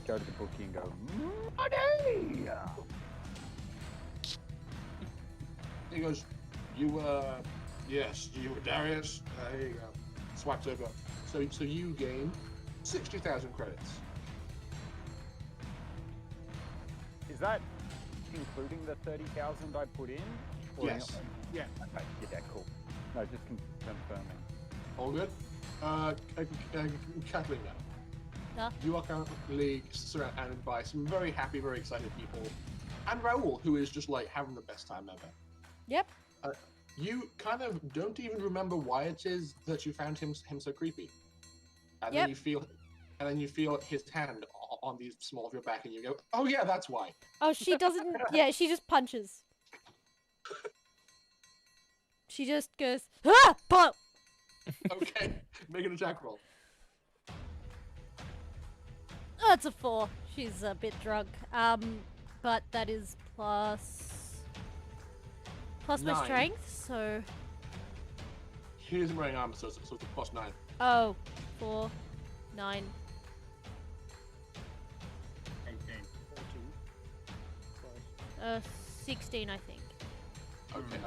F: go to the bookie and go, money!
A: He goes, yes, you were Darius. There you go. Swipes over. So you gain 60,000 credits.
F: Is that including the 30,000 I put in? Or
A: Yes.
F: not?
B: Yeah.
F: Okay, yeah, cool. No, just confirming.
A: All good? Katalina.
D: Yeah?
A: You are currently surrounded by some very happy, very excited people. And Raoul, who is just like having the best time ever.
D: Yep.
A: You kind of don't even remember why it is that you found him so creepy. And
D: Yep.
A: then you feel his hand on the small of your back, and you go, "Oh yeah, that's why."
D: Oh, she doesn't. Yeah, she just punches. She just goes, ah! Pop!
A: Okay, make an attack roll.
D: Oh, it's a 4. She's a bit drunk. But that is plus my
A: 9.
D: strength, so...
A: He isn't wearing armor, so it's a +9.
D: Oh, 4, 9.
G: 18.
D: 16, I think.
A: Okay,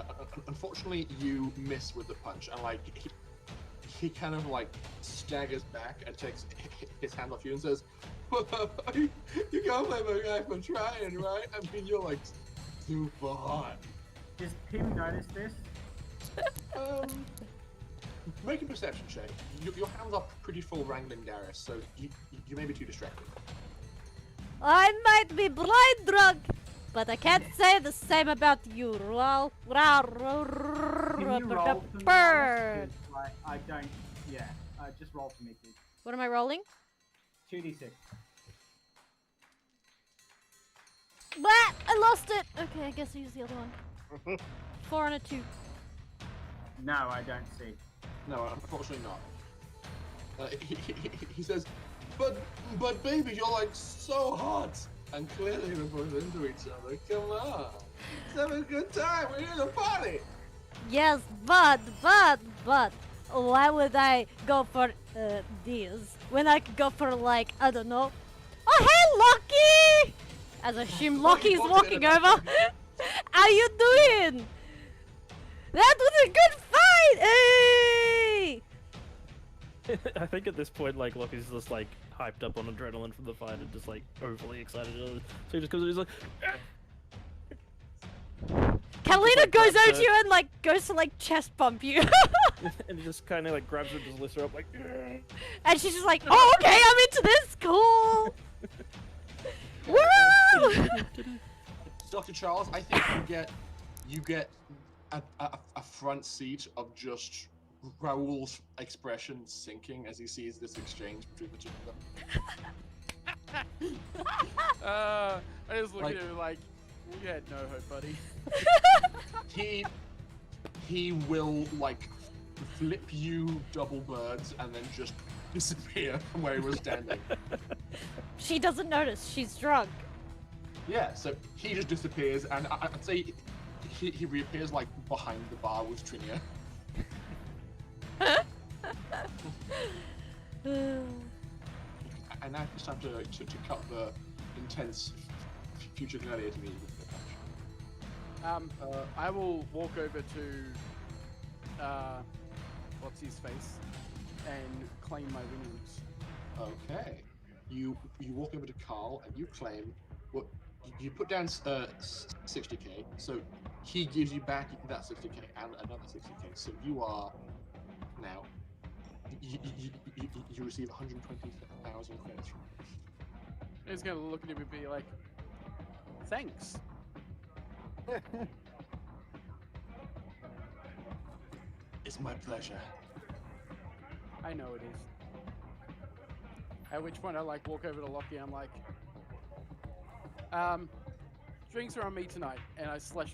A: unfortunately, you miss with the punch, and like he kind of like staggers back and takes his hand off you and says, "You can't blame a guy for trying, right? I mean, you're like super hot."
G: Does Pim notice this?
A: Make a perception check. Your hands are pretty full wrangling Darius, so you may be too distracted.
D: I might be blind drunk, but I can't say the same about you.
G: Can you roll for me, Alice? 'Cause, like, I don't. Yeah. Just roll for me, please.
D: What am I rolling?
G: 2d6.
D: Blah! I lost it! Okay, I guess I use the other one. 4 and a 2.
G: No, I don't see.
A: No, unfortunately not. He says, but baby, you're like so hot, and clearly we're both into each other. Come on, let's have a good time. We're here to party.
D: Yes, but, why would I go for these when I could go for, like, I don't know. Oh, hey, Loki! As I assume Loki's walking over. How you doing? That was a good fight! Hey!
E: I think at this point, like, Loki's just like hyped up on adrenaline from the fight and just like overly excited. So he just comes and he's like,
D: Katalina
E: like,
D: goes
E: grabs
D: over to you and like goes to like chest bump you.
E: and he just kind of like grabs her and just lifts her up like.
D: And she's just like, oh, okay, I'm into this. Cool. Woo!
A: Dr. Charles, I think you get a front seat of just Raoul's expression sinking as he sees this exchange between the two of them.
B: I just look at him like, you had no hope, buddy.
A: He will like flip you double birds and then just disappear from where he was standing.
D: She doesn't notice. She's drunk.
A: Yeah, so he just disappears, and I'd say he reappears like behind the bar with Trinia. And now it's time to cut the intense future gladiator meeting.
B: I will walk over to what's his face and claim my winnings.
A: Okay, you walk over to Carl and you claim what you put down 60k. So he gives you back that 60k and another 60k. So you are now you receive 120,000 credits from him.
B: He's gonna look at him and be like, "Thanks."
A: It's my pleasure.
B: I know it is. At which point I like walk over to Lockie and I'm like, drinks are on me tonight, and I swipe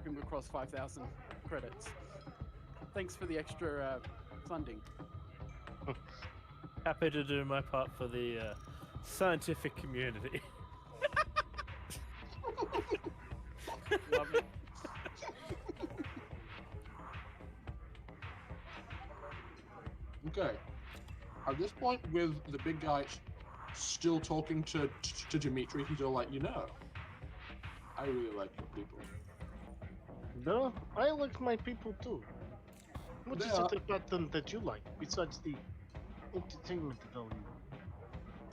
B: him across 5,000 credits. Thanks for the extra funding.
E: Happy to do my part for the scientific community.
B: Love it.
A: Okay. At this point, with the big guy still talking to Dimitri, he's all like, I really like your people.
C: No, I like my people too. What is
A: Yeah.
C: it about them that you like, besides the entertainment value?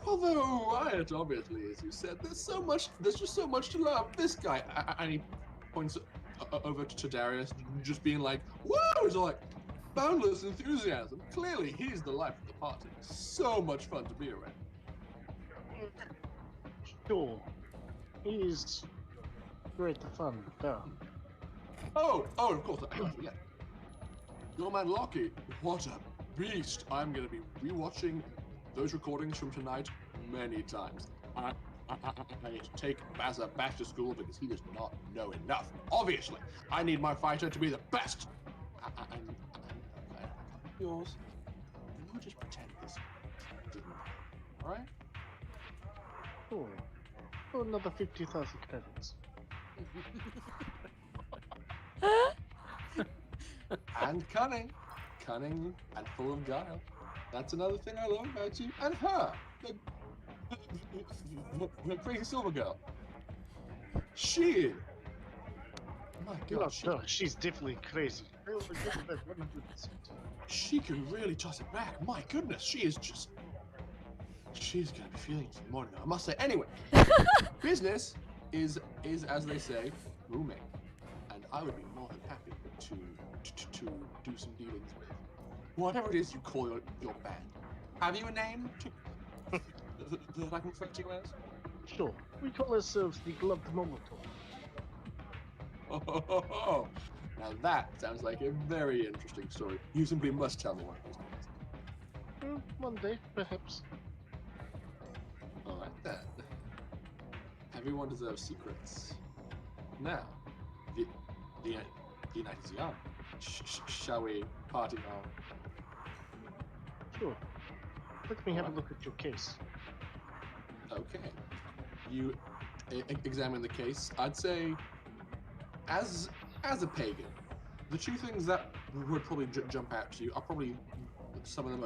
A: Although Riot, obviously, as you said, there's just so much to love. This guy, and he points over to Darius, just being like, whoa! He's all like, boundless enthusiasm. Clearly, he's the life of the party. So much fun to be around.
C: Sure. He is great fun, yeah.
A: Oh, of course, yeah. Your man Lockie, what a beast. I'm going to be rewatching those recordings from tonight many times. I need to take Bazza back to school because he does not know enough. Obviously, I need my fighter to be the best. And yours, and we'll just pretend this didn't happen, alright?
C: Oh, another 50,000 credits.
A: And cunning and full of guile. That's another thing I love about you. And her, the crazy silver girl. She, my God,
C: She's definitely crazy. I will give her that 100%.
A: she can really toss it back. My goodness, she's gonna be feeling it more now, I must say. Anyway, business is as they say, booming, and I would be more than happy to do some dealings with whatever it is you call your band. Have you a name that I can refer to you as?
C: Sure. We call ourselves the Gloved Molotov.
A: Oh, now that sounds like a very interesting story. You simply must tell me one of these days.
C: One day, perhaps.
A: All right then. Everyone deserves secrets. Now, the night is young. Shall we party now?
C: Sure. Let me have a look at your case.
A: Okay. You examine the case. I'd say, as a pagan, the two things that would probably jump out to you are probably some of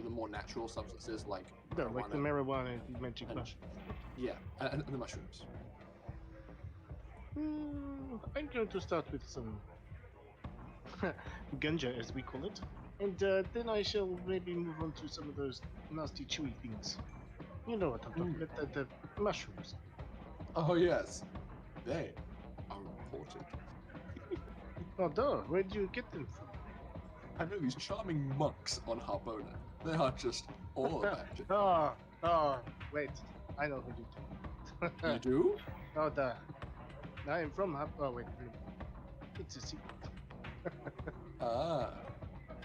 A: the more natural substances like
C: No, like the marijuana and magic
A: and-
C: mushroom.
A: yeah, and the mushrooms.
C: I'm going to start with some ganja, as we call it, and then I shall maybe move on to some of those nasty, chewy things. You know what I'm talking about, the mushrooms.
A: Oh yes, they are important.
C: Oh, duh, where do you get them from?
A: I know these charming monks on Harbona. They are just all about it.
C: Wait, I know who you do.
A: You do?
C: Oh, duh. I am from oh, wait, no. It's a secret.
A: Ah.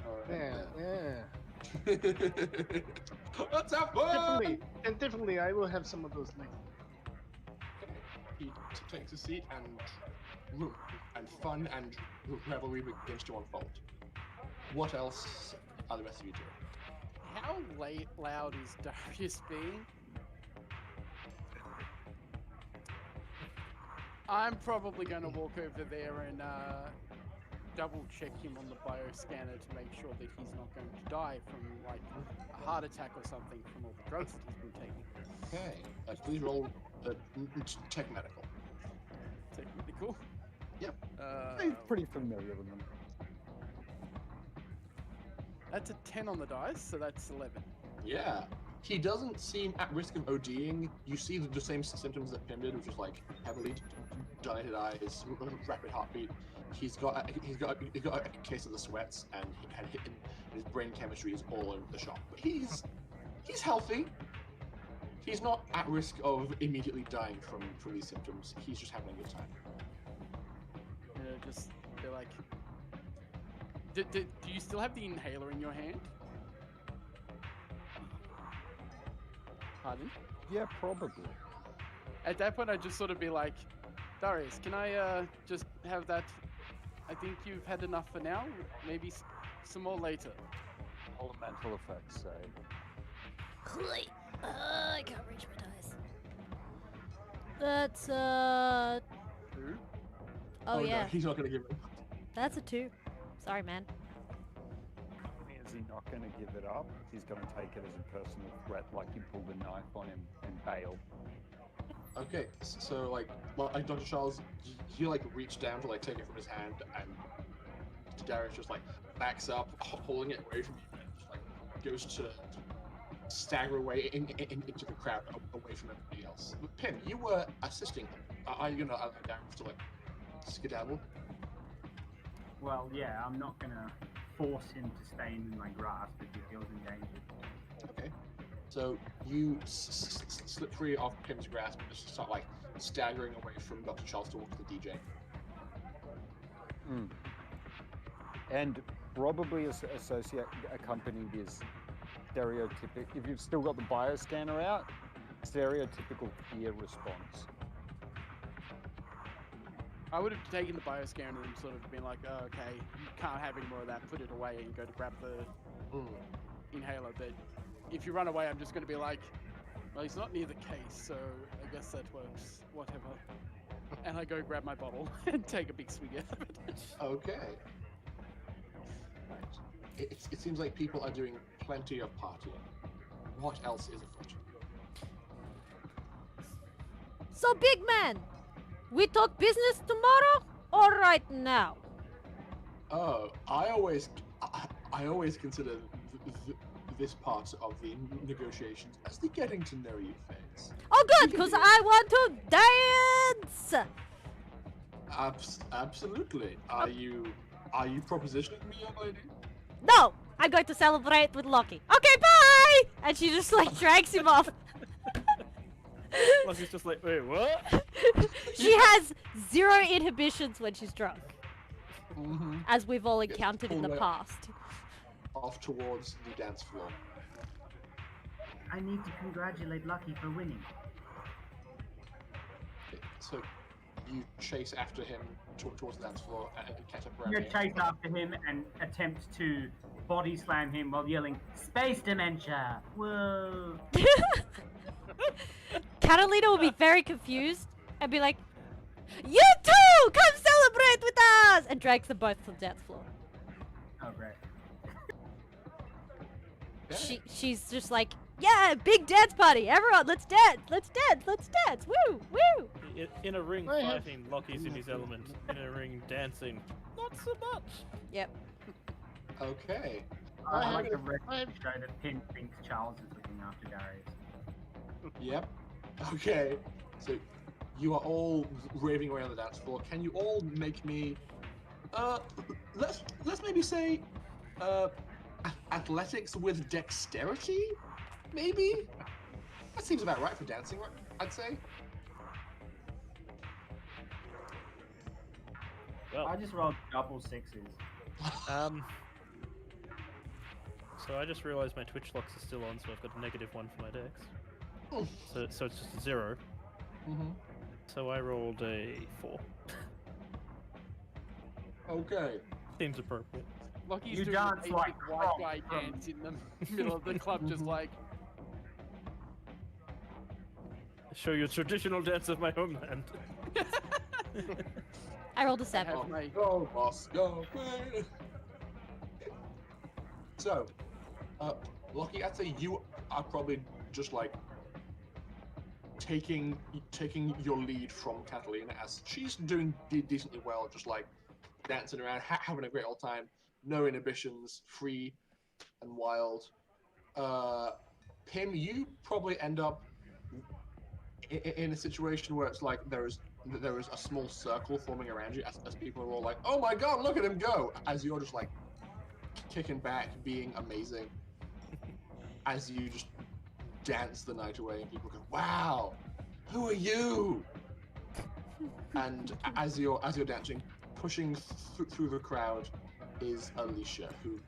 A: All right.
C: Yeah.
A: Let's have fun!
C: Definitely, I will have some of those later.
A: He takes a seat and fun and revelry begins to unfold. What else are the rest of you doing?
B: How loud is Darius being? I'm probably going to walk over there and double check him on the bioscanner to make sure that he's not going to die from like a heart attack or something from all the drugs that he's been taking.
A: Okay, please roll tech medical.
B: Technical.
A: Yep.
F: I'm pretty familiar with them.
B: That's a 10 on the dice, so that's 11.
A: Yeah. He doesn't seem at risk of ODing. You see the same symptoms that Pim did, which is like heavily dilated eyes, rapid heartbeat. He's got a case of the sweats, and his brain chemistry is all over the shop. But he's healthy. He's not at risk of immediately dying from these symptoms. He's just having a good time.
B: Just they're like, do you still have the inhaler in your hand? Pardon?
F: Yeah, probably.
B: At that point, I'd just sort of be like, Darius, can I just have that? I think you've had enough for now. Maybe some more later.
F: All the mental effects say.
D: I can't reach my dice. That's
B: Who?
D: Oh yeah,
A: No, he's not gonna give it.
D: that's a 2. Sorry, man.
F: Is he not going to give it up? He's going to take it as a personal threat, like you pulled a knife on him and bail.
A: Okay, so like Dr. Charles, he like reached down to like take it from his hand, and Darius just like backs up, holding it away from you, and just like goes to stagger away into the crowd, away from everybody else. But Pim, you were assisting him. Are you gonna allow Darius to like skedaddle?
G: Well, yeah, I'm not gonna force him to stay in my grasp if he feels endangered.
A: Okay. So you slip free of Pim's grasp and just start like staggering away from Dr. Charles towards the DJ.
F: And probably accompanied is stereotypical. If you've still got the bioscanner out, stereotypical fear response.
B: I would have taken the bioscanner and sort of been like, oh, okay, you can't have any more of that, put it away and go to grab the inhaler. But if you run away, I'm just going to be like, well, he's not near the case, so I guess that works, whatever. And I go grab my bottle and take a big swig out of it.
A: Okay. Right. It seems like people are doing plenty of partying. What else is afoot?
D: So, big man, we talk business tomorrow or right now?
A: Oh, I always consider this part of the negotiations as the getting to know you phase.
D: Oh, good, because I want to dance!
A: Absolutely. Are you propositioning me, young lady?
D: No, I'm going to celebrate with Loki. Okay, bye! And she just like drags him off.
E: Loki's just like, wait, what?
D: She has 0 inhibitions when she's drunk,
A: Mm-hmm.
D: as we've all
A: Gets
D: encountered in the
A: pulled
D: past.
A: Off towards the dance floor.
G: I need to congratulate Lucky for winning.
A: Okay, so you chase after him towards the dance floor and catch up around
G: You
A: him.
G: chase after him and attempt to body slam him while yelling, "Space dementia!" Whoa!
D: Katalina will be very confused and be like, "You too! Come celebrate with us!" And drags them both to the dance floor.
G: Oh, great.
A: Okay.
D: She's just like, "Yeah, big dance party! Everyone, let's dance! Let's dance! Let's dance! Woo! Woo!"
E: In a ring
C: I have-
E: fighting, Loki's in his element. In a ring dancing, not so much.
D: Yep.
A: Okay.
G: I like the record
C: I have-
G: to show that Pin thinks Charles is looking after Darius.
A: Yep. Okay. So you are all raving away on the dance floor. Can you all make me let's maybe say athletics with dexterity? Maybe? That seems about right for dancing, right? I'd say.
G: I
E: Well,
G: just rolled double sixes.
E: so I just realised my Twitch locks are still on, so I've got a -1 for my dex.
A: Oh.
E: So it's just a 0.
A: Mm-hmm.
E: So I rolled a 4.
A: Okay.
E: Seems appropriate.
B: Lucky's
G: You
B: doing
G: dance
B: a
G: like
B: white
G: Kronk
B: guy
G: from-
B: dance in the middle of the club, just like,
E: Show you a traditional dance of my homeland.
D: I rolled a
B: I
D: 7.
B: have my
A: Go, boss, go, queen. So, Lucky, I'd say you are probably just like taking your lead from Catalina as she's doing decently well, just like dancing around, having a great old time, no inhibitions, free and wild. Pim, you probably end up in a situation where it's like there is a small circle forming around you as people are all like, "Oh my god, look at him go!" As you're just like kicking back, being amazing, as you just dance the night away, and people go, "Wow, who are you?" And as you're dancing, pushing through the crowd is Alicia, who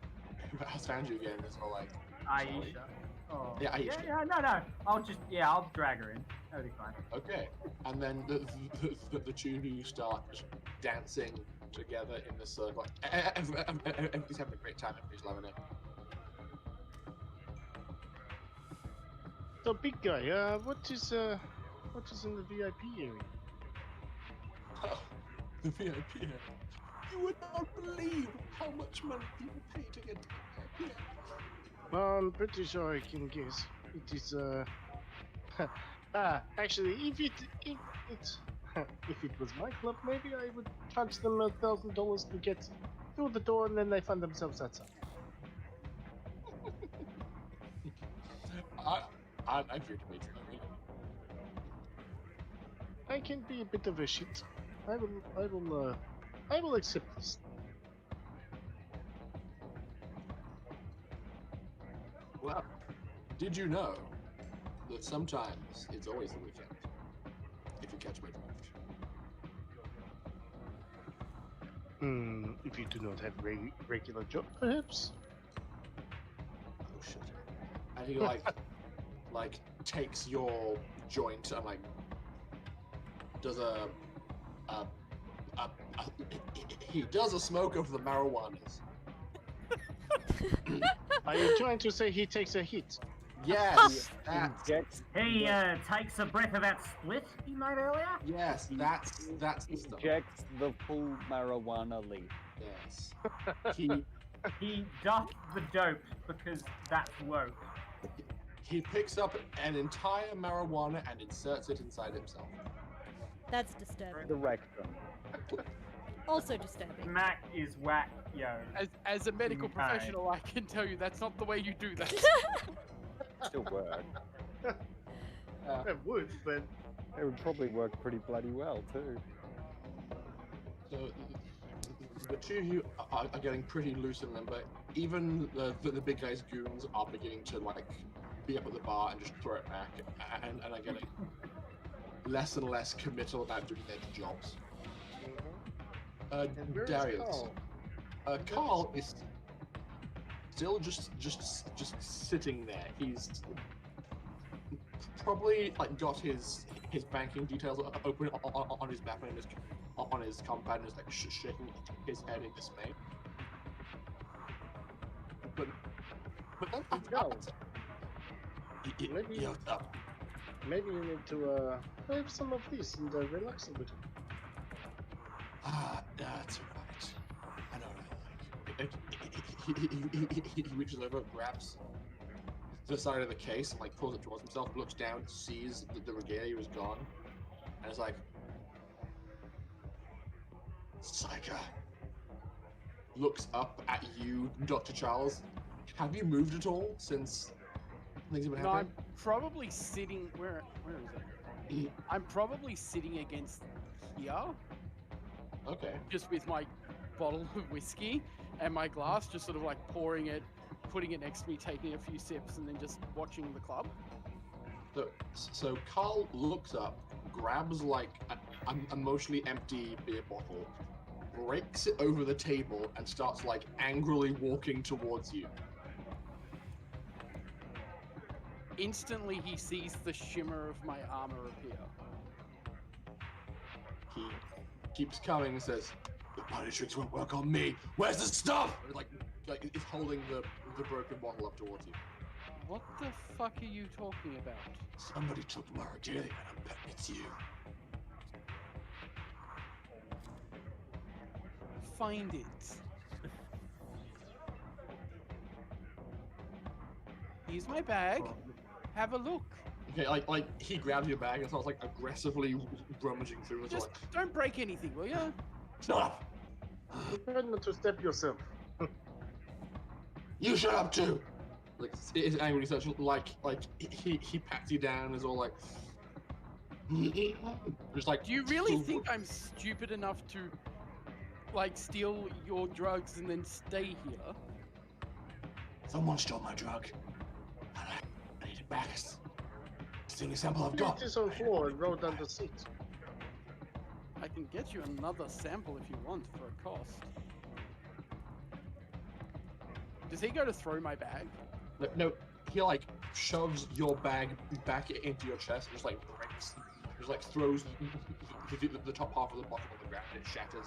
A: has found you again. Is all like,
G: Aisha. Oh.
A: Yeah, Aisha.
G: Yeah, no. I'll drag her in. That'll be fine.
A: okay, and then the two of you start just dancing together in the circle. Everybody's having a great time. Everybody's loving it.
C: So big guy, what is in the VIP area?
A: The VIP area. You would not believe how much money people pay to get to the VIP.
C: I'm pretty sure I can guess. It is actually, if it was my club, maybe I would charge them $1,000 to get through the door, and then they find themselves outside.
A: I'm here to make sure.
C: I can be a bit of a shit. I will accept this.
A: Well, did you know that sometimes it's always the weekend? If you catch my drift.
C: If you do not have regular job, perhaps.
A: Oh shit! And he like takes your joint and like does he does a smoke of the marijuanas.
C: Are you trying to say he takes a hit?
A: Yes, that's
I: Injects,
G: He takes a breath of that split he made earlier.
A: yes, that's the stuff.
I: injects the full marijuana leaf.
A: Yes,
G: He doth the dope because that's woke.
A: he picks up an entire marijuana and inserts it inside himself.
D: That's disturbing.
I: The rectum.
D: Also disturbing.
G: Mac is whack, yo.
B: as a medical
G: Okay.
B: professional, I can tell you that's not the way you do that.
I: Still work.
C: It would, but
I: It would probably work pretty bloody well too.
A: So The two of you are getting pretty loose and limber. Even the big guy's goons are beginning to like be up at the bar and just throw it back, and are getting less and less committal about doing their jobs.
C: And where is
A: Darius.
C: Carl?
A: Carl is still just sitting there. He's probably like got his banking details open on his map and on his compound, and is like shaking his head in dismay. But then
C: Go.
A: Maybe up.
C: Maybe you need to have some of this and relax a bit.
A: That's right. I know what I like. He reaches over, grabs the side of the case, and like pulls it towards himself, looks down, sees that the regalia is gone, and is like, Psycho. Looks up at you, Dr. Charles. Have you moved at all since things have been
B: No,
A: happening?
B: I'm probably sitting. Where is it? I'm probably sitting against here,
A: Okay.
B: just with my bottle of whiskey and my glass, just sort of like pouring it, putting it next to me, taking a few sips, and then just watching the club.
A: So Carl looks up, grabs like a mostly empty beer bottle, breaks it over the table, and starts like angrily walking towards you.
B: Instantly, he sees the shimmer of my armor appear.
A: He keeps coming and says, "The party tricks won't work on me. Where's the stuff?" And like he's holding the broken bottle up towards you.
B: What the fuck are you talking about?
A: Somebody took my regalia, and I bet it's you.
B: Find it. Here's my bag. Have a look.
A: Okay, like he grabs your bag and starts like aggressively rummaging through it.
B: Just
A: Like,
B: don't break anything, will ya?
A: shut up!
C: Try not to step yourself.
A: You shut up too! Like his angry such like he pats you down and is all like, just like.
B: Do you really think I'm stupid enough to, like, steal your drugs and then stay here?
A: Someone stole my drug. I need it back. It's the only sample I've got.
C: Put this on the floor and roll down the seat.
B: I can get you another sample if you want for a cost. Does he go to throw my bag?
A: No, he like shoves your bag back into your chest and just like breaks, just like throws the top half of the bottle on the ground and it shatters.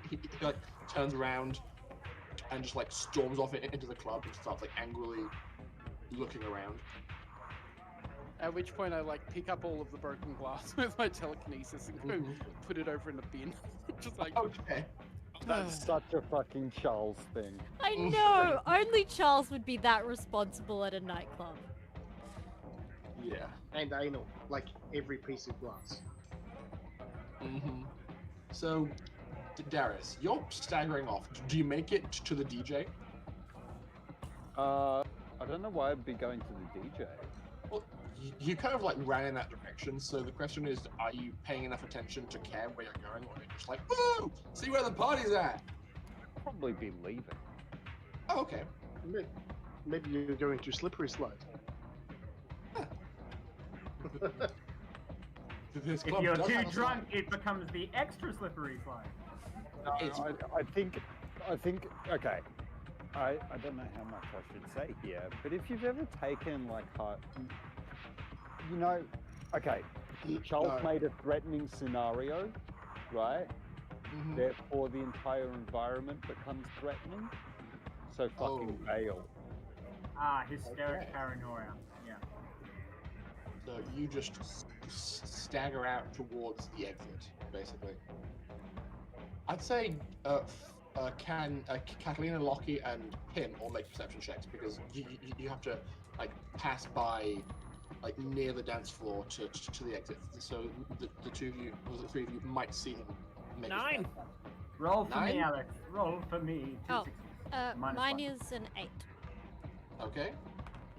A: He like turns around and just like storms off into the club and starts like angrily looking around.
B: At which point I like pick up all of the broken glass with my telekinesis and go put it over in a bin. Just like,
A: Okay.
I: That's such a fucking Charles thing.
D: I know! Only Charles would be that responsible at a nightclub.
A: Yeah.
C: And I know, like every piece of glass.
A: So, Darius, you're staggering off. Do you make it to the DJ?
I: I don't know why I'd be going to the DJ.
A: Well, you kind of like ran in that direction, so the question is, are you paying enough attention to care where you're going, or are you just like, woo, see where the party's at?
I: Probably be leaving.
A: Oh, okay.
C: Maybe you're going to slippery slide.
A: This
G: If
A: club
G: you're
A: does
G: too
A: have a
G: drunk, it becomes the extra slippery slide.
I: No,
A: It's-
I: I think, okay. I don't know how much I should say here, but if you've ever taken like you know, okay, Charles made a threatening scenario, right? Therefore, the entire environment becomes threatening. So fucking bail.
G: Ah, hysteric
A: Okay.
G: paranoia. Yeah.
A: So you just stagger out towards the exit, basically. I'd say can Katalina, Lockie, and him all make perception checks because you have to like pass by like near the dance floor to the exit. So the two of you, or the three of you, might see him. Make his
E: 9.
A: way.
G: Roll for
A: 9?
G: me, Alex. Roll for me. Two
D: Oh,
G: sixes. Minus
D: mine
G: 1.
D: is an 8.
A: Okay.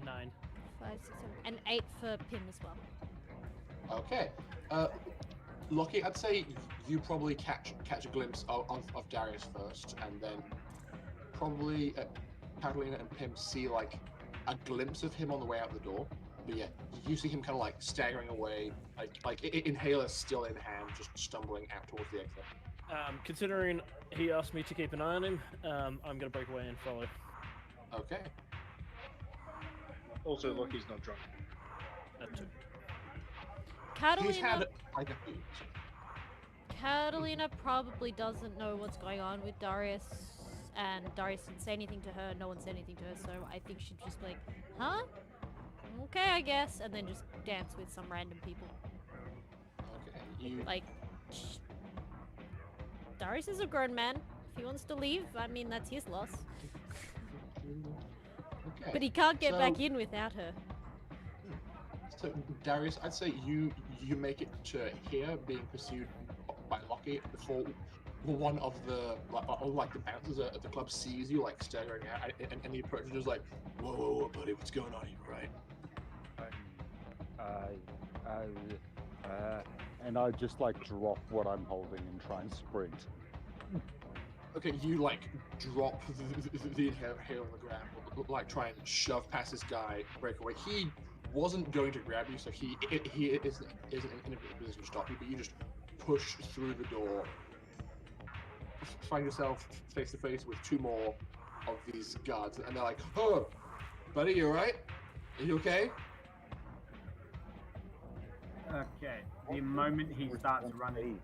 E: 9.
D: 5, 6, 7. An 8 for Pim as well.
A: Okay. Lockie, I'd say you probably catch a glimpse of Darius first, and then probably Katalina and Pim see like a glimpse of him on the way out the door. But yeah, you see him kind of like staggering away, like inhaler still in hand, just stumbling out towards the exit.
E: Considering he asked me to keep an eye on him, I'm gonna break away and follow.
A: Okay.
C: Also, Loki's not drunk.
E: That too.
A: He's had
D: Catalina,
A: like a few.
D: Catalina probably doesn't know what's going on with Darius, and Darius didn't say anything to her. No one said anything to her, so I think she'd just be like, "Huh? Okay, I guess," and then just dance with some random people.
A: Okay. You
D: Like, Darius is a grown man. If he wants to leave, I mean, that's his loss.
A: okay.
D: But he can't get back
A: So-
D: in without her.
A: So Darius, I'd say you make it to here, being pursued by Lockie before one of the like the bouncers at the club sees you like staggering out, and he approaches just like, whoa, buddy, what's going on here, right?
I: And I just like drop what I'm holding and try and sprint.
A: Okay, you like drop the inhaler on the ground, like try and shove past this guy, break away. He wasn't going to grab you, so he isn't in a position to stop you, but you just push through the door, find yourself face to face with two more of these guards, and they're like, "Oh, buddy, you alright? Are you okay?"
G: Okay. The moment he starts running,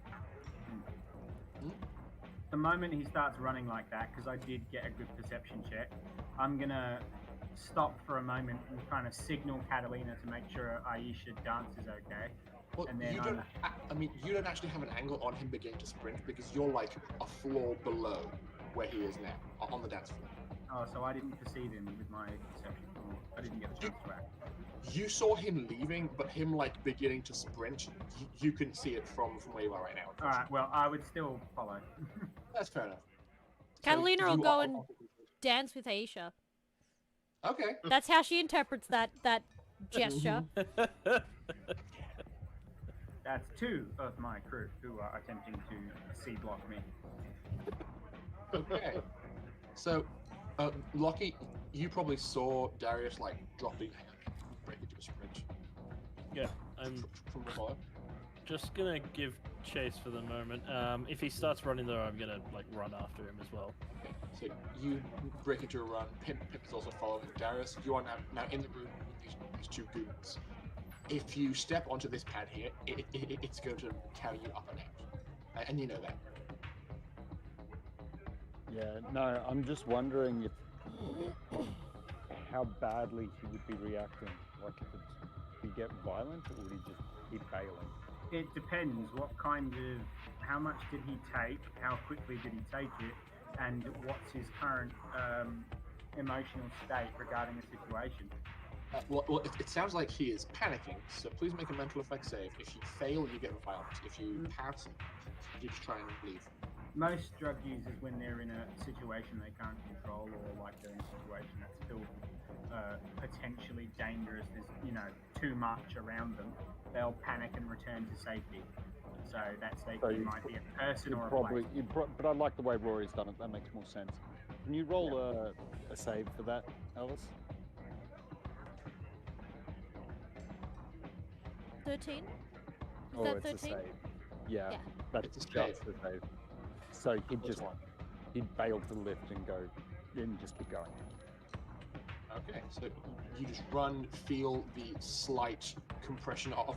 G: the moment he starts running like that, because I did get a good perception check, I'm gonna stop for a moment and kind of signal Katalina to make sure Aisha dance is okay.
A: Well,
G: And then
A: you don't. I mean, you don't actually have an angle on him beginning to sprint because you're like a floor below where he is now on the dance floor.
G: Oh, so I didn't perceive him with my perception. Or I didn't get the chance to act.
A: You saw him leaving, but him like beginning to sprint, you couldn't see it from where you are right now.
G: All right. Well, I would still follow.
A: That's fair enough.
D: Catalina
A: So
D: will
A: you
D: go
A: are-
D: and dance with Aisha.
A: Okay.
D: That's how she interprets that gesture.
G: That's two of my crew who are attempting to C-block me.
A: Okay. So, Lockie, you probably saw Darius like dropping, break into a sprint
E: Yeah, I'm
A: from the follow.
E: just gonna give chase for the moment. If he starts running though, I'm gonna like run after him as well.
A: Okay. So you break into a run. Pimp is also following Darius. You are now in the room with these two goons. If you step onto this pad here, it's going to carry you up and out, and you know that.
I: Yeah, no, I'm just wondering if how badly he would be reacting. Like, if he'd get violent, or would he just keep bailing?
G: It depends what kind of, how much did he take, how quickly did he take it, and what's his current emotional state regarding the situation.
A: Well, it sounds like he is panicking, so please make a mental effect save. If you fail, you get violent. If you pass, you just try and leave.
G: Most drug users, when they're in a situation they can't control, or like they're in a situation that's still potentially dangerous, there's too much around them, they'll panic and return to safety. So that's
I: So
G: it might be a person or a
I: Probably,
G: place.
I: but I like the way Rory's done it. That makes more sense. Can you roll a save for that, Alice?
D: 13? Is
I: Or
D: that
I: it's a
D: 13?
I: save. Yeah,
D: Yeah.
I: that's
A: It's a
I: just
A: save.
I: a save. So he'd
A: Which
I: just
A: one?
I: he'd bail to the lift and go, and just keep going.
A: Okay, so you just run, feel the slight compression of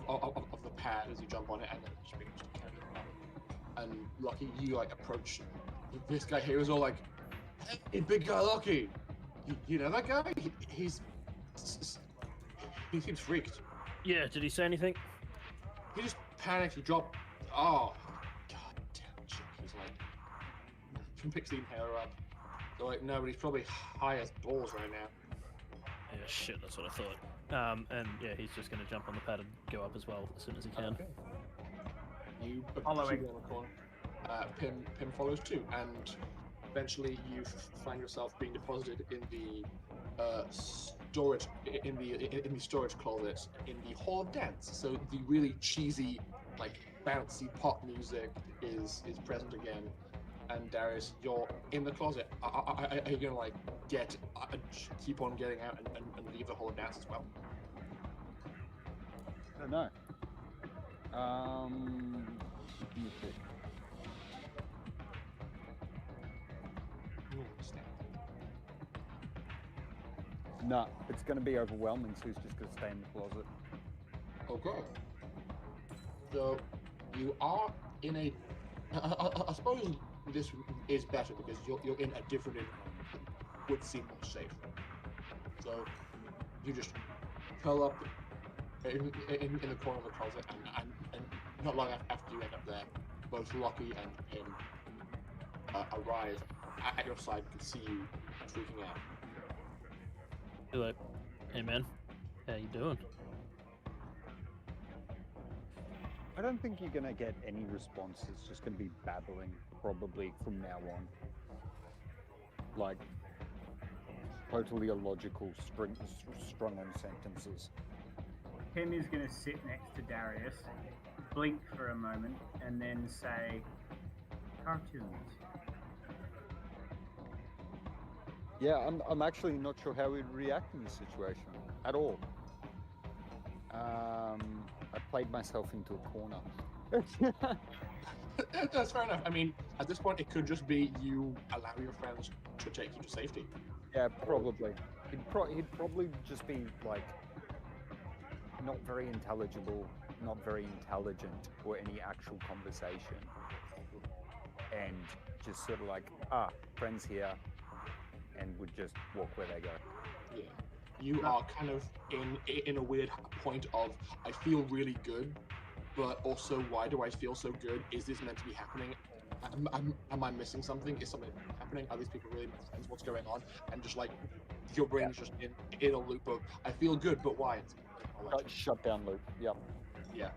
A: the pad as you jump on it, and then it just begins to carry you up. And Lucky, you like approach this guy here is all like, "Hey, big guy, Lucky, you know that guy? He seems freaked.
E: Yeah, did he say anything?
A: He just panicked. He dropped. Oh, god damn it! He's like, picks the inhaler up. They're like, no, but he's probably high as balls right now.
E: Yeah, shit, that's what I thought. And yeah, he's just gonna jump on the pad and go up as well as soon as he can.
A: Okay. You
G: Following.
A: shoot on the corner. Pim follows too, and eventually you find yourself being deposited in the storage in the storage closet in the hall of dance. So the really cheesy, like bouncy pop music is present again. And Darius, you're in the closet. Are you gonna like keep on getting out and leave the whole dance as well?
I: I don't know. Let me see. No, it's going to be overwhelming, so he's just going to stay in the closet.
A: Okay. So you are in a. I suppose this is better because you're in a different environment that would seem more safe. So you just curl up in the corner of the closet, and not long after you end up there, both Lucky and him arrive at your side. Can see you freaking out.
E: You're like, hey man, how you doing?
I: I don't think you're going to get any response. It's just going to be babbling, probably, from now on. Like, totally illogical, strung-on sentences.
G: Tim is going to sit next to Darius, blink for a moment, and then say, cartoons.
I: Yeah, I'm actually not sure how we'd react in this situation at all. I played myself into a corner.
A: That's fair enough. I mean, at this point, it could just be you allow your friends to take you to safety.
I: Yeah, probably. He'd probably just be like not very intelligible, not very intelligent, or any actual conversation, and just sort of like, friends here, and would just walk where they go.
A: Yeah. You are kind of in a weird point of, I feel really good, but also, why do I feel so good? Is this meant to be happening? Am I missing something? Is something happening? Are these people really my friends? What's going on? And just like, your brain's just in a loop of, I feel good, but why?
I: Shut down loop. Yep.
A: Yeah.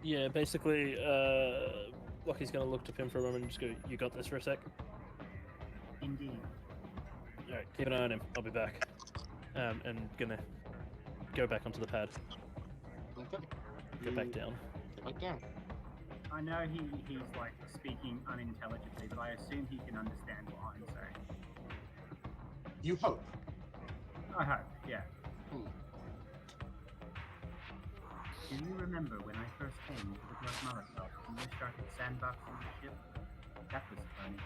E: Yeah, basically, Lucky's gonna look to Pim for a moment and just go, you got this for a sec?
G: Indeed.
E: Alright, keep an eye on him. I'll be back. And gonna go back onto the pad.
A: Okay.
E: Go back down.
A: Go back down.
G: I know he's like speaking unintelligibly, but I assume he can understand what I'm saying.
A: You hope.
G: I hope, yeah.
A: Hmm.
G: Do you remember when I first came to the Gloved Molotov and we started sandboxing the ship? That was funny.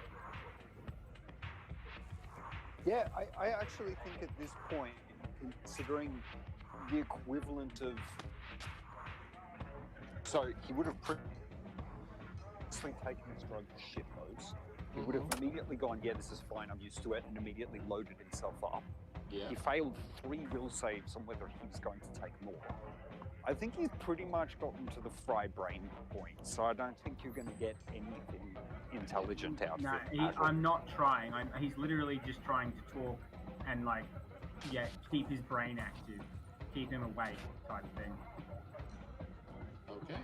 F: Yeah, I actually think at this point, considering the equivalent of... So he would have previously taken his drug shitloads. He would have immediately gone, yeah, this is fine, I'm used to it, and immediately loaded himself up.
A: Yeah.
F: He failed 3 will saves on whether he was going to take more. I think he's pretty much gotten to the fry brain point, so I don't think you're going to get anything intelligent out of
G: No,
F: it.
G: I'm not trying. He's literally just trying to talk and, like, yeah, keep his brain active, keep him awake type thing.
A: Okay.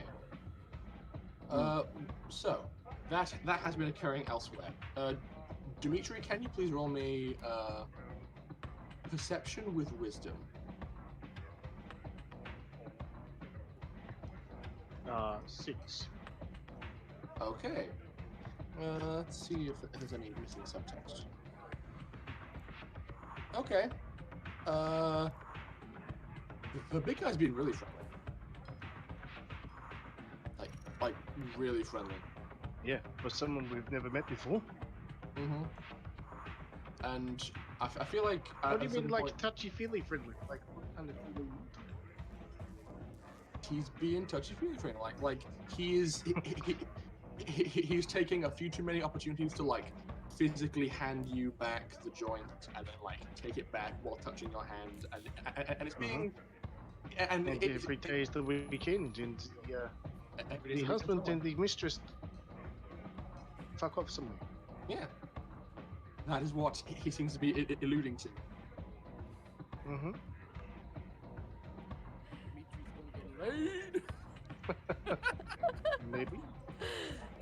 A: So, that has been occurring elsewhere. Dimitri, can you please roll me perception with wisdom?
C: 6.
A: Okay. Let's see if there's any missing subtext. Okay. The big guy's been really friendly. Like really friendly.
C: Yeah, for someone we've never met before.
A: And I feel like.
C: What do you mean, like touchy-feely friendly? Like what kind of friendly?
A: He's being touchy-feely friendly. Like he's taking a few too many opportunities to like physically hand you back the joint and then like take it back while touching your hand, and it's being. And
C: every day is the weekend, and the husband and the mistress fuck off somewhere.
A: Yeah, that is what he seems to be alluding to.
B: Laid.
C: Maybe.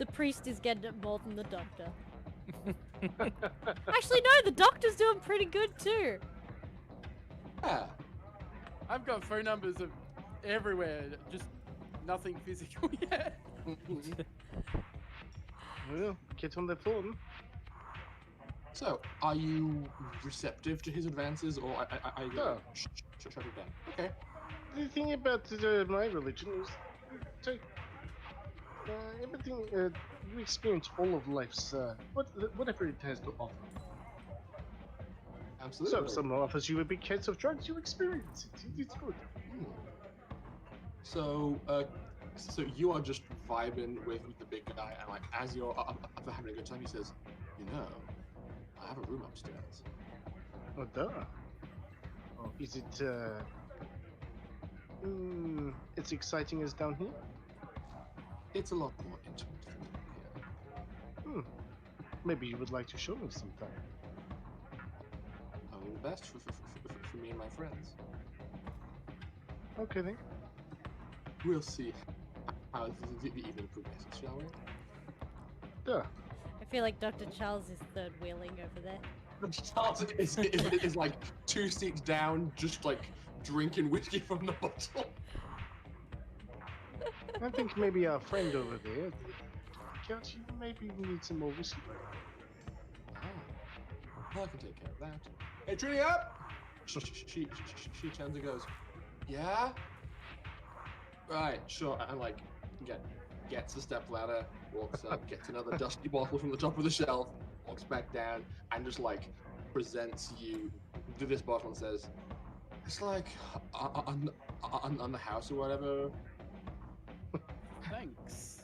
D: the priest is getting it more than the doctor. Actually, no, the doctor's doing pretty good too.
A: Yeah.
B: I've got phone numbers of everywhere, just nothing physical yet.
C: Well, get on the phone.
A: So, are you receptive to his advances, or are you
C: Yeah.
A: shut it down? Okay.
C: The thing about my religion is, take everything. You experience all of life's whatever it has to offer.
A: Absolutely.
C: So, if someone offers you a big case of drugs, you experience it. It's good.
A: Hmm. So, so you are just vibing with the big guy, and like as you're having a good time, he says, "You know, I have a room upstairs."
C: Oh, duh. Oh, is it as exciting as down here?
A: It's a lot more intimate than here.
C: Maybe you would like to show me sometime.
A: Only the best for me and my friends.
C: Okay then.
A: We'll see how the evening progresses, shall we?
C: Duh.
D: I feel like Dr. Charles is third wheeling over there.
A: Charles is like 2 seats down, just like drinking whiskey from the bottle.
C: I think maybe our friend over there, Couch, maybe we need some more whiskey.
A: Oh, I can take care of that. Hey, Trini, up! She turns and goes, yeah? Right, sure, and like, gets the step ladder, walks up, gets another dusty bottle from the top of the shelf, walks back down, and just like presents you this bottle and says, it's like on the house or whatever.
B: Thanks.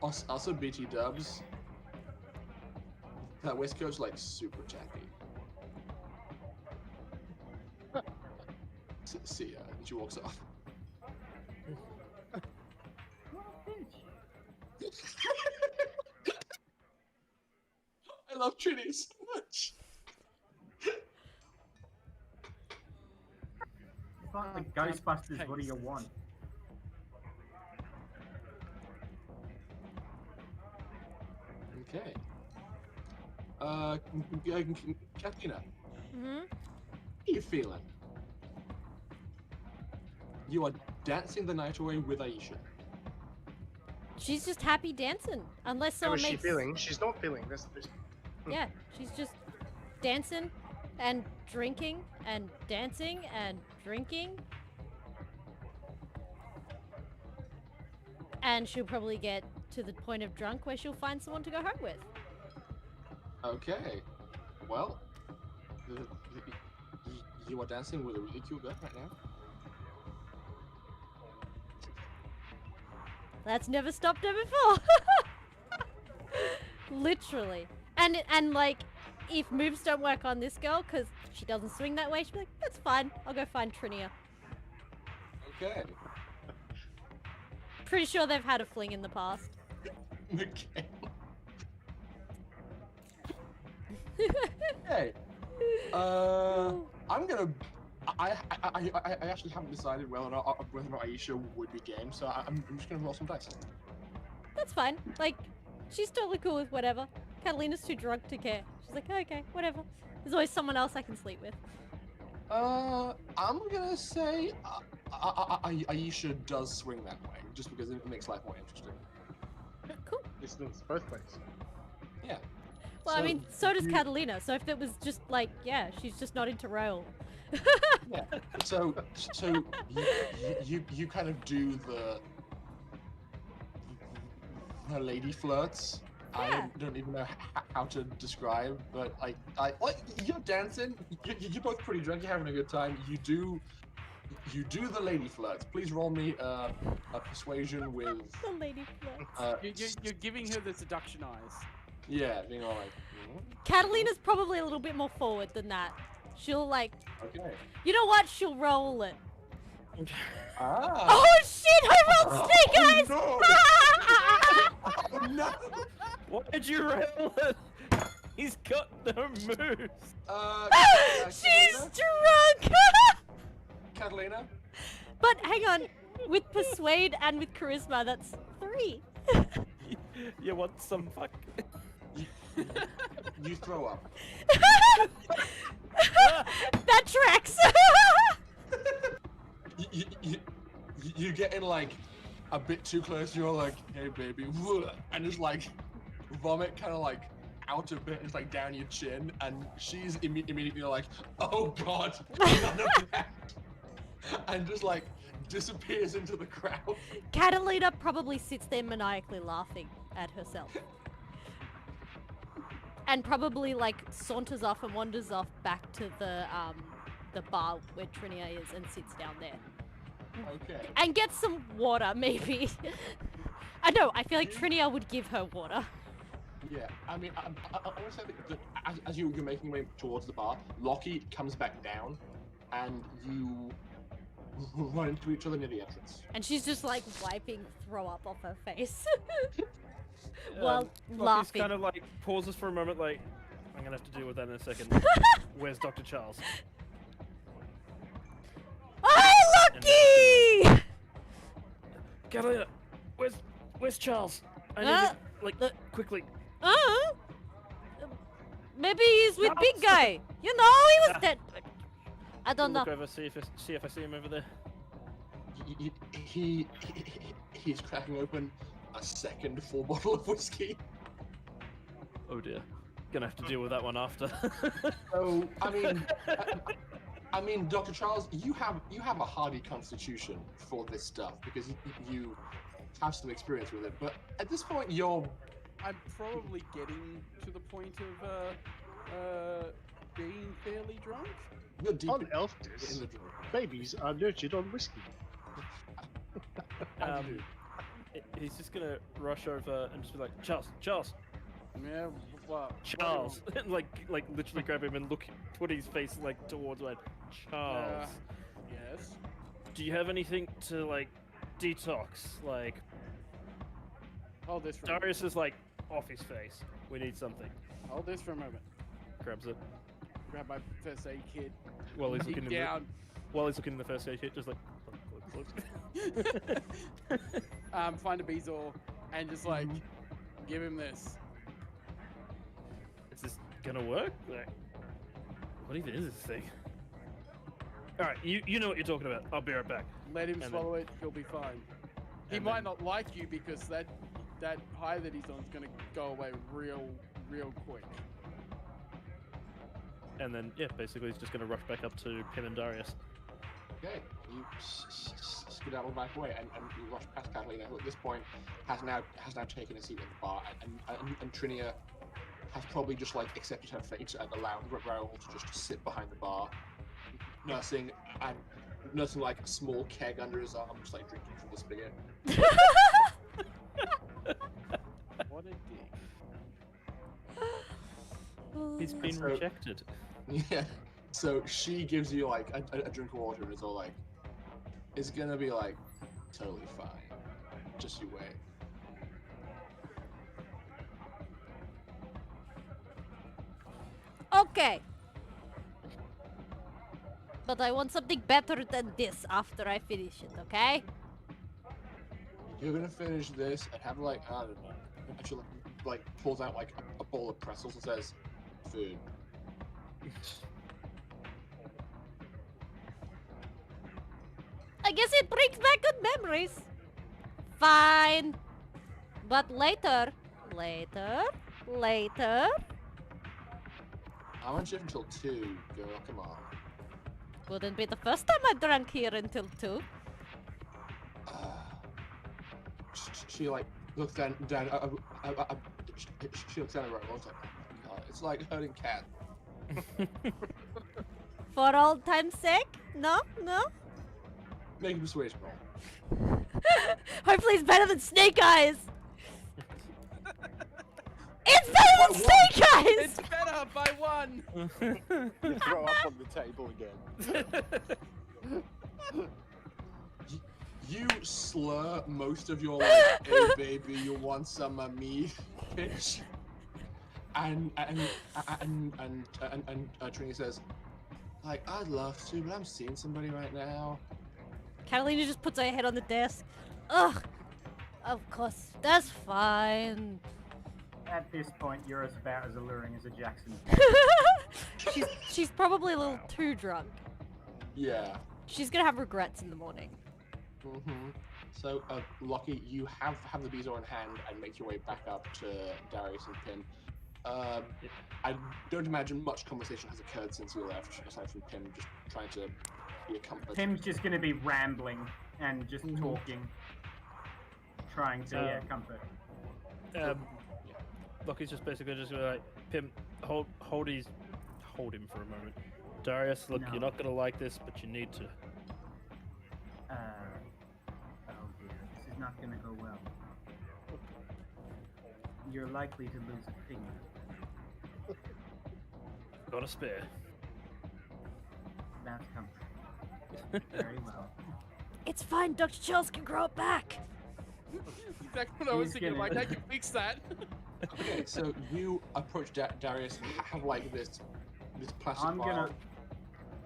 A: Also, BT dubs. That waistcoat's like super tacky. See ya. And she walks off. I love Trinity so much.
G: It's like Ghostbusters, what do you want?
A: Okay. Katalina,
D: Mm-hmm.
A: how are you feeling? You are dancing the night away with Aisha.
D: She's just happy dancing. Unless
C: How
D: someone
C: is she
D: makes...
C: feeling? She's not feeling. That's
D: Yeah, she's just dancing and drinking and dancing and drinking. And she'll probably get to the point of drunk where she'll find someone to go home with.
A: Okay. Well, you are dancing with a really cute girl right now.
D: That's never stopped her before. Literally. And like, if moves don't work on this girl, because she doesn't swing that way, she'll be like, that's fine. I'll go find Trinia.
A: Okay.
D: Pretty sure they've had a fling in the past.
A: Okay. Hey. I'm gonna. I actually haven't decided whether or not Aisha would be game, so I'm just gonna roll some dice.
D: That's fine. Like, she's totally cool with whatever. Catalina's too drunk to care. She's like, oh, okay, whatever. There's always someone else I can sleep with.
A: I'm gonna say Aisha does swing that way, just because it makes life more interesting.
D: Cool.
C: This means both ways.
A: Yeah.
D: Well, I mean, so does Catalina. So if it was just like, yeah, she's just not into rail.
A: Yeah. So you kind of do the lady flirts.
D: Yeah.
A: I don't even know how to describe, but like you're dancing. You're both pretty drunk. You're having a good time. You do the lady flirts. Please roll me a persuasion with.
D: The lady flirts.
B: You're giving her the seduction eyes.
A: Yeah, being all like.
D: Catalina's probably a little bit more forward than that. She'll like.
A: Okay.
D: You know what? She'll roll it.
A: Ah.
D: Oh shit! I rolled snake eyes.
A: Oh, no.
E: Why'd you roll it? He's got no moves.
D: She's drunk.
A: Catalina.
D: But hang on, With persuade and with charisma, that's 3.
E: You want some fuck?
A: You throw up.
D: That tracks.
A: You get in like a bit too close. You're like, hey baby, and just like vomit kind of like out a bit. It's like down your chin, and she's immediately like, oh god, none of that, and just like disappears into the crowd.
D: Katalina probably sits there maniacally laughing at herself. And probably like saunters off and wanders off back to the bar where Trinia is and sits down there.
A: Okay.
D: And gets some water, maybe. I know, I feel like Trinia would give her water.
A: Yeah, I mean, I want to say that as you're making your way towards the bar, Lockie comes back down, and you run into each other near the entrance.
D: And she's just like wiping throw up off her face. While
E: Lockie's
D: laughing.
E: kind of like pauses for a moment, like, I'm gonna have to deal with that in a second. Where's Dr. Charles?
D: Oh, Lucky!
E: Katalina, where's Charles? I need
D: Uh,
E: to, like, quickly.
D: Maybe he's with big guy. You know, he was dead. I don't know.
E: Look over, see if I see him over there.
A: He's cracking open a second full bottle of whiskey.
E: Oh dear, gonna have to deal with that one after.
A: So I mean, Dr. Charles, you have a hardy constitution for this stuff because you have some experience with it. But at this point,
B: I'm probably getting to the point of being fairly drunk.
A: you're deep
C: On
A: in
C: Elftis,
A: the drink.
C: babies are nurtured on whiskey.
E: He's just gonna rush over and just be like, Charles,
B: Yeah, what?
E: Charles, and like literally grab him and put his face like towards mine. Charles,
B: Yes.
E: do you have anything to like detox? Like
B: Hold this for a
E: Darius is like off his face. We need something.
B: Hold this for a moment.
E: Grabs it
B: Grab my first aid kit.
E: while he's
B: Dig
E: looking
B: down.
E: while he's looking in the first aid kit, just like. Look.
B: Find a Beezor and just like give him this.
E: Is this gonna work? Like, what even is this thing? All right, you know what you're talking about. I'll be right back.
B: Let him
E: And
B: swallow it. He'll be fine. He
E: and
B: might
E: then-
B: not like you because that high that he's on is gonna go away real quick.
E: And then yeah, basically he's just gonna rush back up to him and Darius.
A: Okay, you skedaddle back away and you rush past Katalina, who at this point has now taken a seat at the bar, and Trinia has probably just like accepted her fate and allowed Raoul to just sit behind the bar, nursing like a small keg under his arm, just like drinking from the spigot.
B: What a dick.
E: He's been
A: So-
E: rejected.
A: Yeah. So she gives you like a drink of water and is all like, it's gonna be like totally fine. Just you wait.
D: Okay. But I want something better than this after I finish it, okay?
A: You're gonna finish this and have like, I don't know. And she like pulls out like a bowl of pretzels and says, food.
D: I guess it brings back good memories. Fine. But later.
A: I'm on shift until 2, girl, come on.
D: Wouldn't be the first time I drank here until 2.
A: She like looks down she looks down at Raoul and is like, oh my god, it's like herding cat.
D: For old time's sake? No?
A: Make a persuasion roll.
D: Hopefully it's better than Snake Eyes! It's better than Snake Eyes!
B: It's better by 1.
F: You throw up on the table again.
A: You slur most of your like, hey baby, you want some of me, bitch. And Trini says, like, I'd love to, but I'm seeing somebody right now.
D: Catalina just puts her head on the desk. Ugh. Of course, that's fine.
G: At this point, you're about as alluring as a Jackson.
D: she's probably a little too drunk.
A: Yeah.
D: She's gonna have regrets in the morning.
A: Mm-hmm. So, Lockie, you have the bezo in hand and make your way back up to Darius and Pim. I don't imagine much conversation has occurred since you left, aside from Pim just trying to be a comfort.
G: Pim's just going to be rambling and just talking, trying to comfort.
E: Lockie's just basically just gonna like, Pim, hold him for a moment. Darius, look,
G: No.
E: you're not gonna like this, but you need to.
G: Oh dear, this is not going to go well. You're likely to lose a finger.
E: Got a spare.
G: That's comforting. Very well.
D: It's fine, Dr. Charles can grow it back.
B: Exactly what I was
G: He's
B: thinking.
G: gonna-
B: Like, I can fix that.
A: Okay, so you approach Darius, have like this plastic
G: I'm
A: vial.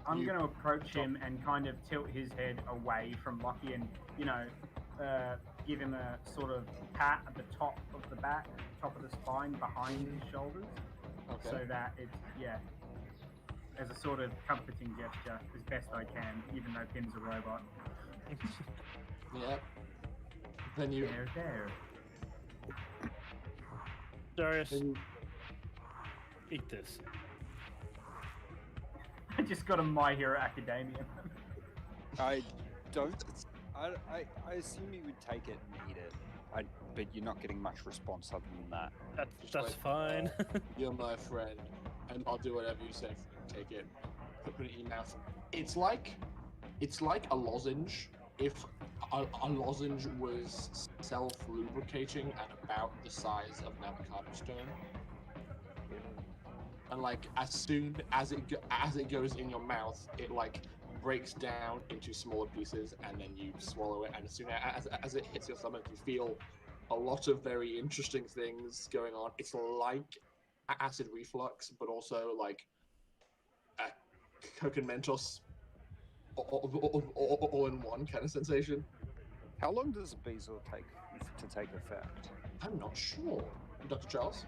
G: I'm
A: You-
G: gonna approach him and kind of tilt his head away from Lockie and, give him a sort of pat at the top of the back, top of the spine, behind his shoulders,
A: Okay.
G: so that it's, as a sort of comforting gesture, as best I can, even though Pim's a robot.
A: Yeah. Then you.
G: There.
E: Darius,
A: Then you
E: eat this.
G: I just got a My Hero Academia.
F: I don't. I assume you would take it and eat it. But you're not getting much response other than that.
E: That's
A: like,
E: fine.
A: You're my friend, and I'll do whatever you say. Take it, put it in your mouth. It's like a lozenge. If a lozenge was self-lubricating and about the size of an avocado stone, and like as soon as it goes in your mouth, it like breaks down into smaller pieces, and then you swallow it. And as soon as it hits your stomach, you feel a lot of very interesting things going on. It's like acid reflux, but also like Coke and Mentos all in one kind of sensation.
F: How long does bezo take to take effect?
A: I'm not sure. Dr. Charles?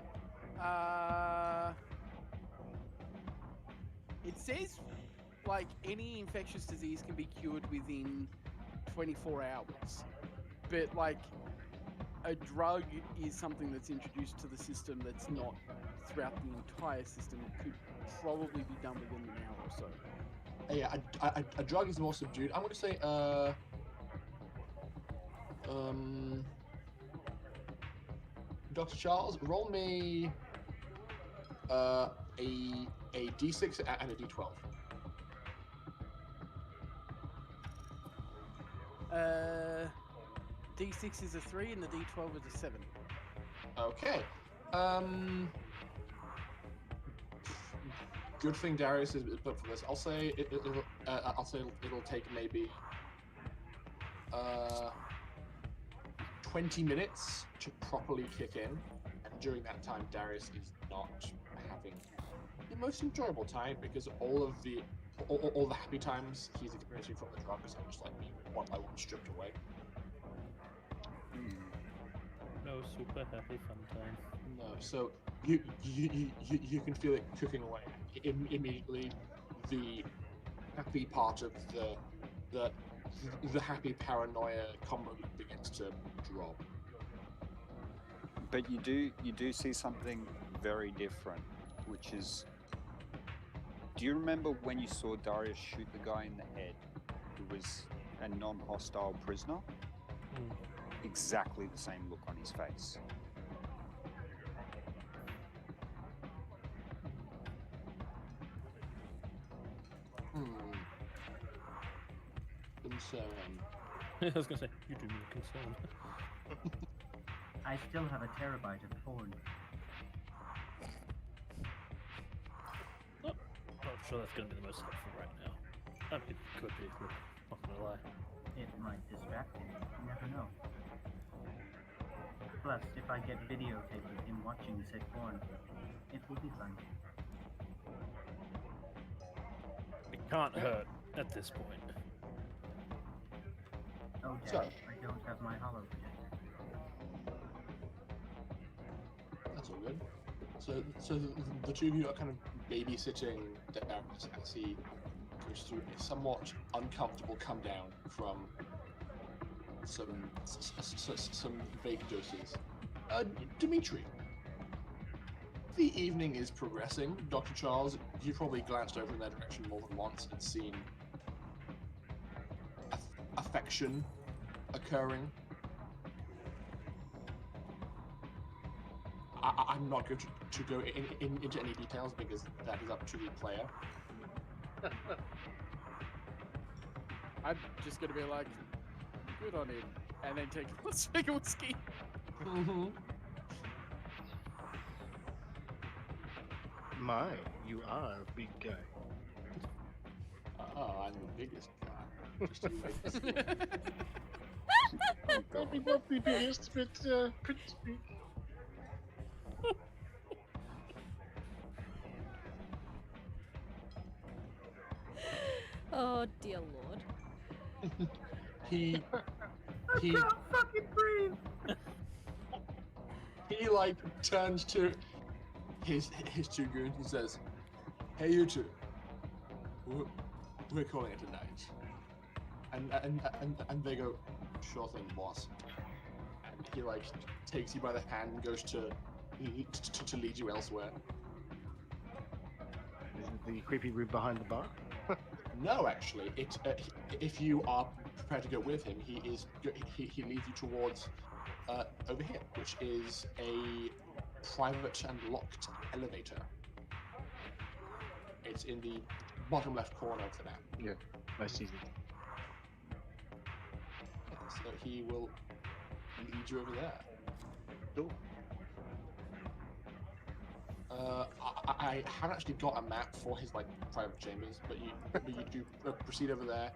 B: It says, like, any infectious disease can be cured within 24 hours. But, like, a drug is something that's introduced to the system that's not throughout the entire system. It could probably be done within an hour or so.
A: Yeah, a drug is more subdued. I'm going to say, Dr. Charles, roll me a D6 and a D12.
B: D6 is a 3 and the D12 is a 7.
A: Okay. Good thing Darius is put for this. I'll say it'll take maybe 20 minutes to properly kick in, and during that time, Darius is not having the most enjoyable time because all the happy times he's experiencing from the drugs are just like being one by one stripped away.
E: No super happy fun time.
A: No, so you can feel it cooking away. Immediately, the happy part of the happy paranoia combo begins to drop.
F: But you do see something very different, which is, do you remember when you saw Darius shoot the guy in the head who was a non-hostile prisoner? Exactly the same look on his face.
A: Concern.
E: I was gonna say, you do me a concern.
G: I still have a terabyte of porn.
E: Not sure that's gonna be the most helpful right now. I mean, it could be, but not gonna lie.
G: It might distract him. You never know. Plus, if I get videotape of him watching said porn, it will be fun.
E: It can't hurt at this point.
G: Okay,
A: So-
G: I don't have my hollow projector.
A: That's all good. So the two of you are kind of babysitting Darius as he goes through a somewhat uncomfortable come down from some vague doses. Dimitri, the evening is progressing. Dr. Charles, you've probably glanced over in that direction more than once and seen affection occurring. I'm not going to go into any details because that is up to the player.
B: I'm just gonna be like, good on him, and then take a swig of whiskey.
A: Mm-hmm.
C: My, you are a big guy.
A: Oh, I'm the biggest guy. Just you wait and see.
C: Maybe not the biggest, but pretty big.
D: Oh dear lord.
A: He
G: I can't fucking breathe!
A: he like turns to his two goons and says, "Hey, you two, we're calling it a night." And they go, "Sure thing, boss." And he like takes you by the hand and goes to lead you elsewhere.
C: Is it the creepy room behind the bar?
A: No, actually, if you are prepared to go with him, he leads you towards over here, which is a private and locked elevator. It's in the bottom left corner of the map.
C: Yeah, nice easy.
A: Yeah, so he will lead you over there.
C: Cool.
A: I haven't actually got a map for his like private chambers, but you do proceed over there,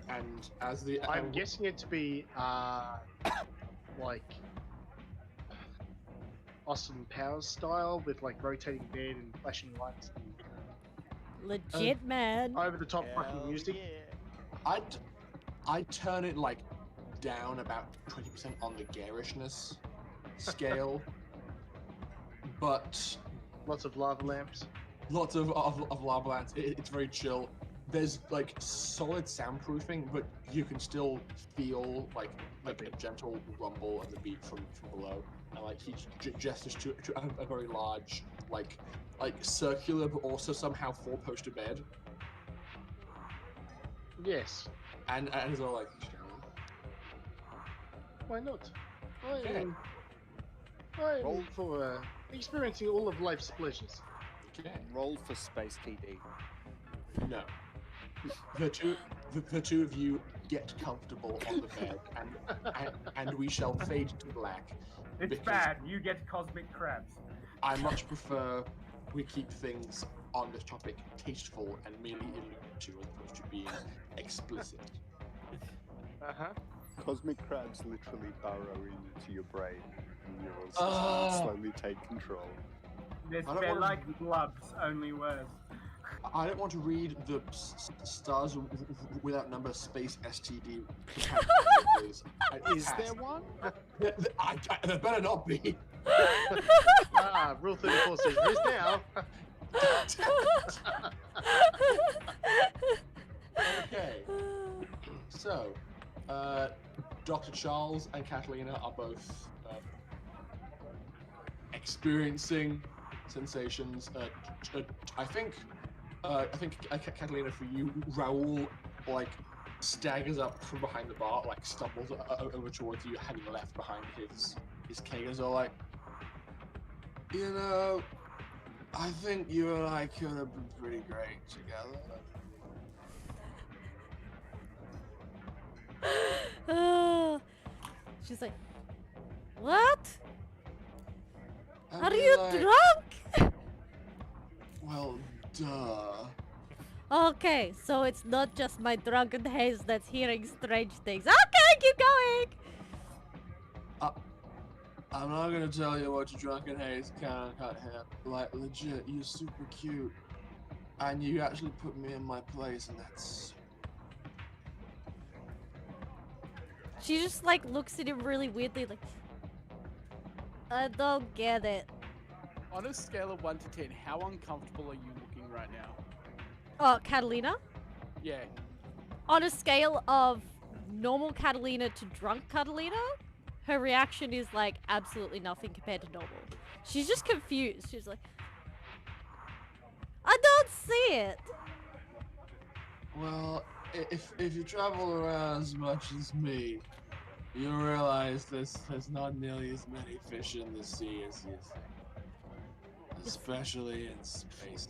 A: and as the
C: I'm guessing it to be like Austin Powers style with like rotating bed and flashing lights and
D: Legit, man.
C: over the top fucking music.
A: I'd turn it like down about 20% on the garishness scale, but
C: Lots of lava lamps.
A: lots of lava lamps. It's very chill. There's like solid soundproofing, but you can still feel like a gentle rumble and the beat from below. And like he gestures to a very large like circular but also somehow four-poster bed.
C: Yes.
A: And it's all like,
C: Why not?
A: Okay.
C: I'm
F: Roll.
C: for experiencing all of life's pleasures.
A: okay.
F: Roll for space TD.
A: No. The two of you get comfortable on the bed, and we shall fade to black.
G: It's
A: because
G: bad. You get cosmic crabs.
A: I much prefer we keep things on this topic tasteful and merely allude to, as opposed to being explicit.
C: Uh-huh.
F: Cosmic crabs literally burrow into your brain, and yours
A: Ah.
F: slowly take control.
G: They're,
A: I don't
G: they're
A: wanna-
G: like blubs, only worse.
A: I don't want to read the stars without number space STD. Please.
F: Is there one?
A: There better not be.
C: Rule 34 says this now.
A: Okay. So, Dr. Charles and Katalina are both experiencing sensations. I think Katalina, for you, Raoul like staggers up from behind the bar, like stumbles over towards you, having left behind his keg, and all like, you know, I think you and I could have been pretty great together.
D: She's like, what?
A: I'd
D: Are
A: be
D: you
A: like,
D: drunk?
A: Well, duh.
D: Okay, so it's not just my drunken haze that's hearing strange things. Okay, keep going.
A: I'm not gonna tell you what your drunken haze can't handle. Like, legit, you're super cute. And you actually put me in my place, and that's...
D: She just like looks at him really weirdly, like, I don't get it.
B: On a scale of 1 to 10, how uncomfortable are you looking right now?
D: Oh, Catalina?
B: Yeah.
D: On a scale of normal Catalina to drunk Catalina, her reaction is like absolutely nothing compared to normal. She's just confused. She's like, I don't see it.
A: Well, if you travel around as much as me, you realize there's not nearly as many fish in the sea as you think. Especially in space.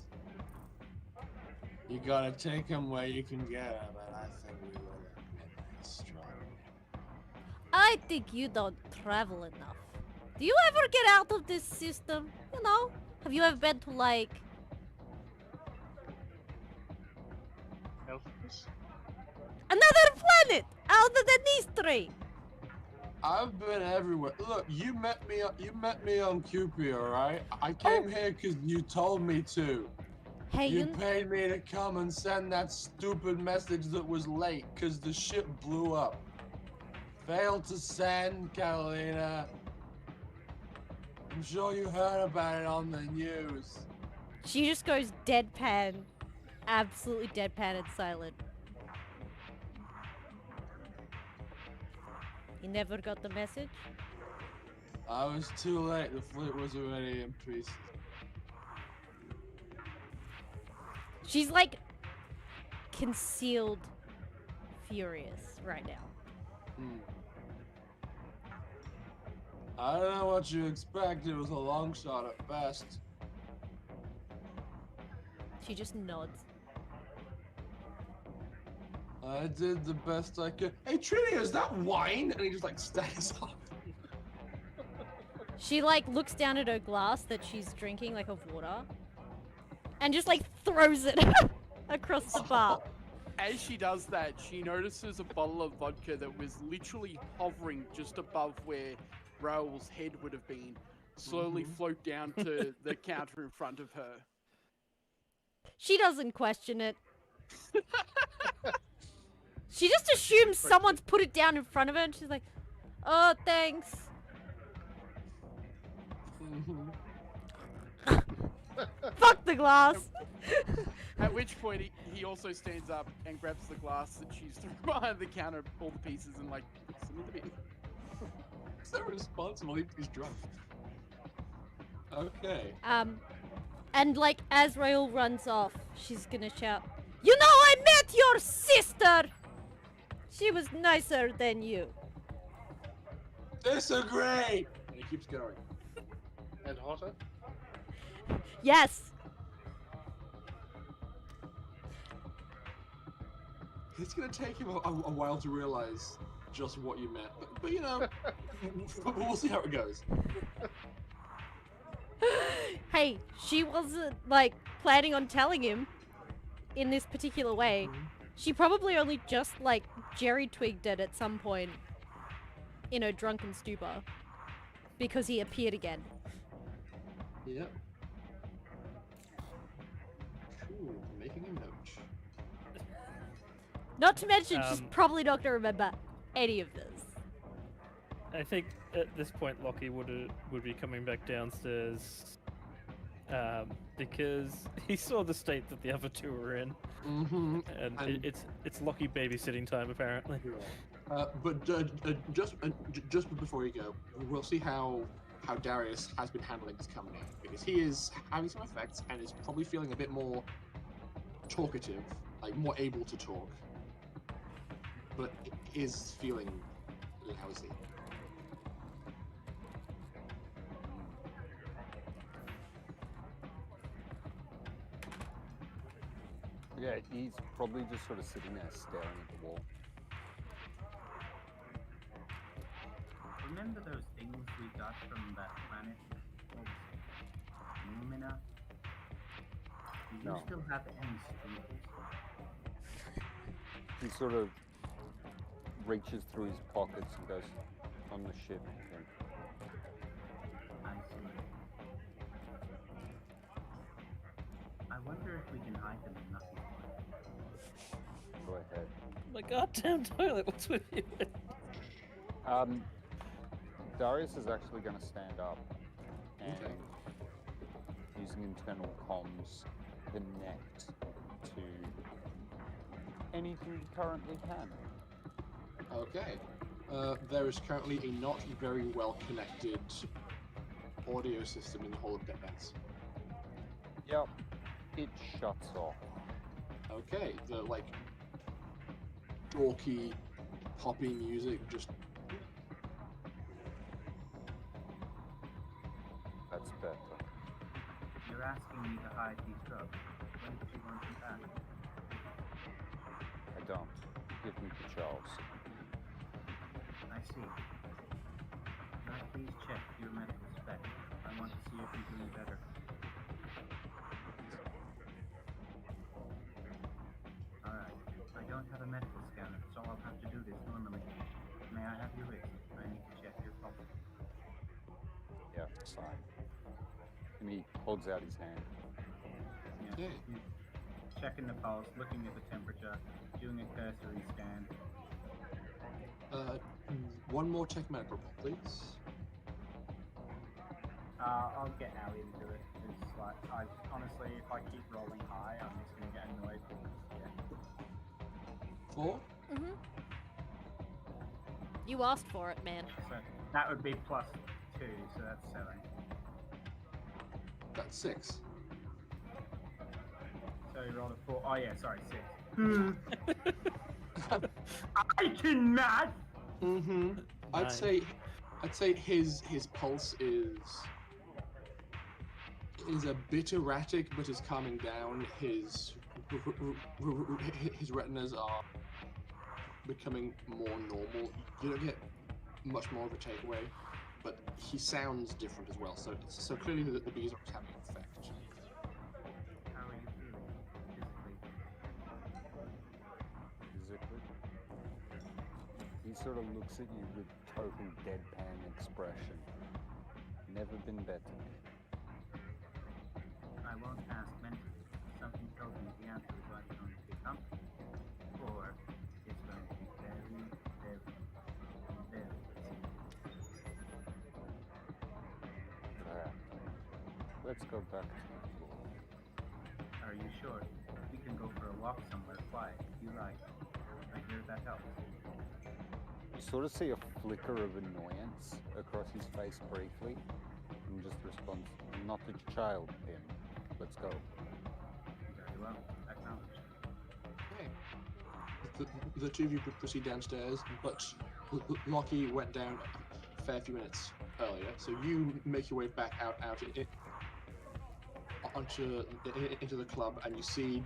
A: You gotta take them where you can get them, and I think we will get strong.
D: I think you don't travel enough. Do you ever get out of this system? You know? Have you ever been to like...
C: Elfis?
D: another planet other than these three?
A: I've been everywhere. Look, you met me on Cupid, alright? I came here because you told me to.
D: Hey,
A: You paid me to come and send that stupid message that was late because the ship blew up. Failed to send, Katalina. I'm sure you heard about it on the news.
D: She just goes deadpan. Absolutely deadpan and silent. You never got the message?
A: I was too late. The fleet was already in pieces.
D: She's like concealed furious right now.
A: I don't know what you expect. It was a long shot at best.
D: She just nods.
A: I did the best I could. Hey, Trini, is that wine? And he just like stays off.
D: She like looks down at her glass that she's drinking, like of water, and just like throws it across the bar.
B: As she does that, she notices a bottle of vodka that was literally hovering just above where Raoul's head would have been, slowly float down to the counter in front of her.
D: She doesn't question it. She just assumes someone's put it down in front of her, and she's like, "Oh, thanks." Fuck the glass.
B: At which point he also stands up and grabs the glass that she's thrown behind the counter, all the pieces, and like puts them in the bin.
A: So responsible. He's drunk. Okay.
D: And like as Raoul runs off, she's gonna shout, "You know, I met your sister. She was nicer than you."
A: Disagree. And he keeps going.
C: And hotter?
D: Yes.
A: It's gonna take him a while to realize just what you meant, but you know, we'll see how it goes.
D: Hey, she wasn't like planning on telling him in this particular way. She probably only just like jerry twigged it at some point in her drunken stupor because he appeared again.
A: Yep. Cool. Making a note.
D: Not to mention, she's probably not gonna remember any of this.
E: I think at this point Lockie would be coming back downstairs because he saw the state that the other two were in, and it's Lockie babysitting time apparently.
A: But just before you go, we'll see how Darius has been handling his company, because he is having some effects and is probably feeling a bit more talkative, like more able to talk, but is feeling lousy.
F: Yeah, he's probably just sort of sitting there staring at the wall.
G: Remember those things we got from that planet? What was it? Lumina? Do you
F: No.
G: still have any scruples?
F: He sort of reaches through his pockets and goes, on the ship, I think.
G: I see. I wonder if we can hide them in nothing.
F: Go ahead.
E: My goddamn toilet, what's with you?
F: Darius is actually going to stand up and,
A: Okay.
F: using internal comms, connect to anything he currently can.
A: Okay. There is currently a not very well connected audio system in the whole of Deadlands.
F: Yep, it shuts off.
A: Okay, the like dorky, poppy music just
F: That's better.
G: You're asking me to hide these drugs. When did you want them back?
F: I don't. Give me to Charles.
G: I see. Now please check your medical spec. I want to see if you're doing better. Alright. I don't have a medical scanner, so I'll have to do this normally. May I have your wrist? I need to check your pulse.
F: Yeah, fine. And he holds out his hand.
G: Yeah.
A: Okay.
G: He's checking the pulse, looking at the temperature, doing a cursory scan.
A: one more check medical roll, please.
G: I'll get Ali to do it. It's like, honestly, if I keep rolling high, I'm just gonna get annoyed. Yeah.
A: 4.
D: Mm-hmm. You asked for it, man.
G: So that would be +2, so that's 7.
A: That's 6.
G: So you rolled a 4. Oh yeah, sorry, 6. I can math.
A: Mm-hmm. I'd
E: Nine.
A: say his pulse is a bit erratic, but is calming down. His retinas are becoming more normal. You don't get much more of a takeaway, but he sounds different as well. So clearly the bees are having an effect.
G: How are you feeling physically?
F: He sort of looks at you with total deadpan expression. Never been better.
G: I won't ask mentally. Something tells me the answer is either going to be comfortable, or it's going to be very, very, very
F: Let's go back to the floor.
G: Are you sure? We can go for a walk somewhere quiet if you like. I hear that helps.
F: You sort of see a flicker of annoyance across his face briefly, and just responds, "I'm not a child, Pim. Let's go."
G: Very well. Acknowledged.
A: Okay. The two of you proceed downstairs, but Lockie went down a fair few minutes earlier, so you make your way back out into the club, and you see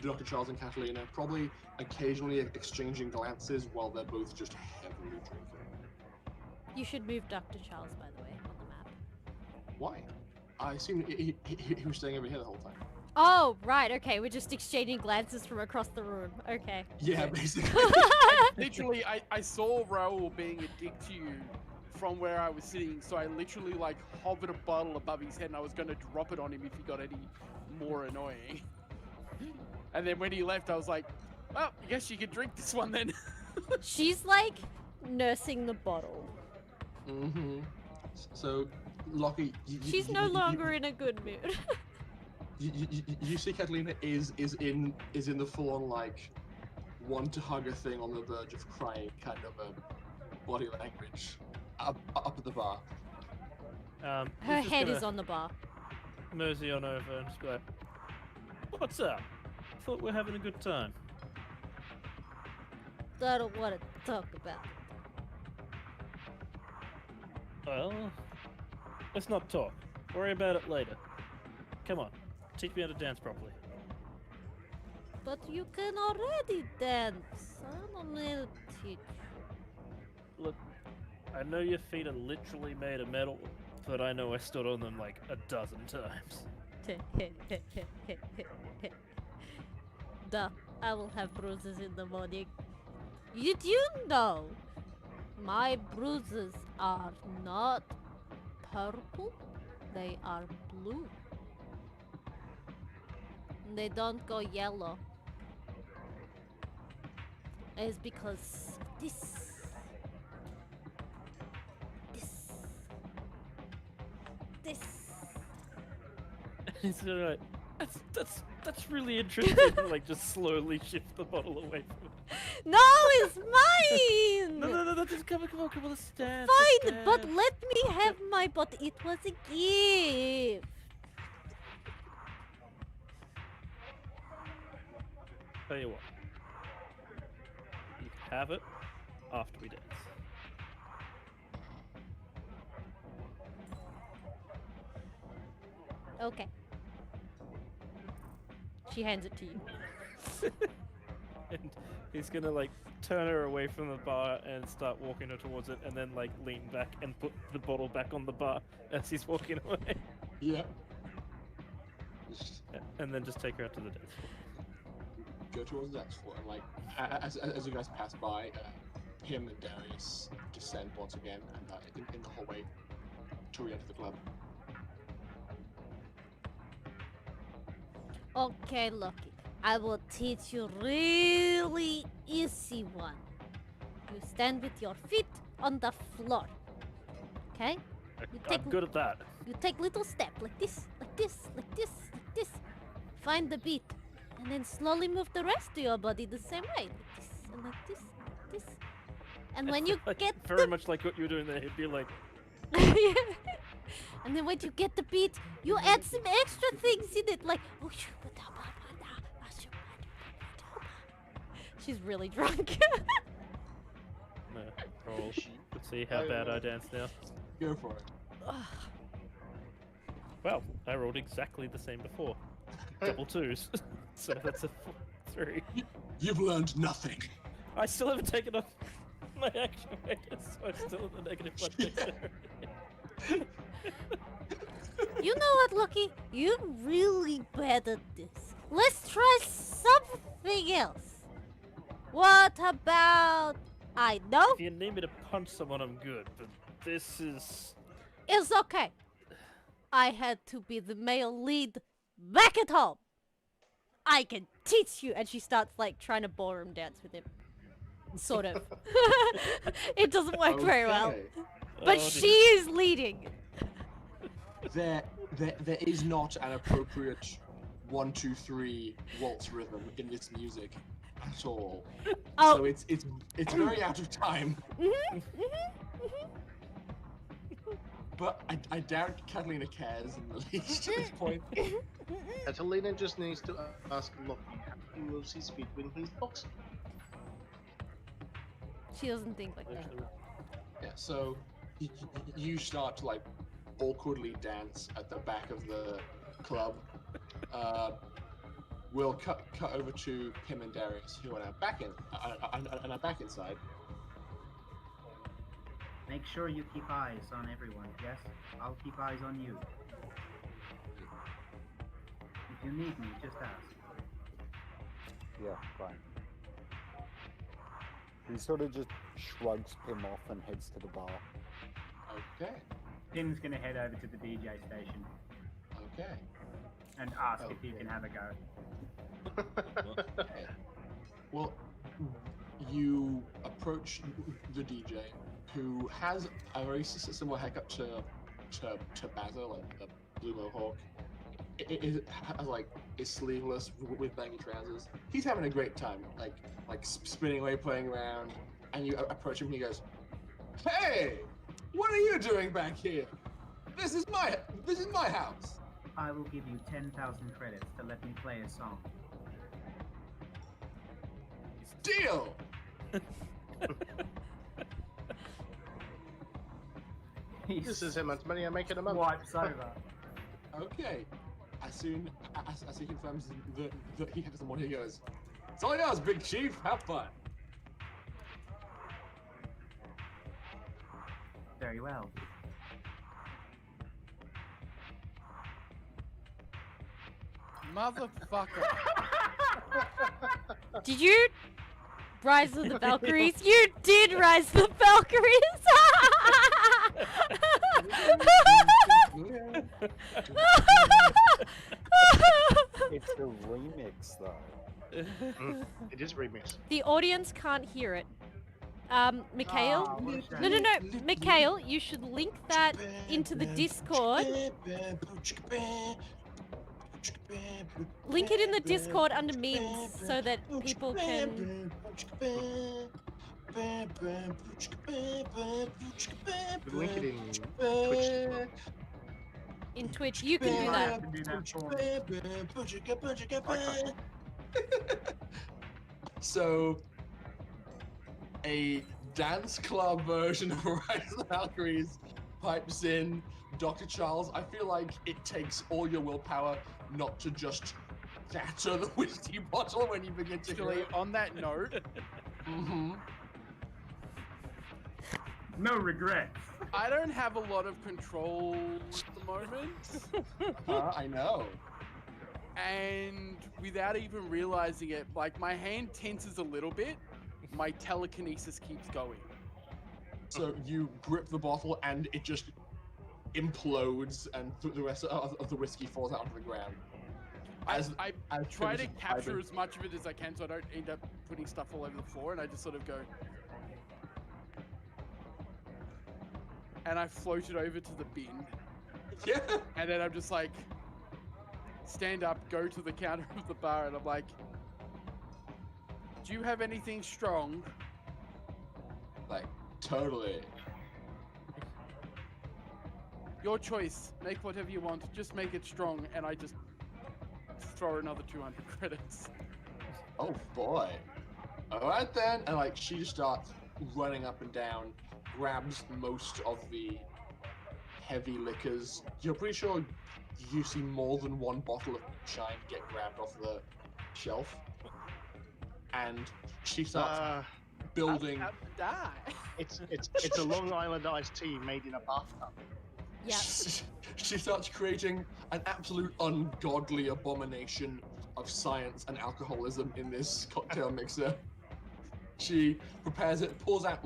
A: Dr. Charles and Katalina probably occasionally exchanging glances while they're both just heavily drinking.
D: You should move Dr. Charles, by the way, on the map.
A: Why? I assume he was staying over here the whole time.
D: Oh, right, okay, we're just exchanging glances from across the room. Okay.
A: Yeah, basically.
B: Literally, I saw Raoul being a dick to you from where I was sitting, so I literally like hovered a bottle above his head and I was going to drop it on him if he got any more annoying. And then when he left, I was like, well, I guess you could drink this one then.
D: She's like nursing the bottle.
A: Mm-hmm. So, Lockie,
D: She's no longer in a good mood.
A: You see Catalina is in the full-on like want to hug a thing on the verge of crying kind of a body language up at the bar.
D: Her
E: He's just
D: head
E: gonna
D: is on the bar.
E: mosey on over and just be like, "What's up? Thought we're having a good time."
D: I don't want to talk about it.
E: Well, let's not talk. Worry about it later. Come on, teach me how to dance properly.
D: But you can already dance. I don't need to teach.
E: Look, I know your feet are literally made of metal, but I know I stood on them like a dozen times.
D: Duh, I will have bruises in the morning. Did you know my bruises are not purple? They are blue. They don't go yellow. It's because this. this.
E: He's gonna like, that's really interesting. Like just slowly shift the bottle away from it.
D: No, it's mine!
E: No, just come on, let's stand.
D: Fine, but let me have my, but it was a gift.
E: Tell you what. You can have it after we dance.
D: Okay. She hands it to you.
E: And he's gonna like turn her away from the bar and start walking her towards it, and then like lean back and put the bottle back on the bar as he's walking away.
A: Yeah.
E: And then just take her out to the dance floor.
A: Go towards the dance floor, and like as you guys pass by, him and Darius descend once again, and in the hallway to re-enter the club.
D: Okay, Lucky. I will teach you really easy one. You stand with your feet on the floor. Okay?
E: I'm good at that.
D: You take little step like this, like this, like this, like this. Find the beat. And then slowly move the rest of your body the same way. Like this, and like this, like this. And when you
E: Like,
D: get
E: very much like what you were doing there, he'd be like,
D: and then when you get the beat, you add some extra things in it, like she's really drunk.
E: no, roll. Let's see how bad I dance now.
A: Go for it.
E: Well, I rolled exactly the same before. Double twos. So that's a 3.
A: You've learned nothing.
E: I still haven't taken off my action so I'm still in the negative one. dexterity.
D: You know what, Lucky? You're really bad at this. Let's try something else. What about... I know
E: If you need me to punch someone, I'm good, but this is...
D: it's okay. I had to be the male lead back at home. I can teach you. And she starts like trying to ballroom dance with him. Sort of. It doesn't work very well.
A: Okay.
D: But
E: Oh,
D: she is leading.
A: There is not an appropriate 1, 2, 3 waltz rhythm in this music at all.
D: Oh.
A: So it's very out of time. But I doubt Katalina cares in the least at this point.
C: Katalina just needs to ask Loki how he moves his feet when he's boxing.
D: She doesn't think like that.
A: Yeah, so you start to like awkwardly dance at the back of the club. We'll cut over to Pim and Darius, who are now back back inside.
G: Make sure you keep eyes on everyone, yes? I'll keep eyes on you. If you need me, just ask.
F: Yeah, fine. He sort of just shrugs him off and heads to the bar.
A: Okay.
G: Tim's gonna head over to the DJ station
A: Okay.
G: and ask if he
A: Okay.
G: can have a go.
A: Okay. Well, you approach the DJ, who has a very similar haircut to Basil, like the blue mohawk. It has like is sleeveless with baggy trousers. He's having a great time, like spinning away, playing around. And you approach him, and he goes, "Hey, what are you doing back here? This is my house."
G: I will give you 10,000 credits to let me play a song.
A: Deal.
C: This is how much money I make in a month.
G: Wipes over.
A: Okay. As soon as he confirms that he has someone, he goes, "It's all yours, Big Chief. Have fun."
G: Very well.
B: Motherfucker.
D: Did you rise to the Valkyries? You did rise to the Valkyries!
F: It's a remix, though.
C: It is remix.
D: The audience can't hear it, Mikhail.
G: Ah, what a shame.
D: No. Mikhail, you should link that into the Discord. Link it in the Discord under memes so that people can.
C: Link it in Twitch as well.
D: In Twitch, you can do
G: You
D: that.
G: have to do that for me.
A: So, a dance club version of Rise of the Valkyries pipes in. Dr. Charles, I feel like it takes all your willpower not to just shatter the whiskey bottle when you begin to hear
B: Actually,
A: it.
B: on that note,
G: No regrets.
B: I don't have a lot of control at the moment.
A: I know.
B: And without even realizing it, like my hand tenses a little bit, my telekinesis keeps going.
A: So you grip the bottle and it just implodes and the rest of the whiskey falls out onto the ground.
B: I
A: as
B: try to
A: Timothy
B: capture
A: Ivan-
B: as much of it as I can so I don't end up putting stuff all over the floor, and I just sort of go. And I float it over to the bin.
A: Yeah.
B: And then I'm just like, stand up, go to the counter of the bar, and I'm like, do you have anything strong?
A: Like, totally.
B: Your choice. Make whatever you want. Just make it strong. And I just throw another 200 credits.
A: Oh boy. Alright then. And like, she just starts running up and down, grabs most of the heavy liquors. You're pretty sure you see more than one bottle of shine get grabbed off the shelf. And she starts building.
B: I'm about to die.
C: It's a Long Island iced tea made in a bathtub.
D: Yeah.
A: She starts creating an absolute ungodly abomination of science and alcoholism in this cocktail mixer. She prepares it, pulls out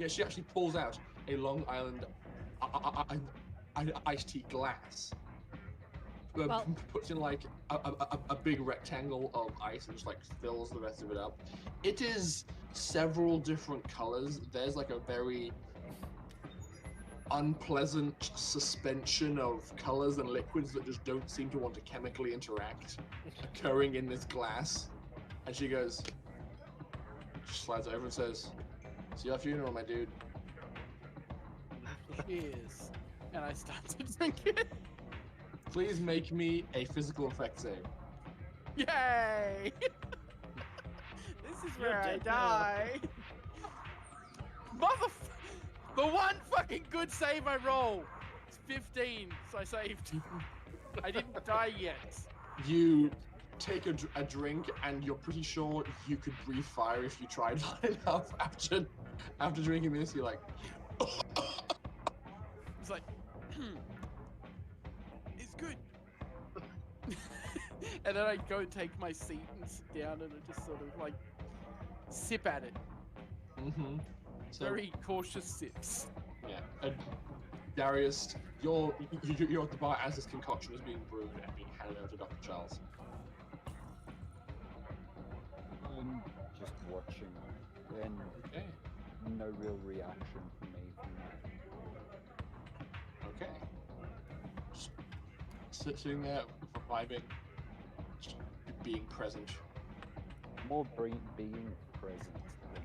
A: she actually pulls out a Long Island iced tea glass.
D: Well-
A: Puts in like a big rectangle of ice and just like fills the rest of it up. It is several different colors. There's like a very unpleasant suspension of colors and liquids that just don't seem to want to chemically interact occurring in this glass. And she goes, she slides over and says, "See your funeral, my dude."
B: Cheers. And I start to drink it.
A: Please make me a physical effect save.
B: Yay! This is
E: You're
B: where I
E: dead now.
B: die. The one fucking good save I roll. It's 15, so I saved. I didn't die yet.
A: You take a drink and you're pretty sure you could breathe fire if you tried hard enough after drinking this. You're like,
B: It's like, it's good. And then I go take my seat and sit down and I just sort of like sip at it.
A: So,
B: Very cautious sips.
A: yeah. And Darius, you're at the bar as this concoction is being brewed and being handed over to Dr. Charles.
I: I'm just watching, and
A: Okay.
I: no real reaction from me from that.
A: Okay. Just sitting there, vibing, just being present.
I: More being present than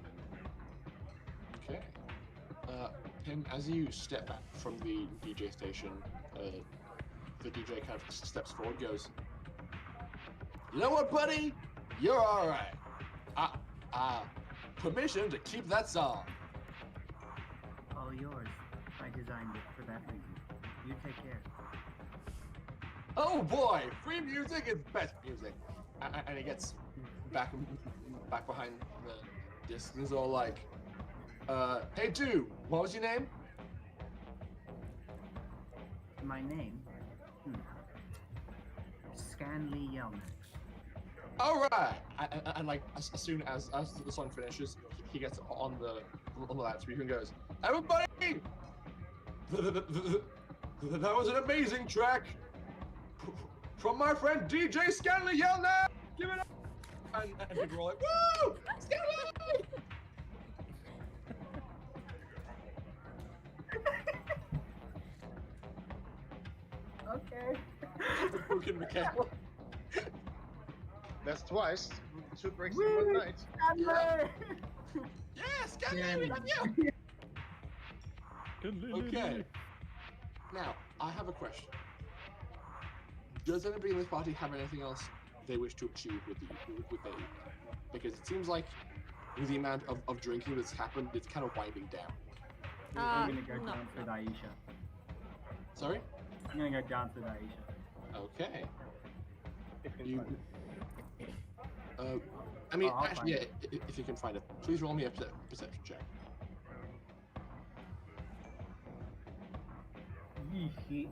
A: Okay. Tim, as you step back from the DJ station, the DJ kind of steps forward, goes, "You know what, buddy? You're all right. Permission to keep that song."
G: All yours. I designed it for that reason. You take care.
A: Oh boy, free music is best music. And he gets back behind the disc and is all like, "Hey dude, what was your name?"
G: My name? Scanley Yelnats.
A: All right. And like as soon as the song finishes, he gets on the loudspeaker and goes, "Everybody, that was an amazing track from my friend DJ Scanley Yelnats. Give it up!" And people are like, "Woo, Scanley!"
G: Okay.
A: The broken Mikhail.
C: That's twice. 2 breaks in one night.
A: Yeah. Yes, get me, we love you. Okay. Now, I have a question. Does anybody in this party have anything else they wish to achieve with their evening? Because it seems like with the amount of drinking that's happened, it's kind of winding down.
G: I'm gonna go
D: no,
G: dance with
D: no.
G: Aisha.
A: Sorry?
G: I'm gonna go dance with Aisha.
A: Okay.
C: If you
A: You,
C: can find it.
A: I mean,
G: I'll
A: actually,
G: find
A: yeah, if you can find it, please roll me a perception check.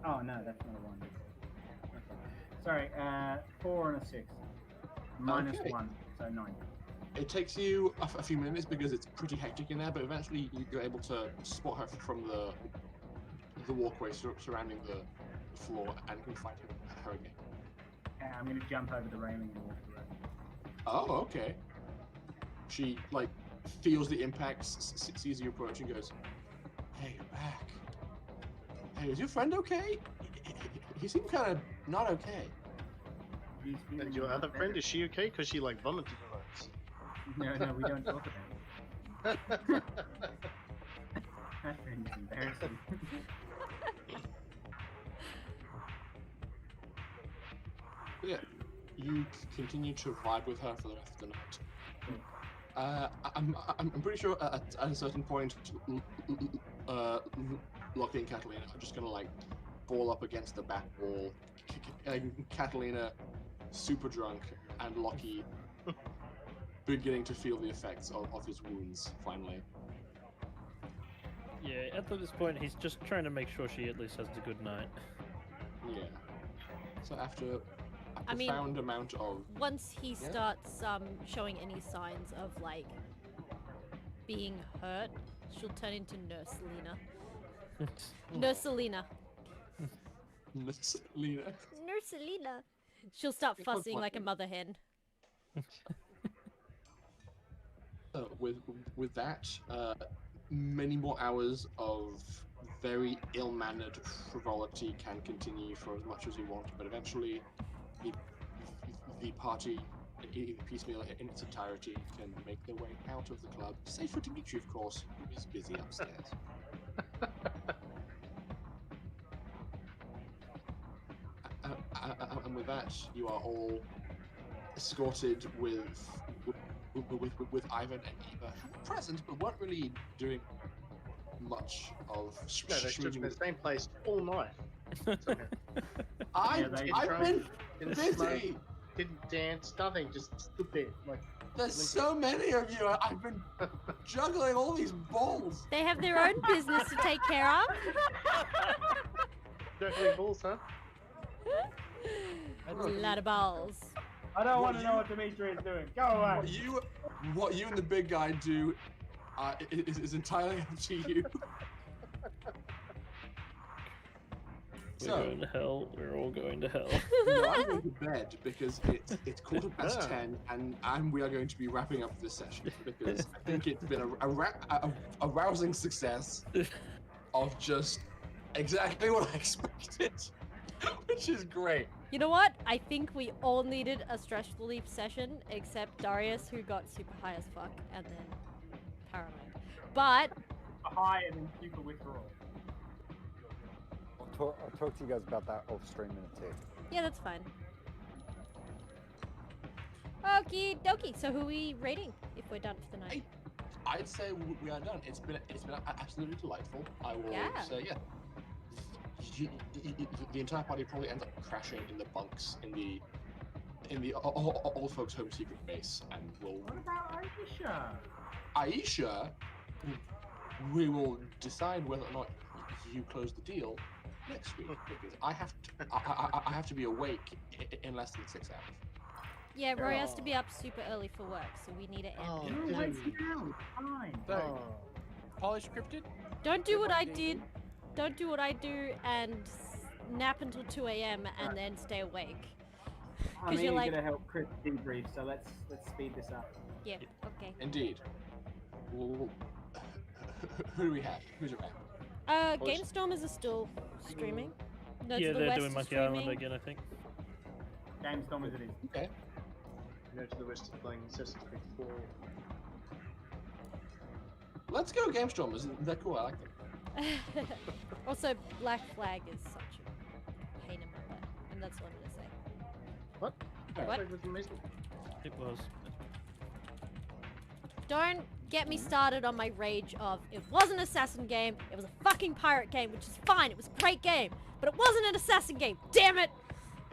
G: Oh no, that's not a 1. Okay. Sorry, 4 and a 6. Minus
A: Okay.
G: 1, so 9.
A: It takes you a few minutes because it's pretty hectic in there, but eventually you're able to spot her from the walkway surrounding the floor and can find her again.
G: And I'm gonna jump over the railing and walk the road.
A: Oh, okay. She like feels the impact, sees you approach, and goes, "Hey, you're back. Hey, is your friend okay? He seemed kind of not okay."
G: He's feeling
C: And your
G: a lot
C: other
G: better.
C: friend, is she okay? Because she like vomited on us.
G: No, we don't talk about it. That friend is embarrassing.
A: Yeah, you continue to vibe with her for the rest of the night. I'm pretty sure at a certain point, Lockie and Catalina are just gonna like ball up against the back wall. Catalina, super drunk, and Lockie beginning to feel the effects of his wounds finally.
E: Yeah, at this point, he's just trying to make sure she at least has a good night.
A: Yeah. So after a
D: I mean,
A: profound amount of
D: Once he
A: Yeah.
D: starts showing any signs of like being hurt, she'll turn into Nurse Lena. Nurse Selena.
A: Miss Lena.
D: Nurse Selena. She'll start
A: It's not
D: fussing like a
A: funny.
D: mother hen.
A: With that, many more hours of very ill-mannered frivolity can continue for as much as you want, but eventually the party, the piecemeal in its entirety, can make their way out of the club, save for Dimitri, of course, who is busy upstairs. And with that, you are all escorted with Ivan and Eva, who were present but weren't really doing much of
C: No, they stood in the
A: shooting.
C: same place all night.
A: I've been
C: Didn't smoke,
A: busy.
C: didn't dance, nothing. Just stood there like.
A: There's so many of you. I've been juggling all these balls.
D: They have their own business to take care of.
C: Juggling balls, huh?
D: A lot of balls.
G: I don't
A: What
G: want to know
A: you-
G: what Dimitri is doing. Go away.
A: What you and the big guy do is entirely up to you.
E: We're
A: So,
E: going to hell. We're all going to hell.
A: no, I'm going to bed because it's 10:15 and we are going to be wrapping up this session because I think it's been a rousing success of just exactly what I expected, which is great.
D: You know what? I think we all needed a stress relief session, except Darius, who got super high as fuck, and then paranoid. But
G: High and then super withdrawal.
I: I'll talk to you guys about that off stream in a tick.
D: yeah, that's fine. Okie dokie. So who are we rating if we're done for the night?
A: I'd say we are done. It's been absolutely delightful. I will
D: Yeah.
A: say, yeah. The entire party probably ends up crashing in the bunks in the old folks' home secret base, and we'll
G: What about
A: Aisha.
G: Aisha?
A: We will decide whether or not you close the deal next week because I have to be awake in less than 6 hours.
D: Yeah, Roy has to be up super early for work, so we need to end.
C: Oh,
G: No,
C: dude.
G: wait now. Fine.
B: So, polish scripted.
D: Don't do what I did. Don't do what I do and nap until 2 a.m. and then stay awake.
G: I'm
D: 'Cause you're
G: eager
D: like-
G: to help Chris debrief, so let's speed this up.
D: Yeah, okay.
A: Indeed. Well, who do we have? Who's around?
D: GameStormers are still streaming. No,
E: Yeah,
D: to the
E: they're
D: west
E: doing
D: of
E: Monkey Island
D: streaming.
E: again, I think.
G: Game Storm as it is.
A: Okay.
C: No, to the west of playing Assassin's Creed 4.
A: Let's go Game Stormers. They're cool. I like them.
D: Also, Black Flag is such a pain in my butt, and that's what I'm gonna say.
C: What?
D: What?
C: It was amazing.
E: It was.
D: Don't get me started on my rage of it was an assassin game, it was a fucking pirate game, which is fine, it was a great game, but it wasn't an assassin game, damn it!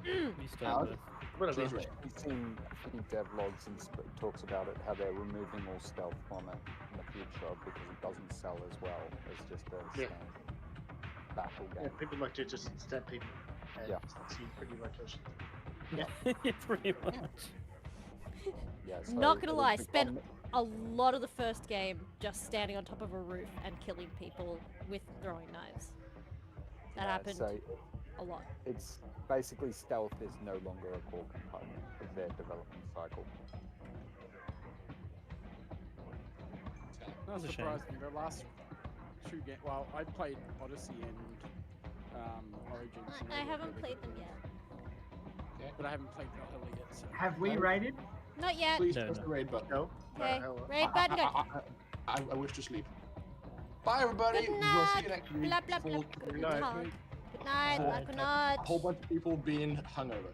E: You start with.
C: Whatever.
A: Please,
F: You've seen a few devlogs and talks about it, how they're removing all stealth from it in the future because it doesn't sell as well as just a
C: Yeah.
F: standard battle
C: Yeah,
F: game.
C: people like to just stab people. And
F: Yeah.
C: see pretty locations.
E: Yeah, pretty much.
F: Yeah, so
D: Not gonna
F: it
D: lie,
F: has
D: spent
F: become-
D: a lot of the first game just standing on top of a roof and killing people with throwing knives. That
F: yeah,
D: happened
F: So
D: a lot.
F: it's basically stealth is no longer a core component of their development cycle.
E: That was a shame.
B: Surprising. The last two games. Well, I played Odyssey and Origins. and they
D: I
B: were
D: haven't
B: really
D: played
B: good,
D: them yet.
B: but I haven't played Valhalla yet. So.
G: Have we raided?
D: Not yet.
A: Please
E: No,
A: press
E: no.
A: the raid button.
C: No?
D: Okay,
C: Hell,
D: raid button.
A: I wish to sleep. Bye, everybody.
D: Good
A: We'll
D: night.
A: see you next week
D: Blah blah blah.
A: for
D: Good
C: night.
D: night. Good night.
A: For
D: Good night.
A: a whole bunch of people being hungover.